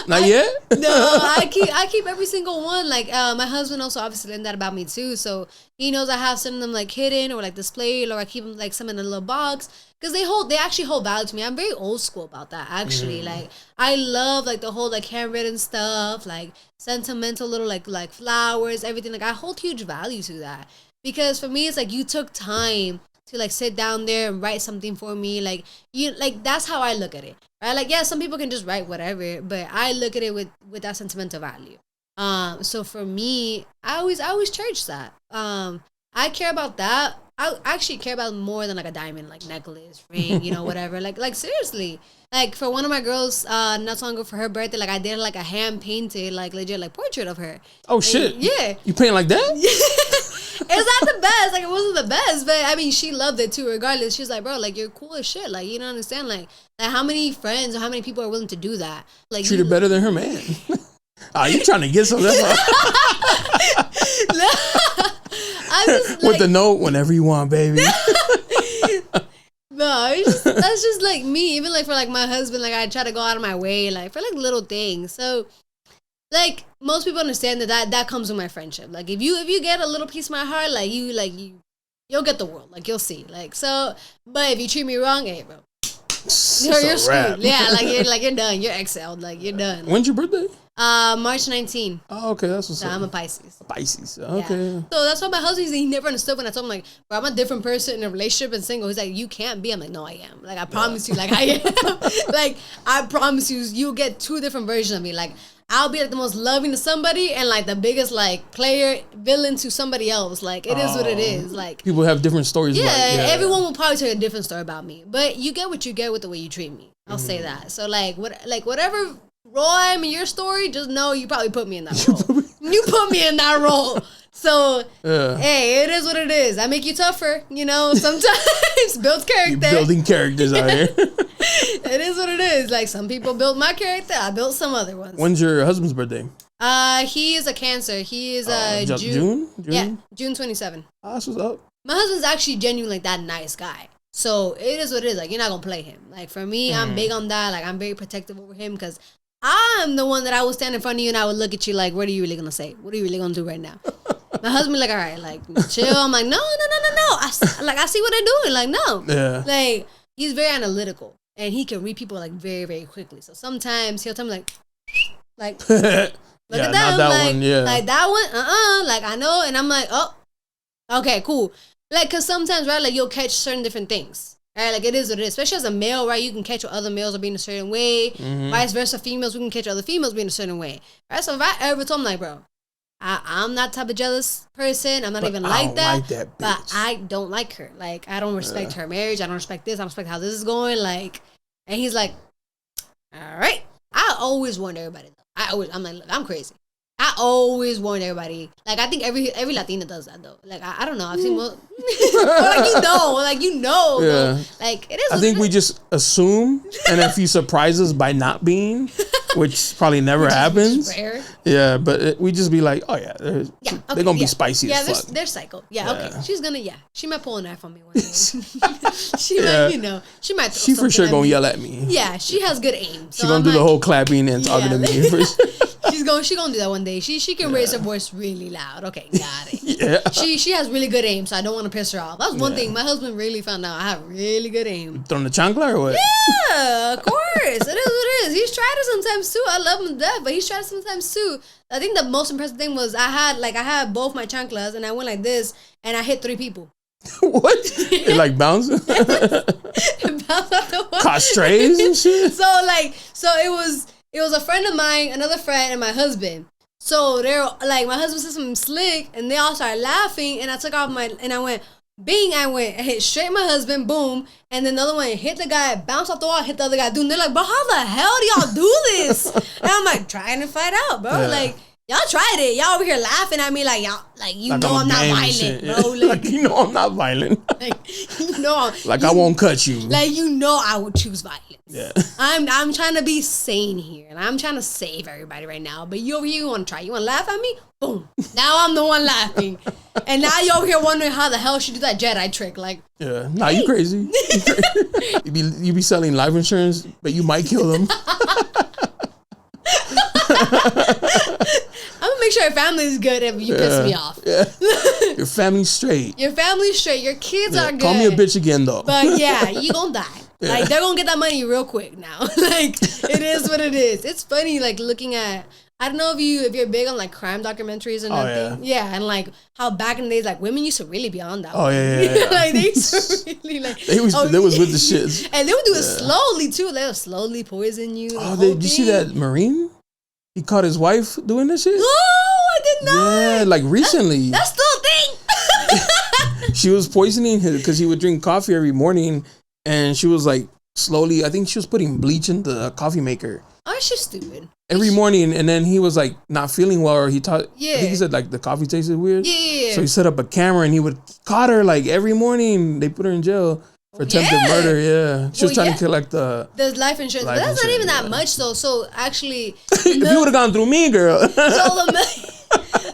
not yet. No, I keep every single one. Like my husband also obviously learned that about me too, so he knows I have some of them like hidden or like displayed, or I keep them like some in a little box because they actually hold value to me. I'm very old school about that actually. Like I love like the whole like handwritten stuff, like sentimental little like flowers, everything. Like I hold huge value to that because for me it's like you took time to like sit down there and write something for me. Like you, like that's how I look at it. Right? Like yeah, some people can just write whatever, but I look at it with that sentimental value. So for me, I always cherish that. I care about that. I actually care about more than like a diamond like necklace, ring, you know, whatever. Like seriously. Like for one of my girls, not so long ago for her birthday, like I did like a hand painted, like legit like portrait of her. Oh shit! Yeah. You paint like that? It's not the best. Like it wasn't the best, but I mean she loved it too. Regardless, she's like, bro, like you're cool as shit. Like you don't understand. Like how many friends or how many people are willing to do that? Like treat her better than her man. You trying to get some? That's I just, with the note, whenever you want, baby. No, that's just like me. Even like for like my husband, like I try to go out of my way, like for like little things. So, like most people understand that comes with my friendship. Like if you get a little piece of my heart, you'll get the world. Like you'll see. Like so, but if you treat me wrong, hey bro, you're screwed. Yeah, like you're done. You're exiled. Like you're done. When's your birthday? March 19. Oh, okay, that's what's up. I'm a Pisces. Okay. Yeah. So that's why my husband, he never understood when I told him, like, bro, I'm a different person in a relationship and single. He's like, you can't be. I'm like, no, I am. Like, I promise you, like, I am. Like, I promise you'll get two different versions of me. Like, I'll be like the most loving to somebody and like the biggest like player villain to somebody else. Like, it is what it is. Like, people have different stories. Yeah, everyone will probably tell you a different story about me. But you get what you get with the way you treat me. I'll say that. So like whatever role I'm in your story, just know you probably put me in that role. You put me in that role. So, hey, it is what it is. I make you tougher, you know, sometimes. Builds character. You're building characters out here. It is what it is. Like, some people built my character. I built some other ones. When's your husband's birthday? He is a Cancer. He is June? Yeah, June 27. That's what's up. My husband's actually genuinely like that nice guy. So, it is what it is. Like, you're not going to play him. Like, for me, I'm big on that. Like, I'm very protective over him because I'm the one that I would stand in front of you and I would look at you like, what are you really going to say? What are you really going to do right now? My husband like, all right, like, chill. I'm like, no. I see what they're doing. Like, no. Yeah. Like, he's very analytical and he can read people like very, very quickly. So sometimes he'll tell me like look at them. Not that like, one, yeah. Like that one, like I know. And I'm like, oh, okay, cool. Like, cause sometimes, right, like you'll catch certain different things. Right, like it is what it is. Especially as a male, right, you can catch what other males are being a certain way. Vice versa, females, we can catch other females being a certain way. Right, so if I ever told him like, bro, I'm not type of jealous person. I'm not even like that. But I don't like her. Like, I don't respect her marriage. I don't respect this. I don't respect how this is going. Like, and he's like, all right. I always warn everybody. I'm like, look, I'm crazy. I always warn everybody. Like, I think every Latina does that though. Like, I don't know. I've seen more. Like you know. Yeah. Like, it is. I think we just assume, and if he surprises by not being, which probably never happens. Rare. Yeah, but we just be like, oh yeah, they're gonna be spicy as fuck. They're psycho. Yeah, okay. She might pull a knife on me one day. She might, she might. She for sure gonna yell at me. Yeah, she has good aim. So she gonna do the whole clapping and talking to me. She gonna do that one day. She can raise her voice really loud. Okay, got it. Yeah. She has really good aim, so I don't want to piss her off. That's one thing. My husband really found out I have really good aim. Throwing the chancla or what? Yeah, of course. It is what it is. He's tried it sometimes too. I love him to death, but he's tried it sometimes too. I think the most impressive thing was I had both my chanclas and I went like this and I hit 3 people. What? It like bounced? It bounced off the wall. Caught strays and shit? So it was a friend of mine, another friend, and my husband. So they're like, my husband said something slick, and they all started laughing, and I took off and I went, bing, I hit straight my husband, boom, and then the other one hit the guy, bounced off the wall, hit the other guy, dude, and they're like, bro, how the hell do y'all do this? And I'm like, trying to fight out, bro, like, y'all tried it. Y'all over here laughing at me like y'all, like you know I'm not violent, bro. Like you know I'm not violent. Like I won't cut you. Like you know I would choose violence. Yeah. I'm trying to be sane here, and I'm trying to save everybody right now. But you over here, you want to try? You want to laugh at me? Boom. Now I'm the one laughing, and now you over here wondering how the hell she do that Jedi trick. Like, yeah, nah, you crazy. You be selling life insurance, but you might kill them. I'm gonna make sure your family is good if you piss me off. Yeah. Your family's straight. Your family's straight. Your kids are good. Call me a bitch again though. But yeah, you gonna die. Yeah. Like they're gonna get that money real quick now. Like it is what it is. It's funny like looking at, I don't know if you're big on like crime documentaries and everything. Yeah, and like how back in the days like women used to really be on that. Oh yeah. Like they used to really like they was with the shits. And they would do it slowly too. They would slowly poison you. Did you see that Marine? He caught his wife doing this shit? No, I did not. Yeah, like recently. That's still a thing. She was poisoning him because he would drink coffee every morning, and she was like slowly, I think she was putting bleach in the coffee maker. Oh, she's stupid. Every morning, and then he was like not feeling well, or I think he said like the coffee tasted weird. Yeah. So he set up a camera and he would caught her like every morning. They put her in jail. For attempted murder, yeah. She was trying to collect the life insurance. But that's not even that much, though. So, actually... if you would have gone through me, girl. So,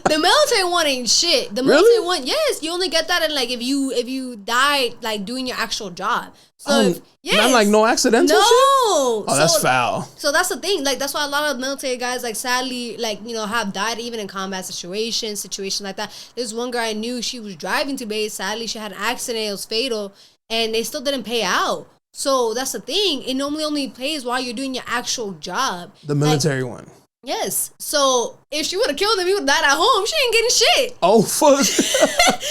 the military one ain't shit. The military one, yes. You only get that in, like, if you died, like, doing your actual job. So, not like no accidental shit? Oh, that's foul. So, that's the thing. Like, that's why a lot of military guys, like, sadly, like, you know, have died even in combat situations like that. There's one girl I knew, she was driving to base. Sadly, she had an accident. It was fatal. And they still didn't pay out. So that's the thing. It normally only pays while you're doing your actual job. The military one. Yes. So if she would have killed him, he would have died at home. She ain't getting shit. Oh, fuck. She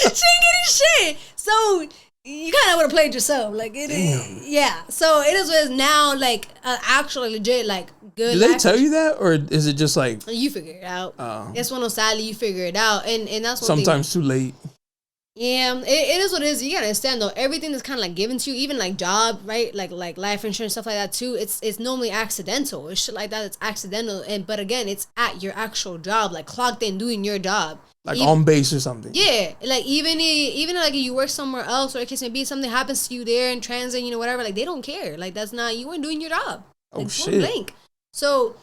ain't getting shit. So you kind of would have played yourself. Like, it is. Yeah. So it is what it is now, like, actually legit, like, good. Do they tell you that? Or is it just like... You figure it out. It's one of sadly, you figure it out. And that's one sometimes too late. Yeah, it is what it is. You gotta understand though, everything that's kind of like given to you, even like job, right? Like life insurance, stuff like that too. It's normally accidental. It's shit like that. It's accidental, but again, it's at your actual job, like clocked in doing your job, like on base or something. Yeah, like even like if you work somewhere else, or in case maybe something happens to you there in transit, you know, whatever. Like they don't care. Like that's not, you weren't doing your job. Like, shit. Blank. So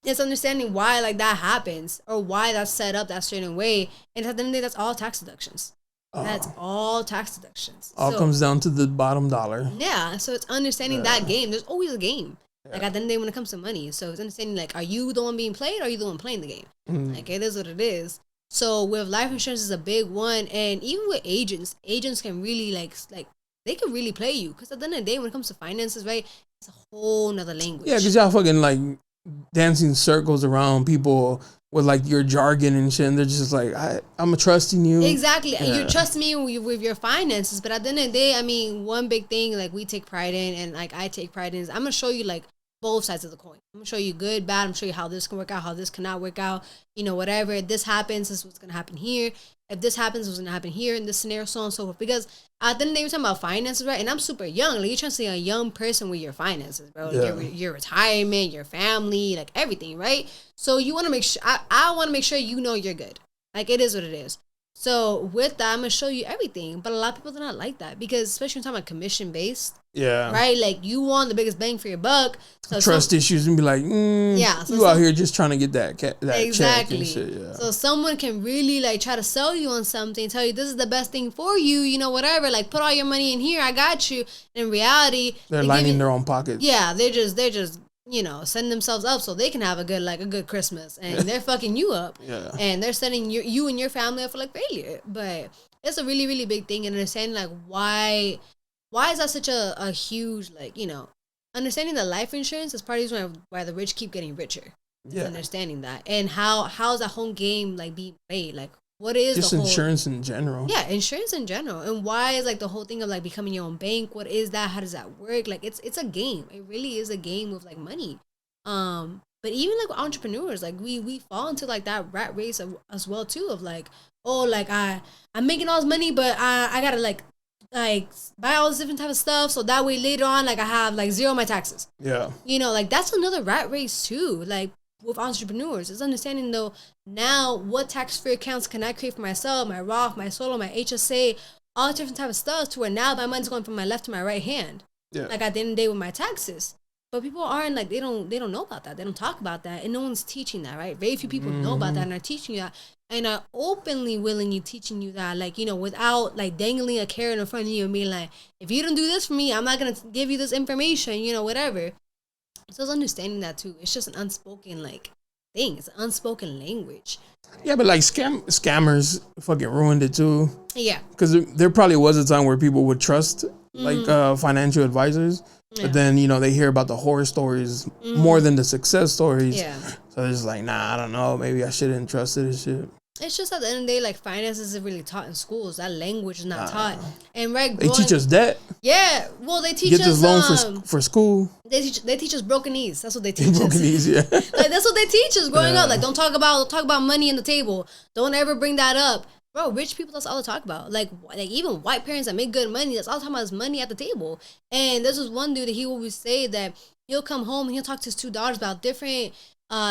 it's understanding why like that happens or why that's set up that certain way, and at the end of the day, that's all tax deductions. That's all tax deductions. All comes down to the bottom dollar. Yeah, so it's understanding that game. There's always a game. Like at the end of the day when it comes to money. So it's understanding like, are you the one being played or are you the one playing the game? Like it is what it is. So with life insurance is a big one. And even with agents can really like they can really play you. Because at the end of the day when it comes to finances, right, it's a whole nother language. Yeah, because y'all fucking like dancing circles around people with like your jargon and shit, and they're just like, I'm trusting you. Exactly. Yeah. You're trusting me with your finances, but at the end of the day, I mean, one big thing like we take pride in, and like I take pride in, is I'm gonna show you like both sides of the coin. I'm gonna show you good, bad. I'm gonna show you how this can work out, how this cannot work out. You know, whatever. If this happens, this is what's gonna happen here. If this happens, what's gonna happen here in this scenario, so on and so forth. Because at the end of the day, we're talking about finances, right? And I'm super young. Like you're trying to see a young person with your finances, bro. Like, your retirement, your family, like everything, right? So you want to make sure. I want to make sure you know you're good. Like it is what it is. So with that, I'm gonna show you everything. But a lot of people do not like that because, especially when you're talking about commission based, right? Like you want the biggest bang for your buck. So trust issues and be like, so you out here just trying to get that exactly. check and shit. Yeah. So someone can really like try to sell you on something, tell you this is the best thing for you, you know, whatever. Like put all your money in here, I got you. In reality, they're lining their own pockets. Yeah, they're just you know, setting themselves up so they can have a good Christmas, and they're fucking you up, and they're setting you and your family up for like failure. But it's a really, really big thing, and understanding like why is that such a huge, like, you know, understanding that life insurance is part of the reason why the rich keep getting richer. Understanding that, and how's that whole game like being played, like what is just the whole, insurance in general? Yeah, insurance in general, and why is like the whole thing of like becoming your own bank? What is that? How does that work? Like it's a game. It really is a game with like money. But even like entrepreneurs, like we fall into like that rat race as well too, of like, oh, like I'm making all this money, but I gotta like buy all this different type of stuff, so that way later on like I have like zero my taxes. Yeah, you know, like that's another rat race too. Like with entrepreneurs, it's understanding though now what tax-free accounts can I create for myself, my Roth, my Solo, my HSA, all different type of stuff, to where now my money's going from my left to my right hand. Yeah. Like at the end of the day with my taxes. But people aren't like, they don't know about that. They don't talk about that, and no one's teaching that, right? Very few people know about that and are teaching you that, and are openly willingly teaching you that, like, you know, without like dangling a carrot in front of you and being like, if you don't do this for me, I'm not gonna give you this information, you know, whatever. So it's understanding that too. It's just an unspoken like thing. It's an unspoken language. Yeah, but like scammers fucking ruined it too. Yeah. Because there probably was a time where people would trust like financial advisors, but then, you know, they hear about the horror stories more than the success stories. Yeah. So they're just like, nah, I don't know. Maybe I shouldn't trust it and shit. It's just at the end of the day, like, finances isn't really taught in schools. That language is not taught. And right, they teach us debt. Yeah, well, they teach us. Get this loan for school. They teach us broken knees. That's what they teach us. Broken knees, yeah. Like that's what they teach us growing up. Like, don't talk about money on the table. Don't ever bring that up, bro. Rich people, that's all they talk about. Like even white parents that make good money, that's all talking about is money at the table. And there's this one dude that he always say that he'll come home and he'll talk to his two daughters about different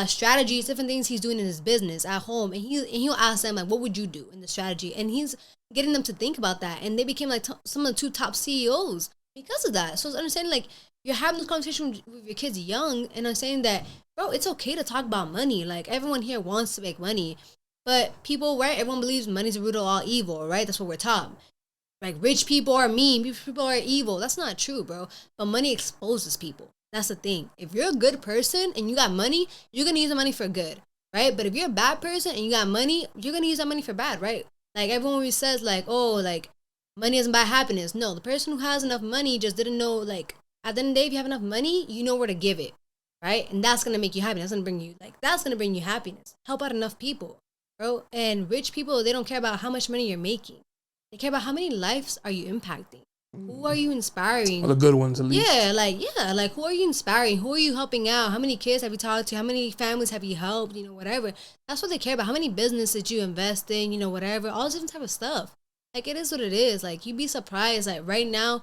strategies, different things he's doing in his business at home, and he'll ask them like, what would you do in the strategy? And he's getting them to think about that, and they became like some of the two top CEOs because of that. So it's understanding like you're having this conversation with your kids young, and I'm saying that, bro, it's okay to talk about money. Like everyone here wants to make money, but people, right? Everyone believes money's the root of all evil, right? That's what we're taught. Like rich people are mean, people are evil. That's not true, bro. But money exposes people. That's the thing. If you're a good person and you got money, you're going to use the money for good, right? But if you're a bad person and you got money, you're going to use that money for bad, right? Like everyone always says like, oh, like money doesn't buy happiness. No, the person who has enough money just didn't know, like at the end of the day, if you have enough money, you know where to give it, right? And that's going to make you happy. That's going to bring you happiness. Help out enough people, bro. And rich people, they don't care about how much money you're making. They care about how many lives are you impacting. Who are you inspiring? Well, the good ones, at least. Yeah, like who are you inspiring? Who are you helping out? How many kids have you talked to? How many families have you helped? You know, whatever. That's what they care about. How many businesses you invest in? You know, whatever. All this different type of stuff. Like it is what it is. Like you'd be surprised. Like right now,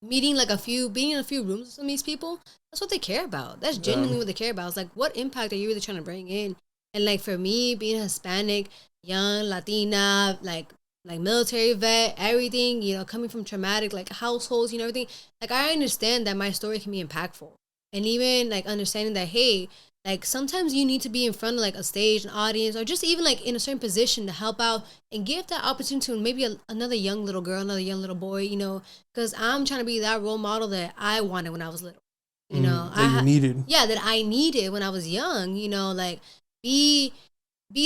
being in a few rooms with some of these people, that's what they care about. That's genuinely what they care about. It's like, what impact are you really trying to bring in? And like for me, being Hispanic, young, Latina, like military vet, everything, you know, coming from traumatic like households, you know, everything, like I understand that my story can be impactful. And even like understanding that, hey, like sometimes you need to be in front of like a stage, an audience, or just even like in a certain position to help out and give that opportunity to maybe another young little girl, another young little boy, you know, because I'm trying to be that role model that I wanted when I was little, you know, that I needed when I was young, you know, like be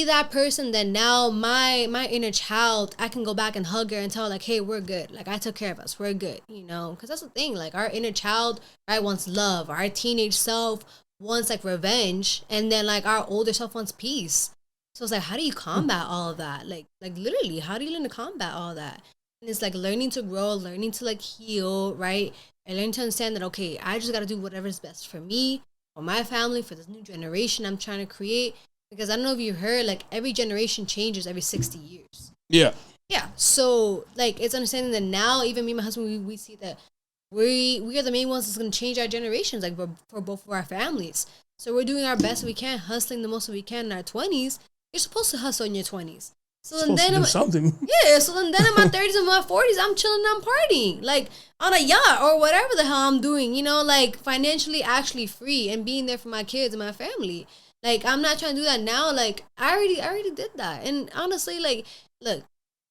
that person that now my inner child, I can go back and hug her and tell her, like, hey, we're good. Like, I took care of us. We're good, you know? Because that's the thing. Like, our inner child, right, wants love. Our teenage self wants, like, revenge. And then, like, our older self wants peace. So it's like, how do you combat all of that? Like literally, how do you learn to combat all of that? And it's, like, learning to grow, learning to, like, heal, right? And learning to understand that, okay, I just got to do whatever's best for me, for my family, for this new generation I'm trying to create. Because I don't know if you heard, like, every generation changes every 60 years. Yeah. Yeah. So, like, it's understanding that now, even me and my husband, we see that we are the main ones that's going to change our generations, like, for both of our families. So we're doing our best we can, hustling the most we can in our 20s. You're supposed to hustle in your 20s. So then do something. Yeah, so then in my 30s and my 40s, I'm chilling, I'm partying, like on a yacht or whatever the hell I'm doing, you know, like financially actually free and being there for my kids and my family. Like, I'm not trying to do that now. Like, I already did that. And honestly, like, look,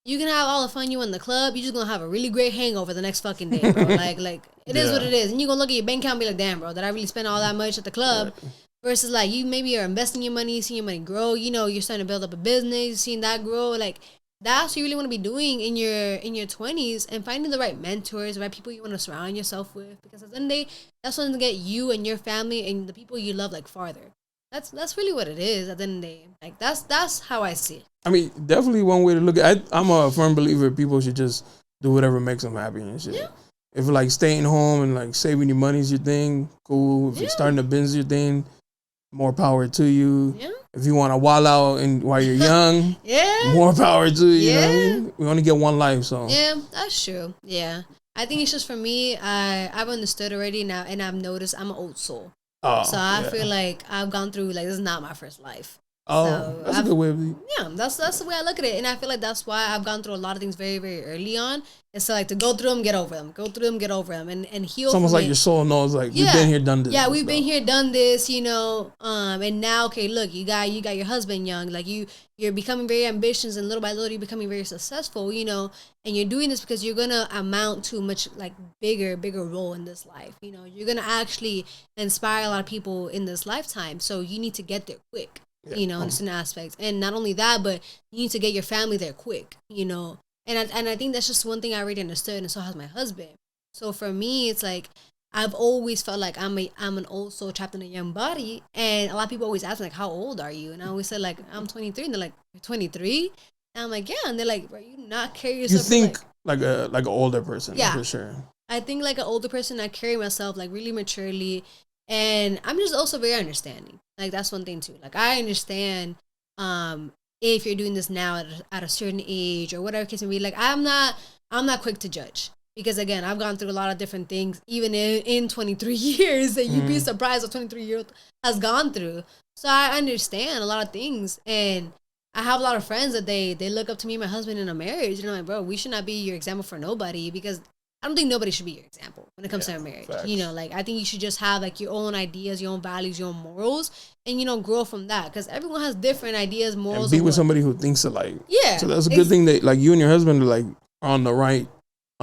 you can have all the fun you want in the club. You're just going to have a really great hangover the next fucking day, bro. like, it is what it is. And you're going to look at your bank account and be like, damn, bro, did I really spend all that much at the club? Right. Versus, like, you maybe are investing your money, seeing your money grow. You know, you're starting to build up a business, seeing that grow. Like, that's what you really want to be doing in your 20s, and finding the right mentors, the right people you want to surround yourself with. Because at the end of the day, that's going to get you and your family and the people you love, like, farther. That's really what it is at the end of the day. Like, that's how I see it. I mean, definitely one way to look at it. I'm a firm believer people should just do whatever makes them happy and shit. Yeah. If like staying home and like saving your money is your thing, cool. If you're starting a business your thing, more power to you. Yeah. If you want to wild out and while you're young, more power to you. You know what I mean? We only get one life, so. Yeah, that's true. Yeah. I think it's just for me, I've understood already now, and I've noticed I'm an old soul. Oh, so I feel like I've gone through, like, this is not my first life. Oh, so that's a good way of it. Yeah, that's the way I look at it. And I feel like that's why I've gone through a lot of things very, very early on. It's like to go through them, get over them. Go through them, get over them, and heal. It's almost like your soul knows, like, we've been here, done this. Yeah, we've been here, done this, you know. And now, okay, look, you got your husband young. Like, you're becoming very ambitious, and little by little, you're becoming very successful, you know. And you're doing this because you're going to amount to a much, like, bigger role in this life. You know, you're going to actually inspire a lot of people in this lifetime. So you need to get there quick. Yeah. You know, in certain aspects. And not only that, but you need to get your family there quick, you know. And I think that's just one thing I already understood, and so has my husband. So for me, it's like I've always felt like I'm an old soul trapped in a young body. And a lot of people always ask me, like, how old are you? And I always say, like, I'm 23. And they're like, you're 23? And I'm like, yeah. And they're like, bro, you not carry yourself. You think like an older person, for sure. I think like an older person. I carry myself like really maturely. And I'm just also very understanding. Like, that's one thing, too. Like, I understand if you're doing this now at a certain age or whatever case may be. Like, I'm not quick to judge. Because, again, I've gone through a lot of different things, even in 23 years, that you'd be surprised what 23-year-old has gone through. So I understand a lot of things. And I have a lot of friends that they look up to me and my husband in a marriage. And I'm like, bro, we should not be your example for nobody, because I don't think nobody should be your example when it comes to a marriage. Facts. You know, like, I think you should just have, like, your own ideas, your own values, your own morals, and, you know, grow from that. Because everyone has different ideas, morals. And be with somebody who thinks alike. Yeah. So that's a good thing that, like, you and your husband are, like, on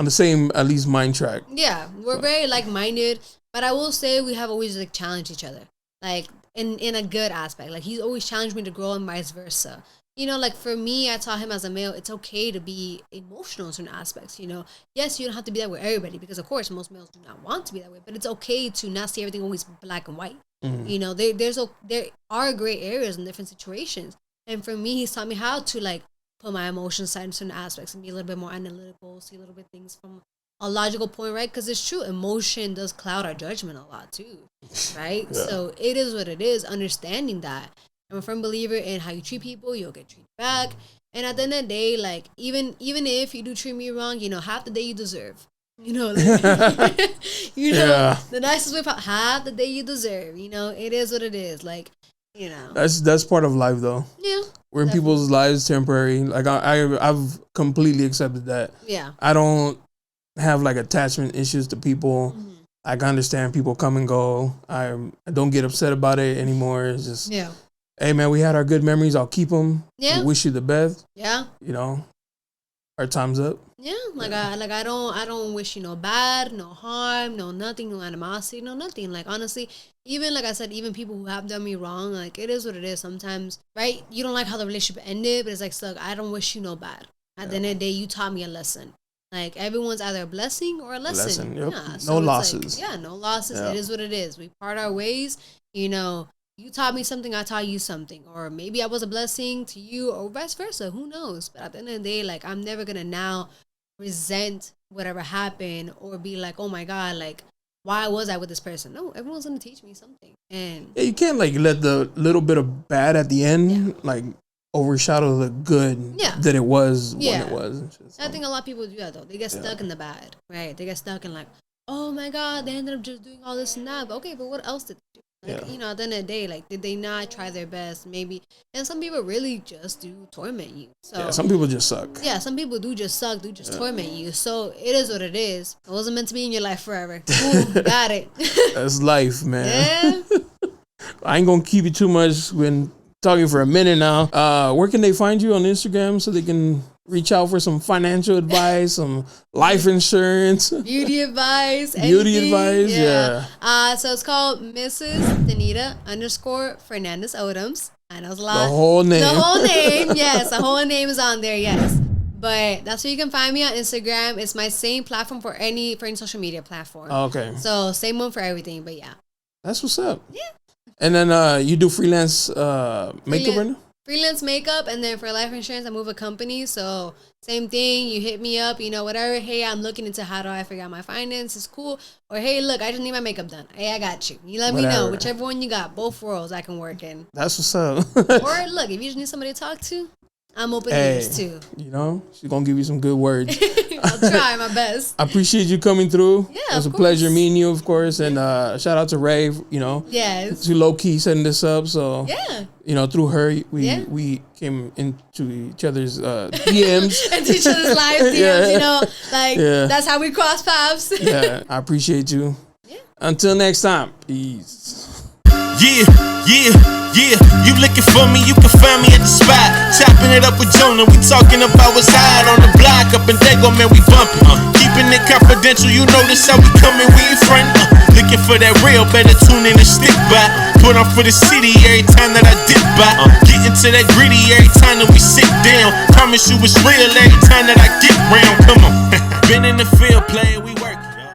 the same, at least, mind track. Yeah. We're very like-minded. But I will say we have always, like, challenged each other. Like, in a good aspect. Like, he's always challenged me to grow and vice versa. You know, like, for me, I taught him as a male, it's okay to be emotional in certain aspects, you know. Yes, you don't have to be that with everybody, because, of course, most males do not want to be that way. But it's okay to not see everything always black and white. Mm-hmm. You know, there are gray areas in different situations. And for me, he's taught me how to, like, put my emotions aside in certain aspects and be a little bit more analytical, see a little bit things from a logical point, right? Because it's true, emotion does cloud our judgment a lot, too, right? Yeah. So it is what it is, understanding that. I'm a firm believer in how you treat people, you'll get treated back. And at the end of the day, like, even if you do treat me wrong, you know, half the day you deserve. You know, like, you know, the nicest way, half the day you deserve. You know, it is what it is. Like, you know. That's part of life, though. Yeah. We're in people's lives temporary. Like, I've completely accepted that. Yeah. I don't have, like, attachment issues to people. Mm-hmm. I can understand people come and go. I don't get upset about it anymore. It's just... Yeah. Hey, man, we had our good memories. I'll keep them. Yeah. We wish you the best. Yeah. You know, our time's up. Yeah. I don't wish you no bad, no harm, no nothing, no animosity, no nothing. Like, honestly, even, like I said, even people who have done me wrong, like, it is what it is sometimes, right? You don't like how the relationship ended, but it's like, look, I don't wish you no bad. At the end of the day, you taught me a lesson. Like, everyone's either a blessing or a lesson. Yep. Yeah. So no losses. Like, no losses. Yeah. It is what it is. We part our ways, you know. You taught me something, I taught you something. Or maybe I was a blessing to you, or vice versa. Who knows? But at the end of the day, like, I'm never going to now resent whatever happened or be like, oh, my God, like, why was I with this person? No, everyone's going to teach me something. And yeah, you can't, like, let the little bit of bad at the end, like, overshadow the good that it was when it was. I think a lot of people do that, though. They get stuck in the bad, right? They get stuck in, like, oh, my God, they ended up just doing all this and that. But okay, but what else did they do? Like, you know, at the end of the day, like, did they not try their best? Maybe. And some people really just do torment you. So some people just suck. Yeah, some people do just suck, do just torment you. So it is what it is. It wasn't meant to be in your life forever. Ooh, got it. That's life, man. Yeah. I ain't gonna keep you too much. Been talking for a minute now. Where can they find you on Instagram so they can reach out for some financial advice, some life insurance, beauty advice, yeah. So it's called Mrs. Danita _Fernandez Odoms. I know it's a lot. The whole name. Yes, the whole name is on there. Yes, but that's where you can find me on Instagram. It's my same platform for any social media platform. Okay. So same one for everything. But yeah, that's what's up. Yeah. And then you do freelance makeup right now? Freelance makeup, and then for life insurance, I move a company. So same thing. You hit me up, you know, whatever. Hey, I'm looking into how do I figure out my finances. Cool. Or hey, look, I just need my makeup done. Hey, I got you. You let me know. Whichever one you got. Both worlds I can work in. That's what's up. Or look, if you just need somebody to talk to, I'm open to this too. You know, she's gonna give you some good words. I'll try my best. I appreciate you coming through. Yeah, it was a pleasure meeting you, of course. And shout out to Ray, you know. Yes. To low key setting this up. So you know, through her we came into each other's DMs. Into each other's lives, DMs, you know, like that's how we cross paths. Yeah, I appreciate you. Yeah. Until next time. Peace. Yeah, you looking for me, you can find me at the spot. Chopping it up with JONA, we talking about what's hot on the block. Up in Dago, man, we bumping. Keeping it confidential, you know this how we coming, we in front. Looking for that real, better tune in and stick by. Put on for the city every time that I dip by. Getting to that gritty every time that we sit down. Promise you it's real every time that I get round, come on. Been in the field playing.